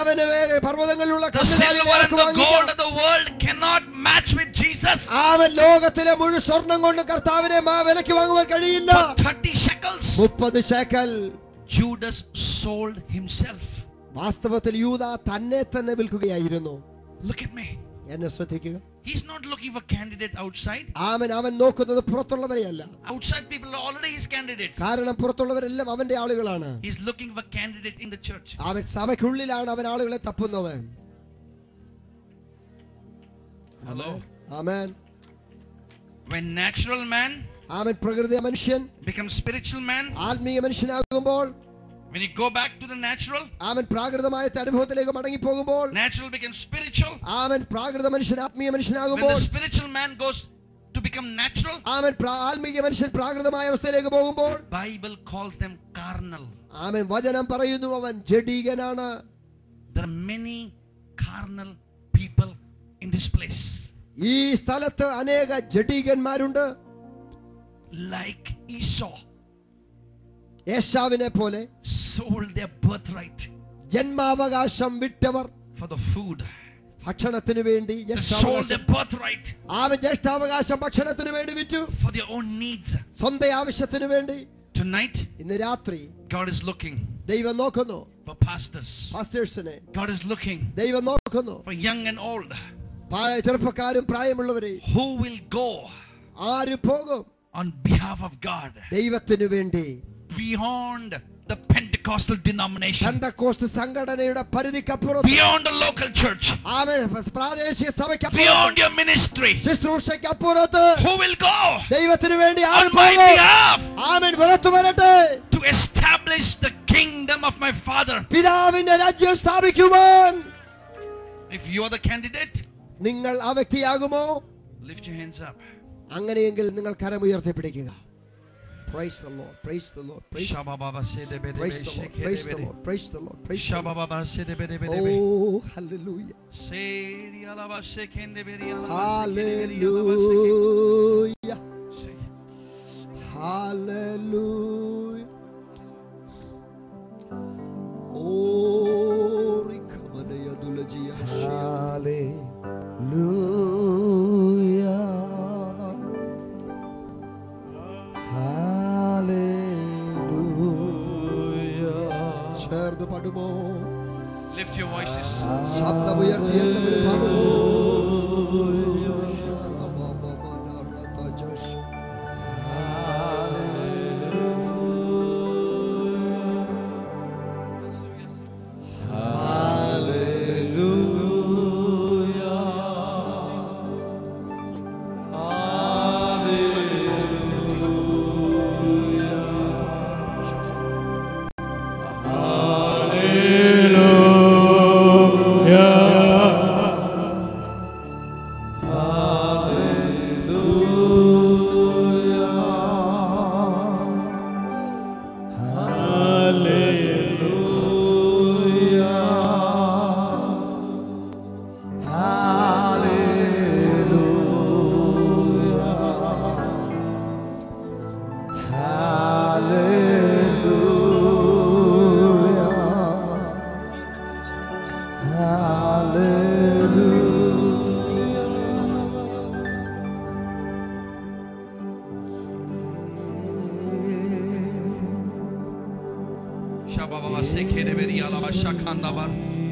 പർവ്വതങ്ങളിലുള്ള The silver and the gold of the world cannot match with Jesus. അവൻ ലോകത്തിലെ മുഴുവൻ സ്വർണം കൊണ്ട് കർത്താവിനെ വിലയ്ക്ക് വാങ്ങുവാൻ കഴിയില്ല. For 30 shekels, 30 ശെക്കൽ Judas sold himself. വാസ്തവത്തിൽ യൂദ തന്നെ തന്നെ വിൽക്കുകയായിരുന്നു. Look at me. എന്നെ ശ്രദ്ധിക്കുക. He's not looking for candidate outside. അവൻ നോക്കുന്നത് പുറത്തുള്ളവരെയല്ല. Outside people are already his candidates. കാരണം പുറത്തുള്ളവരെല്ലാം അവന്റെ ആളുകളാണ്. He's looking for candidate in the church. അവൻ സഭയ്ക്കുള്ളിലാണ് അവൻ ആളുകളെ തപ്പുന്നത്. Hello. Amen. When natural man അവൻ പ്രകൃതി മനുഷ്യൻ becomes spiritual man, ആത്മീയ മനുഷ്യനാകുമ്പോൾ, when you go back to the natural, അവൻ പ്രാകൃതമായ അനുഭവത്തിലേക്ക് മടങ്ങി പോകുമ്പോൾ, natural becomes spiritual. അവൻ പ്രാകൃത മനുഷ്യൻ ആത്മീയ When മനുഷ്യനാകുമ്പോൾ, the spiritual man goes to become natural, ആമേൻ, ആത്മീയ മനുഷ്യൻ പ്രാകൃതമായ അവസ്ഥയിലേക്ക് പോകുമ്പോൾ Bible calls them carnal. ആമേൻ, വചനം പറയുന്നു അവൻ ജഡികനാണ്. There are many carnal people in this place. ഈ സ്ഥലത്ത് അനേക ജഡികന്മാരുണ്ട്. Like Esau, ഏശാവിനെ പോലെ sold their birthright ജന്മാവകാശം വിറ്റവർ for the food. ഭക്ഷണത്തിന് വേണ്ടി They sold their birthright അവൻ ജ്യേഷ്ഠാവകാശം ഭക്ഷണത്തിന് വേണ്ടി വിറ്റു, for their own needs. സ്വന്തം ആവശ്യത്തിന് വേണ്ടി. Tonight, ഇന്ന് രാത്രി God is looking ദൈവം നോക്കുന്നു for pastors. പാസ്റ്റേഴ്സിനെ. God is looking ദൈവം നോക്കുന്നു for young and old. ചെറുപ്പക്കാരും പ്രായമുള്ളവരെ. Who will go ആര് പോകും on behalf of God ദൈവത്തിന് വേണ്ടി beyond the Pentecostal denomination, Pentecost സംഘടനയുടെ പരിധിക്കപ്പുറത്ത്, beyond the local church, ആമേൻ, പ്രാദേശിക സഭയ്ക്കപ്പുറത്ത്, beyond your ministry? ശുശ്രൂഷയ്ക്കപ്പുറത്ത് Who will go ദൈവത്തിന് വേണ്ടി ആര് on my പോകും? behalf ആമേൻ, പുറത്തു വരട്ടെ. to establish the kingdom of my Father? പിതാവിന്റെ രാജ്യം സ്ഥാപിക്കുവാൻ If you are the candidate, നിങ്ങൾ ആ വ്യക്തിയാകുമോ? lift your hands up. അങ്ങനെയെങ്കിൽ നിങ്ങൾ കരമുയർത്തി പിടിക്കുക. Praise the Lord, praise the Lord, praise the Lord, praise the Lord, praise the Lord, praise the Lord, praise the Lord. Oh, hallelujah, hallelujah, hallelujah. Oh, rikamanaya dulajia, hallelujah, hallelujah. ചേർന്ന് പാടുമോ? Lift your voices. ശബ്ദമുയർത്തി എല്ലാവരും പാടുമോ?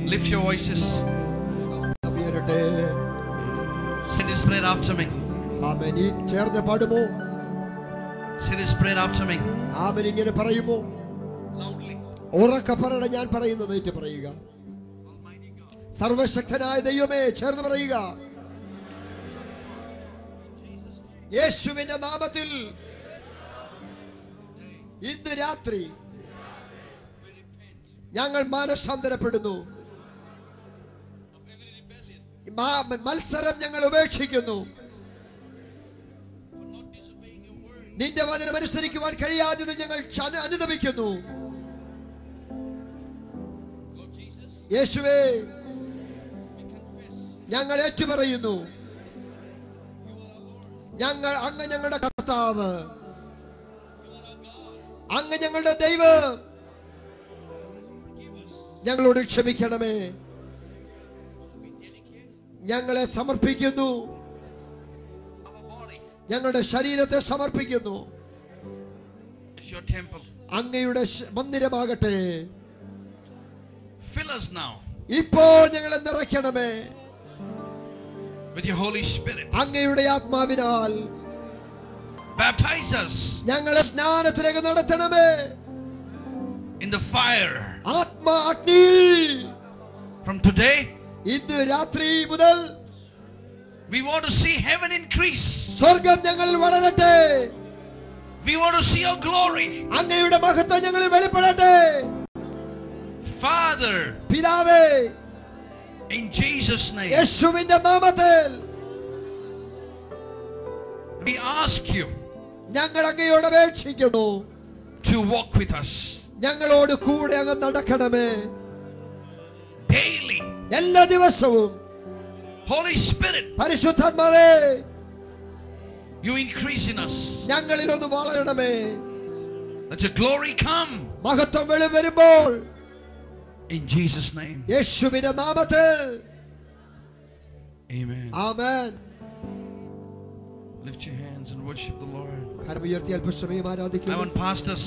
Lift your voices. Say this prayer after me. ആമേൻ. ഈ ചേർന്ന് പാടുമോ? Say this prayer after me. ആമേൻ. ഇങ്ങനെ പറയുമോ? Loudly. ഉറക്കെ പറയണം. ഞാൻ പറയുന്നത് ഏറ്റു പറയുക. സർവശക്തനായ ദൈവമേ, ചേർന്ന് പറയുക. യേശുവിന്റെ നാമത്തിൽ ഇന്ന് രാത്രി ഞങ്ങൾ മാനസാന്തരപ്പെടുന്നു. മത്സരം ഞങ്ങൾ ഉപേക്ഷിക്കുന്നു. നിന്റെ വചനം അനുസരിക്കുവാൻ കഴിയാത്തത് ഞങ്ങൾ അനുദപിക്കുന്നു. യേശുവേ, ഞങ്ങൾ ഏറ്റുപറയുന്നു, അങ്ങ് ഞങ്ങളുടെ കർത്താവ്, അങ്ങ് ഞങ്ങളുടെ ദൈവം. ഞങ്ങളോട് ക്ഷമിക്കണമേ. ഞങ്ങളെ സമർപ്പിക്കുന്നു. ഞങ്ങളുടെ ശരീരത്തെ സമർപ്പിക്കുന്നു. It's your temple. അങ്ങയുടെ മന്ദിരമാകട്ടെ. Fill us now ഇപ്പോൾ ഞങ്ങളെ നിറയ്ക്കണമേ with your Holy Spirit. അങ്ങയുടെ ആത്മാവിനാൽ Baptize us ഞങ്ങളെ സ്നാനത്തിലേക്ക് നടത്തണമേ. in the fire. ആത്മാ അഗ്നിയിൽ From today, ഇന്ന് രാത്രി മുതൽ we want to see heaven increase. സ്വർഗം ഞങ്ങൾ വളരട്ടെ. We want to see your glory. അങ്ങയുടെ മഹത്വം ഞങ്ങളിൽ വെളിപ്പെടട്ടെ. Father, പിതാവേ, in Jesus' name, യേശുവിന്റെ നാമത്തിൽ We ask you ഞങ്ങൾ അങ്ങയോട് അപേക്ഷിക്കുന്നു, to walk with us ഞങ്ങളോട് കൂടെ അങ്ങ് നടക്കണമേ. daily. എല്ലാ ദിവസവും Holy Spirit, പരിശുദ്ധാത്മാവേ, you increase in us. ഞങ്ങളിൽ ഒന്ന് വളരണമേ. Let your glory come. മഹത്വം വെളിവരുമ്പോൾ In Jesus' name. യേശുവിന്റെ നാമത്തിൽ. Amen. Amen. Lift your hands and worship the Lord. കരമുയർത്തി അല്പസമയം I ആരാധിക്കുന്നു. want pastors,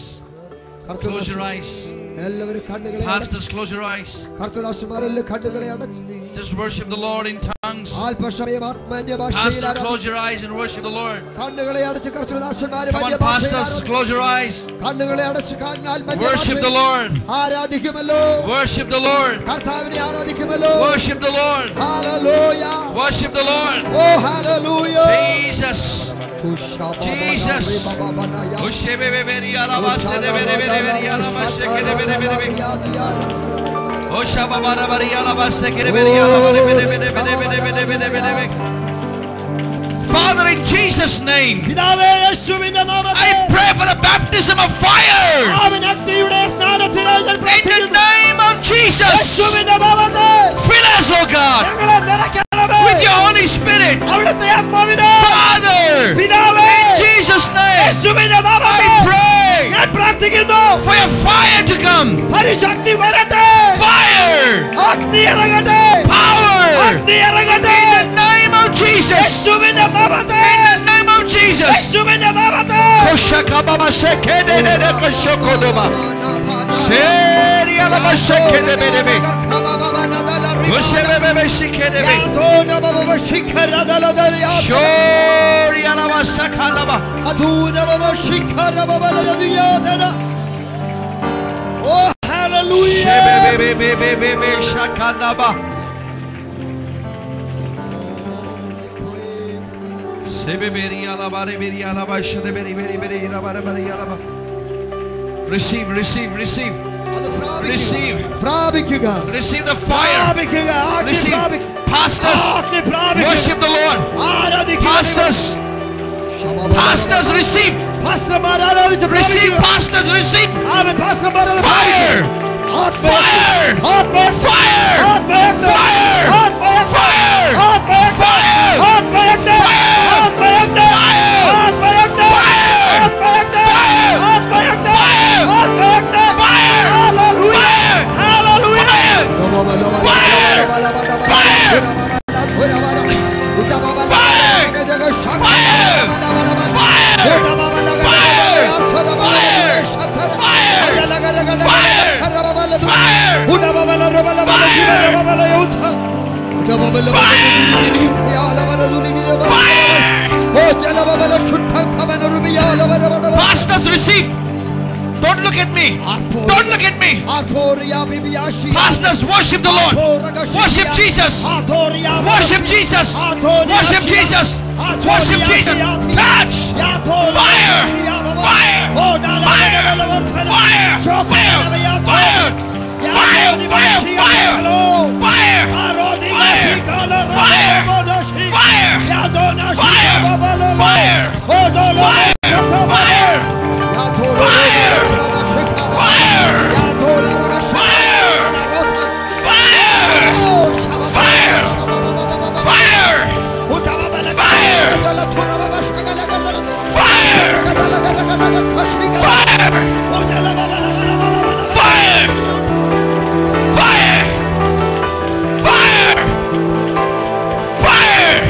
close your eyes. എല്ലാവരും കണ്ണുകളെ Pastors, close your eyes. കർത്തദാസന്മാരെല്ലാം കണ്ണുകളെ അടച്ച് Just worship the Lord in tongues. അല്പസമയം ആത്മാന്യ ഭാഷയിൽ Pastors, ആരാധിക്കുന്നു. close your eyes and worship the Lord. കണ്ണുകളെ അടച്ച് കർത്തദാസന്മാരെ Come on, ആത്മാന്യ ഭാഷയിൽ pastors, ആരാധിക്കുന്നു. close your eyes. കണ്ണുകളെ അടച്ച് ആത്മാന്യ Worship the ഭാഷയിൽ Lord. ആരാധിക്കുമല്ലോ. Worship the Lord. കർത്താവിനെ ആരാധിക്കുമല്ലോ. Worship the Lord. Hallelujah. Worship the Lord. Oh hallelujah. Jesus. Jesus. Father, in Jesus' name, I pray for the baptism of fire. In the name of Jesus, fill us, oh God, with your Holy Spirit. Father, in Jesus' name, I pray for your fire to come. Fire, power, in the name of Jesus. In the name of Jesus. Oh hallelujah. Receive, receive, receive, receive, പ്രാപിക്കുക. receive the fire. Receive. Pastors, worship the Lord. Pastors, pastors, receive. Receive, pastors, receive. Fire, fire, fire, fire, fire, Pastors, receive. Don't look at me. Don't look at me. Pastors, worship the Lord. Worship Jesus. Worship Jesus. Worship Jesus. Worship Jesus. Touch. Fire. Fire. Fire. Fire. Fire. Fire. Fire. Fire. Fire. Fire. Fire. Fire.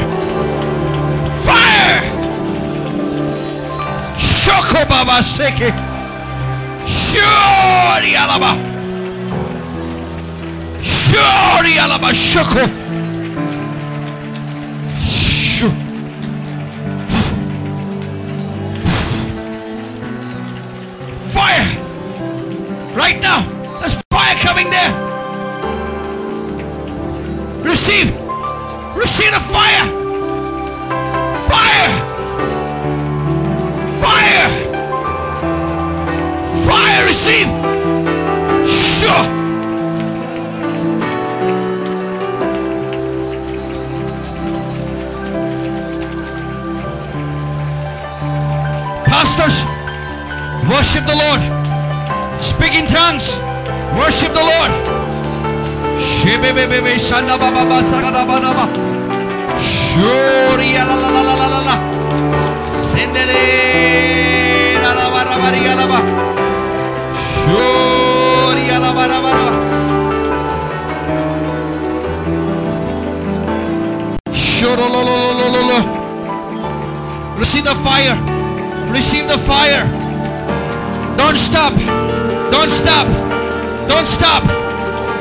Fire. Seke Shuri Alaba Shuri Alaba Shoko Fire right now. There's fire coming there. Receive the fire. Fire. Receive. Sure. pastors, worship the Lord. Speak in tongues. Worship the Lord. Shebebebebe shanda baba baba sagada baba. Shuri la la la la la la. Sendere la la bara bari la ba. Shuri la bara bara. Shoro lo lo lo lo lo. Receive the fire. Receive the fire. Don't stop. Don't stop. Don't stop.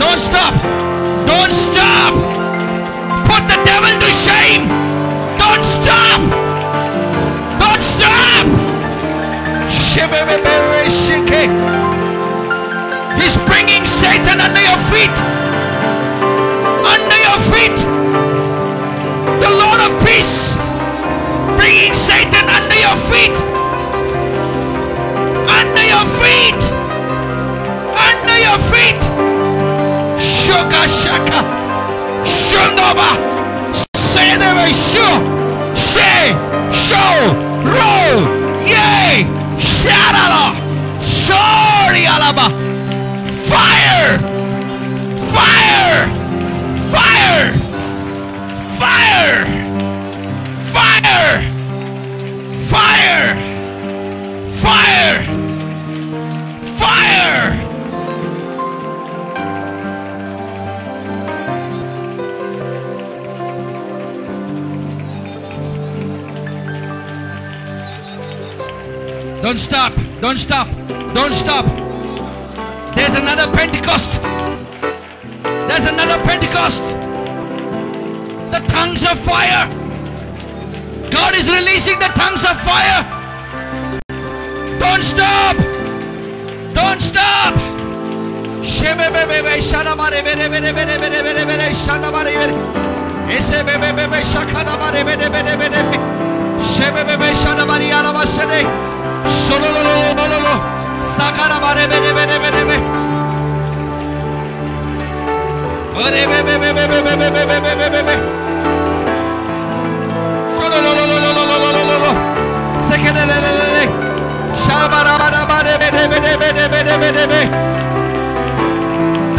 Don't stop. Don't stop. Put the devil to shame. Don't stop. Don't stop. He's bringing Satan under your feet. Under your feet. The Lord of peace. Bringing Satan under your feet. Under your feet. Under your feet. Shoka shaka. Shundoba. Say the way. Show. Say. Show. Roll. Yay. Sharala. Shori alaba. Fire. Fire. Fire. Fire. Fire. Fire. Fire. Fire. Don't stop. Don't stop. Don't stop. There's another Pentecost. There's another Pentecost. The tongues of fire. God is releasing the tongues of fire. Don't stop. Don't stop.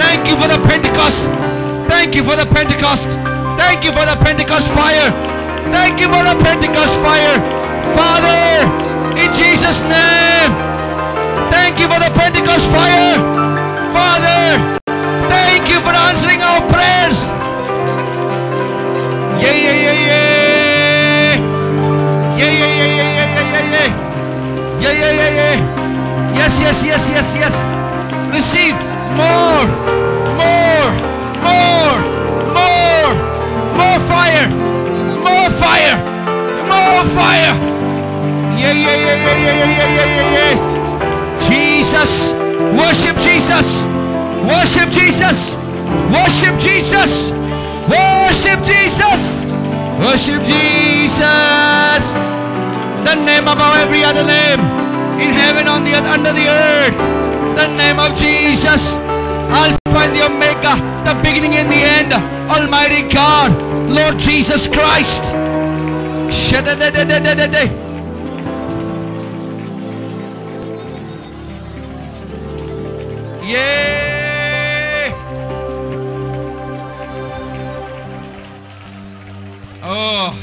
Thank you for the Pentecost. Thank you for the Pentecost. Thank you for the Pentecost fire. Thank you for the Pentecost fire. Father, in Jesus' name, thank you for the Pentecost fire. Father, thank you for answering our prayers. Yeah, yeah, yeah, yeah. Yeah, yeah, yeah, yeah, yeah, yeah, yeah, yeah. Yeah, yeah, yeah, yeah. Yes, yes, yes, yes, yes. Receive more, more, more, more, more fire, more fire, more fire. Yeah, yeah, yeah, yeah, yeah, yeah, yeah, yeah, yeah. Jesus, worship Jesus, worship Jesus, worship Jesus, worship Jesus, worship Jesus. The name above every other name, in heaven, on the earth, under the earth. The name of Jesus, Alpha and the Omega, the beginning and the end, Almighty God, Lord Jesus Christ. Yeah. Oh.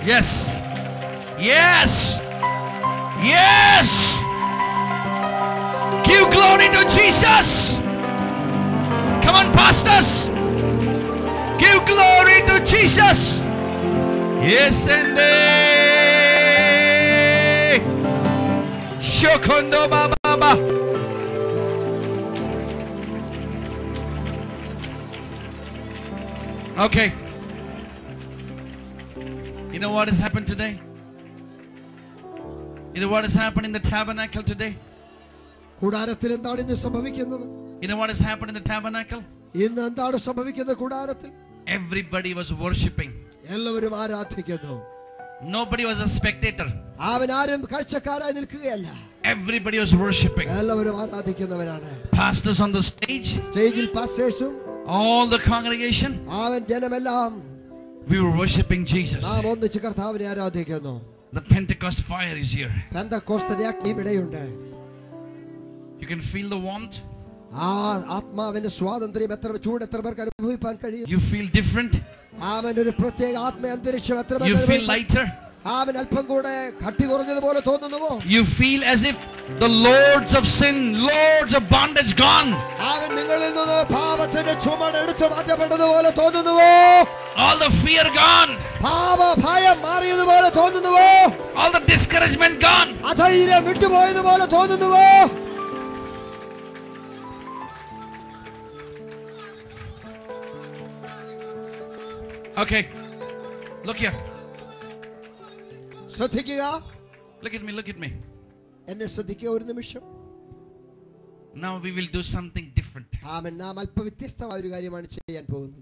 Yes. Yes. Yes. Give glory to Jesus. Come on, pastors. Give glory to Jesus. Yes, and Shokondo Baba. Okay. You know what has happened today? You know what has happened in the tabernacle today? You know what has happened in the tabernacle? Everybody was worshipping. Nobody was a spectator. Everybody was worshipping. Pastors on the stage, All the congregation, we were worshiping Jesus. The Pentecost fire is here. You can feel the warmth. You feel different. You feel lighter. You feel as if the lords of sin, lords of bondage gone. All the fear gone. All the discouragement gone. Okay, look here. Look at me. Now we will do something different.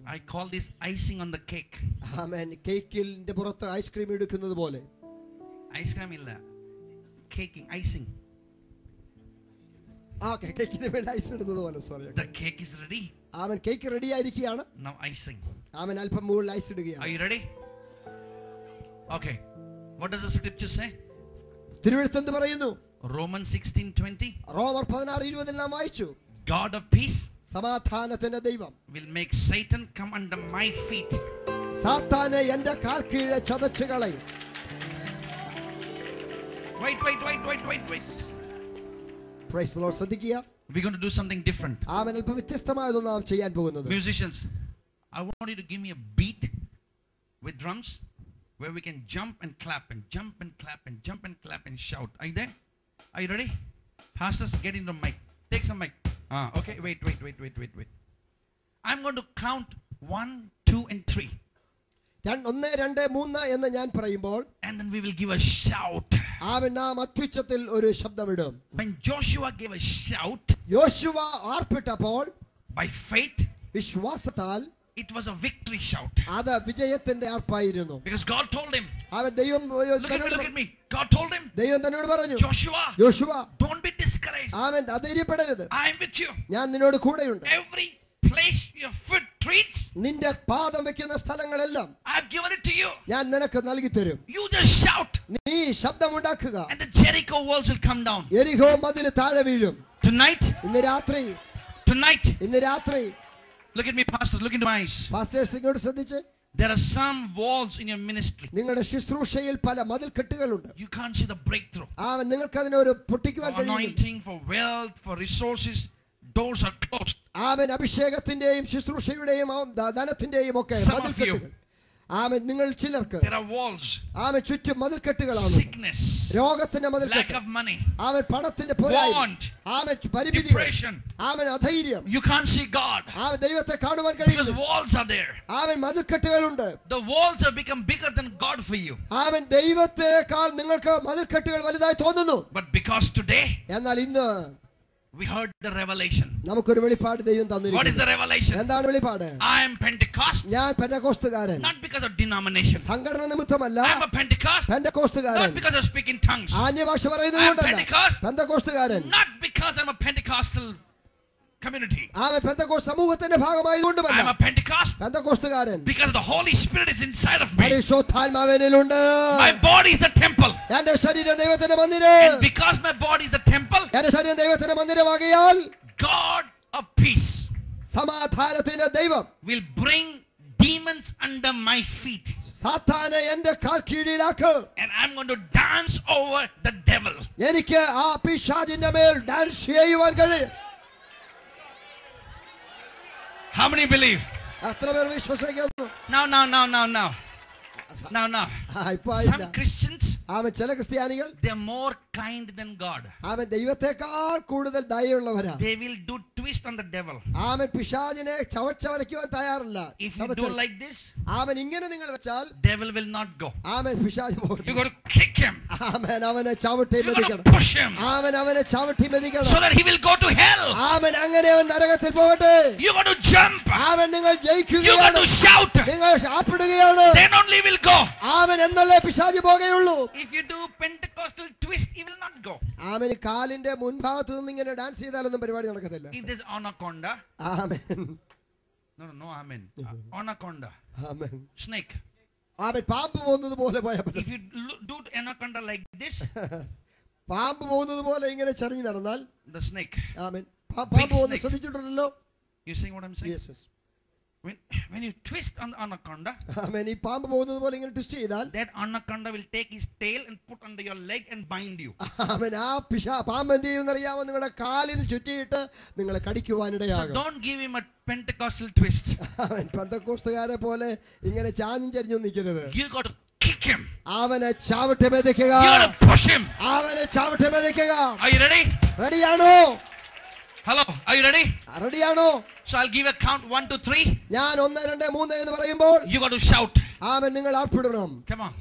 I call this icing on the cake. Ice cream illa. Caking, icing. The cake is ready. Now icing. Are you ready? Okay. What does the scripture say? Romans 16:20. God of peace will make Satan come under my feet. Wait. Praise the Lord. We're going to do something different. Musicians, I want you to give me a beat with drums where we can jump and clap and jump and clap and jump and clap and shout. Are you there? Are you ready? Pastors, get in the mic. Take some mic. Okay, wait. I'm going to count 1, 2, and 3. And then we will give a shout. When Joshua gave a shout, by faith, it was a victory shout. Because God told him, look at me. God told him, Joshua, don't be discouraged. I am with you. Every place your foot treads, I've given it to you. You just shout, and the Jericho walls will come down. Tonight, look at me, pastors, look into my eyes. There are some walls in your ministry. You can't see the breakthrough. For anointing, for wealth, for resources, doors are closed. Some of you, there are walls. Sickness, lack of money, want, depression. You can't see God because walls are there. The walls have become bigger than God for you. But because today we heard the revelation. What is the revelation? I am Pentecost. Not because of denomination. I am a Pentecost. Not because of speaking tongues. I am Pentecost. Not because I'm a Pentecostal community. I am a Pentecost because the Holy Spirit is inside of me. My body is the temple. And because my body is the temple, God of peace will bring demons under my feet. And I'm going to dance over the devil. How many believe? Now. Some Christians, they are more kind than God. They will do twist on the devil. If you do like this, devil will not go. You got to kick him. You got to push him so that he will go to hell. You got to jump. You got to shout. Then only will go. If you do Pentecostal twist, he will not go. If there's anaconda, No, amen. Anaconda. Amen. Snake. ആമേൻ. പാമ്പ് പോകുന്നത് പോലെ പോയാൽ If you do anaconda like this, പാമ്പ് പോകുന്നത് പോലെ ഇങ്ങനെ ചരിഞ്ഞു നടന്നാൽ the snake. ആമേൻ. പാമ്പ് പോകുന്നത് ശ്രദ്ധിച്ചിട്ടുണ്ടല്ലോ? You saying what I'm saying? Yes, yes. When you twist on the anaconda, ആമേൻ. ഈ പാമ്പ് പോകുന്നത് പോലെ ഇങ്ങനെ ട്വിസ്റ്റ് ചെയ്താൽ that anaconda will take his tail and put under your leg and bind you. ആമേൻ. ആ പാമ്പ് എന്ത് ചെയ്യുമെന്ന് അറിയാമോ? നിങ്ങളുടെ കാലിൽ ചുറ്റിയിട്ട് നിങ്ങളെ So കടിക്കുവാനിടയാകും. don't give him a Pentecostal twist. അവൻ പെന്തക്കോസ്തുകാരെ പോലെ ഇങ്ങനെ ചാഞ്ഞും ചരിഞ്ഞും നിൽക്കരുത്. You got to kick him. അവനെ ചാവട്ടെ മെതിക്കുക. You got to push him. അവനെ ചാവട്ടെ മെതിക്കുക. Are you ready? റെഡിയാണോ? Hello, are you ready? റെഡിയാണോ? So I'll give a count 1 to 3. ഞാൻ 1 2 3 എന്ന് പറയുമ്പോൾ You got to shout. ആമേൻ. നിങ്ങൾ ആർപ്പിടണം. Come on.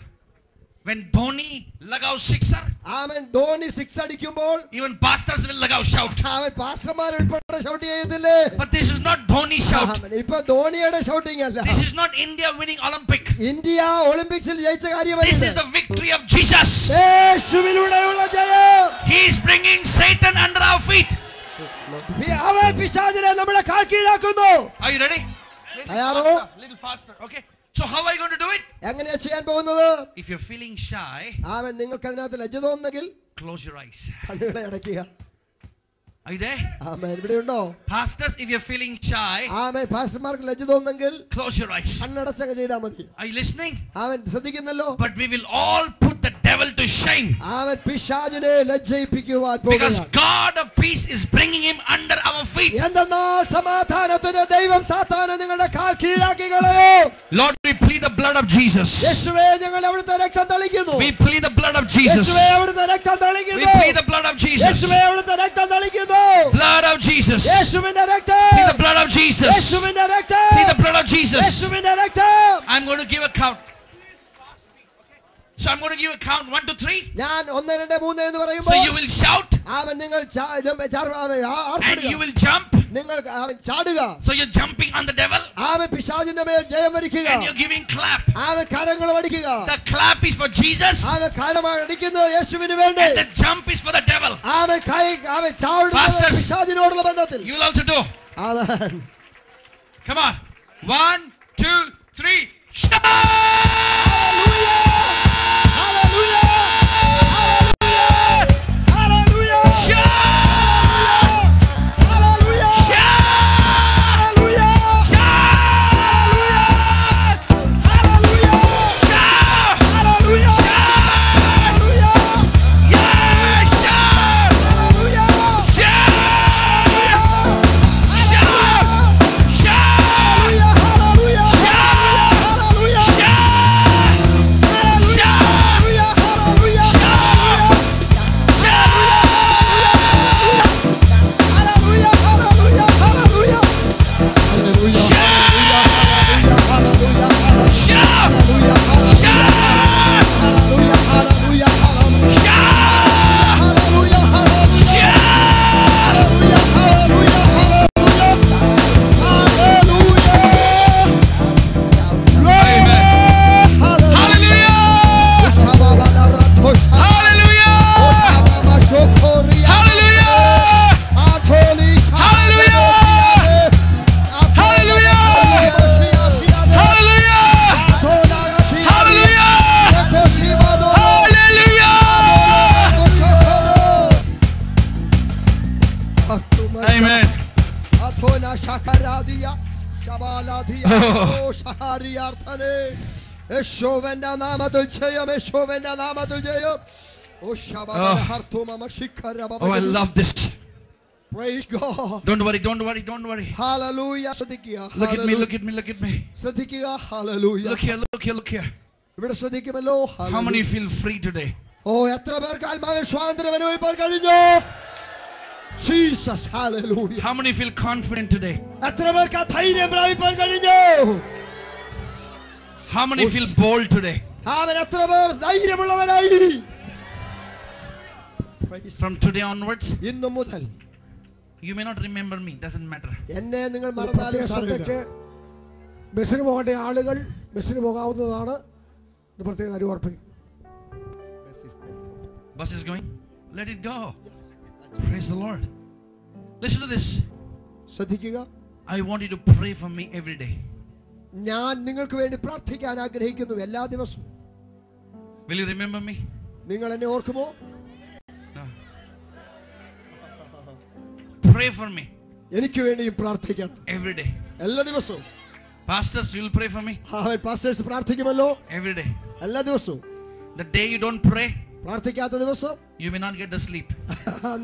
When Dhoni lagao sixer, ആമേൻ. ധോണി 6 അടിക്കുമ്പോൾ even pastors will lagao shout. അവൻ പാസ്റ്റർമാർ ഉൾപ്പെടെ ഷൗട്ട് ചെയ്യത്തില്ലേ? But this is not Dhoni shout. Amen. ഇപ്പൊ ധോണിയുടെ ഷൗട്ടിംഗ് അല്ല. This is not India winning Olympic. India ഒളിമ്പിക്സിൽ ജയിച്ച കാര്യമല്ല. This is the victory of Jesus. യേശുവിലൂടെയുള്ള ജയം. He is bringing Satan under our feet. അവൻ പിശാചിനെ നമ്മുടെ കാൽ കീഴാക്കുന്നു. Are you ready? തയ്യാറോ? Little faster. Okay. So how are you going to do it? എങ്ങനെയാ ചെയ്യാൻ പോകുന്നത്? If you're feeling shy, അവൻ നിങ്ങൾക്ക് അതിനകത്ത് ലജ്ജ തോന്നുന്നെങ്കിൽ close your eyes. കണ്ണുകളെ അടയ്ക്കുക. Are you there? ആമേൻ. ഇവിടെ ഉണ്ടോ? Pastors, if you're feeling shy, ആമേൻ. പാസ്റ്റർമാർക്ക് ലജ്ജ തോന്നുന്നെങ്കിൽ close your eyes. കണ്ണടച്ചങ്ങ് ചെയ്താൽ മതി. Are you listening? അവൻ ശ്രദ്ധിക്കുന്നല്ലോ. But we will all put the devil to shame. അവൻ പിശാചിനെ ലജ്ജയിപ്പിക്കുവാൻ Because പോകുകയാണ്. God of peace is bringing him under our feet. എന്തെന്നാൽ സമാധാനത്തിന് ദൈവം സാത്താനെ നിങ്ങളുടെ കാൽ കീഴാക്കി കളയും. Lord, we plead the blood of Jesus. യേശുവേ ഞങ്ങൾ അവിടുത്തെ രക്തം തളിക്കുന്നു. We plead the blood of Jesus. യേശുവേ അവിടുത്തെ രക്തം We തളിക്കുന്നു. plead the blood of Jesus. യേശുവേ അവിടുത്തെ രക്തം തളിക്കുന്നു. Blood of Jesus. യേശുവിന്റെ രക്തം. Plead the blood of Jesus. യേശുവിന്റെ രക്തം. Plead the blood of Jesus. യേശുവിന്റെ രക്തം. I'm going to give a count. So I'm going to give a count 1 to 3. ഞാൻ 1 2 3 എന്ന് So പറയുമ്പോൾ you will shout അവൻ നിങ്ങൾ and you will jump. നിങ്ങൾ അവൻ ചാടുക. So you're jumping on the devil അവൻ പിശാചിന്റെ മേൽ ജയം വരിക്കുക. and you're giving clap. അവൻ കരങ്ങൾ അടിക്കുക. The clap is for Jesus അവൻ കരമാണ് അടിക്കുന്നത് യേശുവിന് വേണ്ടി. and the jump is for the devil. അവൻ ചാടുന്നത് Pastors, പിശാചിനോടുള്ള ബന്ധത്തിൽ. You will also do. അവൻ Come on. 1 2 3 shout. Amen. Oh, I love this. Praise God. Don't worry, don't worry, don't worry. Hallelujah. Look at me, look at me, look at me. Hallelujah. Look here, look here, look here. How many feel free today? Oh, എത്ര പേർക്ക് ആത്മാവിൽ സ്വാതന്ത്ര്യം അനുഭവിക്കാൻ കഴിഞ്ഞു? Jesus, hallelujah. How many feel confident today? എത്ര പേർക്ക് ധൈര്യം പ്രാപിക്കാൻ കഴിഞ്ഞു? How many feel bold today? അവൻ എത്ര പേർ ധൈര്യമുള്ളവരായി? From today onwards, ഇന്നു മുതൽ you may not remember me, doesn't matter. എന്നെ നിങ്ങൾ മറന്നാലും സാരമില്ല. ബസ്സിന് പോകേണ്ട ആളുകൾ ബസ്സിന് പോകാവുന്നതാണ്. പ്രത്യേക കാര്യം ഓർപ്പിക്കും. Bus is going, let it go. Praise the Lord. Listen to this. ശ്രദ്ധിക്കുക. I want you to pray for me every day. ഞാൻ നിങ്ങൾക്ക് വേണ്ടി പ്രാർത്ഥിക്കാൻ ആഗ്രഹിക്കുന്നു എല്ലാ ദിവസവും. Will you remember me? നിങ്ങൾ എന്നെ ഓർക്കുമോ? No. Pray for me. എനിക്ക് വേണ്ടിയും പ്രാർത്ഥിക്കണം every day. എല്ലാ ദിവസവും. Pastors, you will pray for me pastors പ്രാർത്ഥിക്കുമല്ലോ every day. എല്ലാ ദിവസവും. The day you don't pray, പ്രാർത്ഥിക്കാത്ത ദിവസം you may not get the sleep.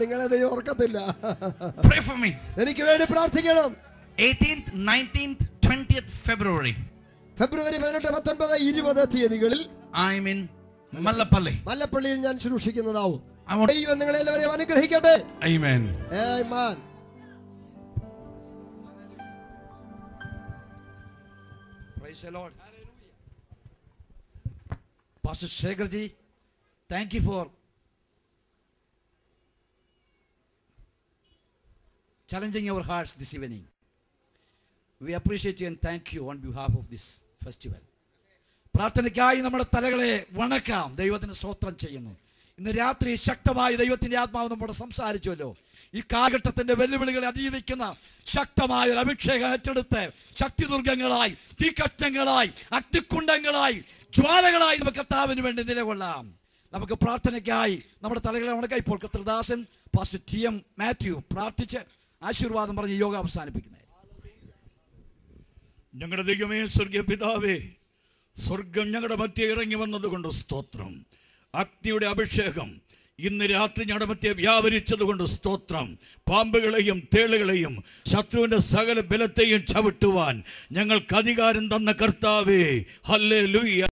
നിങ്ങളെ ദൈവം ഓർക്കത്തില്ല. Pray for me. എനിക്ക് വേണ്ടി പ്രാർത്ഥിക്കണം. 18th, 19th, 20th February. ഫെബ്രുവരി 18, 19, 20 തീയതികളിൽ I'm in Mallapalli. മല്ലപ്പള്ളിയിൽ ഞാൻ ശുശ്രൂഷിക്കുന്നതാവും. I want. ദൈവം നിങ്ങളെ എല്ലാവരെയും അനുഗ്രഹിക്കട്ടെ. Amen. Amen. Praise the Lord. Pastor Shekhar ji, thank you for challenging our hearts this evening. We appreciate you and thank you on behalf of this festival. പ്രാർത്ഥനയ്ക്കായി നമ്മുടെ തലകളെ വണക്കാം. ദൈവത്തിന് സ്തോത്രം ചെയ്യുന്നു. ഇന്ന് രാത്രി ശക്തമായി ദൈവത്തിന്റെ ആത്മാവ് നമ്മോട് സംസാരിച്ചുവല്ലോ. ഈ കാലഘട്ടത്തിന്റെ വെല്ലുവിളികളെ അതിജീവിക്കുന്ന ശക്തമായ ഒരു അഭിഷേകം ഏറ്റെടുത്ത് ശക്തിദുർഗങ്ങളായി, തീക്കഷ്ടങ്ങളായി, അഗ്നിക്കുണ്ടങ്ങളായി, ജ്വാലകളായി നമുക്ക് കർത്താവിന് വേണ്ടി നിലകൊള്ളാം. നമുക്ക് പ്രാർത്ഥനയ്ക്കായി നമ്മുടെ തലകളെ വണക്കാം. ഇപ്പോൾ കർത്തൃദാസൻ പാസ്റ്റർ ടി.എം. മാത്യു പ്രാർത്ഥിച്ച് ആശീർവാദം പറഞ്ഞ് യോഗ അവസാനിപ്പിക്കുന്നത്. ഞങ്ങളുടെ ദൈവമേ, സ്വർഗീയ പിതാവേ, സ്വർഗം ഞങ്ങളുടെ മധ്യ ഇറങ്ങി വന്നതുകൊണ്ട് സ്തോത്രം. അഗ്നിയുടെ അഭിഷേകം ഇന്ന് രാത്രി ഞങ്ങളുടെ മധ്യ വ്യാപരിച്ചതുകൊണ്ട് സ്തോത്രം. പാമ്പുകളെയും തേളുകളെയും ശത്രുവിന്റെ സകല ബലത്തെയും ചവിട്ടുവാൻ ഞങ്ങൾക്ക് അധികാരം തന്ന കർത്താവേ, ഹല്ലേലൂയ.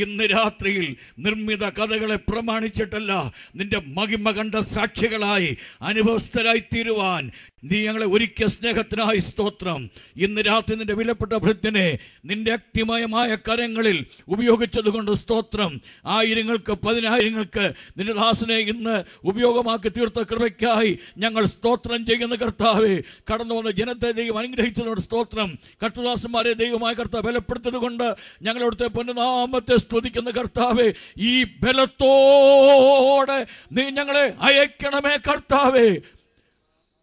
ഇന്ന് രാത്രിയിൽ നിർമ്മിത കഥകളെ പ്രമാണിച്ചിട്ടല്ല, നിന്റെ മഹിമ കണ്ട സാക്ഷികളായി അനുഭവസ്ഥരായി തീരുവാൻ നീ ഞങ്ങളെ ഒരുക്കിയ സ്നേഹത്തിനായി സ്തോത്രം. ഇന്ന് രാത്രി നിന്റെ വിലപ്പെട്ട ഭൃത്യനെ നിന്റെ അഗ്നിമയമായ കരങ്ങളിൽ ഉപയോഗിച്ചതുകൊണ്ട് സ്തോത്രം. ആയിരങ്ങൾക്ക് പതിനായിരങ്ങൾക്ക് നിന്റെ ദാസനെ ഇന്ന് ഉപയോഗമാക്കി തീർത്ത കൃപയ്ക്കായി ഞങ്ങൾ സ്തോത്രം ചെയ്യുന്ന കർത്താവേ. കടന്നു വന്ന ജനത്തെ ദൈവം അനുഗ്രഹിച്ചതുകൊണ്ട് സ്തോത്രം. കർത്തദാസന്മാരെ ദൈവമായ കർത്താവ് ബലപ്പെടുത്തത് കൊണ്ട് ഞങ്ങളവിടുത്തെ പൊന്നുനാമത്തെ സ്തുതിക്കുന്ന കർത്താവേ. ഈ ബലത്തോടെ നീ ഞങ്ങളെ അയക്കണമേ കർത്താവേ.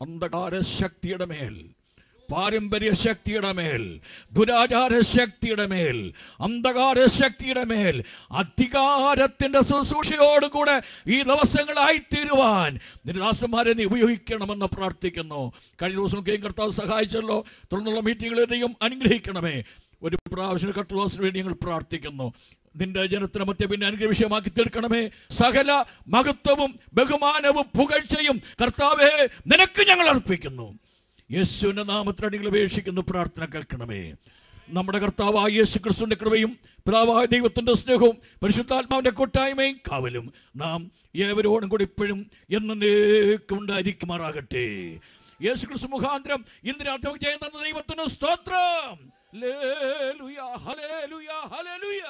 അന്ധകാര ശക്തിയുടെ മേൽ, പാരമ്പര്യ ശക്തിയുടെ മേൽ, ദുരാചാര ശക്തിയുടെ മേൽ, അന്ധകാര ശക്തിയുടെ മേൽ അധികാരത്തിന്റെ ശുശ്രൂഷയോടുകൂടെ ഈ ദിവസങ്ങളായിത്തീരുവാൻ നിരദാസന്മാരെ നീ ഉപയോഗിക്കണമെന്ന് പ്രാർത്ഥിക്കുന്നു. കഴിഞ്ഞ ദിവസമൊക്കെയും കർത്താവ് സഹായിച്ചല്ലോ. തുടർന്നുള്ള മീറ്റിങ്ങുകളെയും അനുഗ്രഹിക്കണമേ. ഒരു പ്രാവശ്യം കർത്തദാസന് വേണ്ടി ഞങ്ങൾ പ്രാർത്ഥിക്കുന്നു. നിന്റെ ജനത്തിന് മധ്യ പിന്നെ അനുഗ്രഹ വിഷയമാക്കി തീർക്കണമേ. സകല മഹത്വവും ബഹുമാനവും പുകഴ്ചയും കർത്താവേ നിനക്ക് ഞങ്ങൾ അർപ്പിക്കുന്നു. യേശുവിന്റെ നാമത്തിൽ അടികൾ അപേക്ഷിക്കുന്നു. പ്രാർത്ഥന കേൾക്കണമേ. നമ്മുടെ കർത്താവായ യേശു ക്രിസ്തുവിന്റെ കൃപയും പിതാവായ ദൈവത്തിന്റെ സ്നേഹവും പരിശുദ്ധാത്മാവിന്റെ കൂട്ടായ്മയും കാവലും നാം ഏവരോടും കൂടി ഇപ്പോഴും എന്നേക്കും ഉണ്ടായിരിക്കുമാറാകട്ടെ. യേശു ക്രിസ്തു മുഖാന്തരം ഇന്ന് രാത്രി ചെയ്യുന്ന ദൈവത്തിന് സ്തോത്രം. Hallelujah, hallelujah, hallelujah.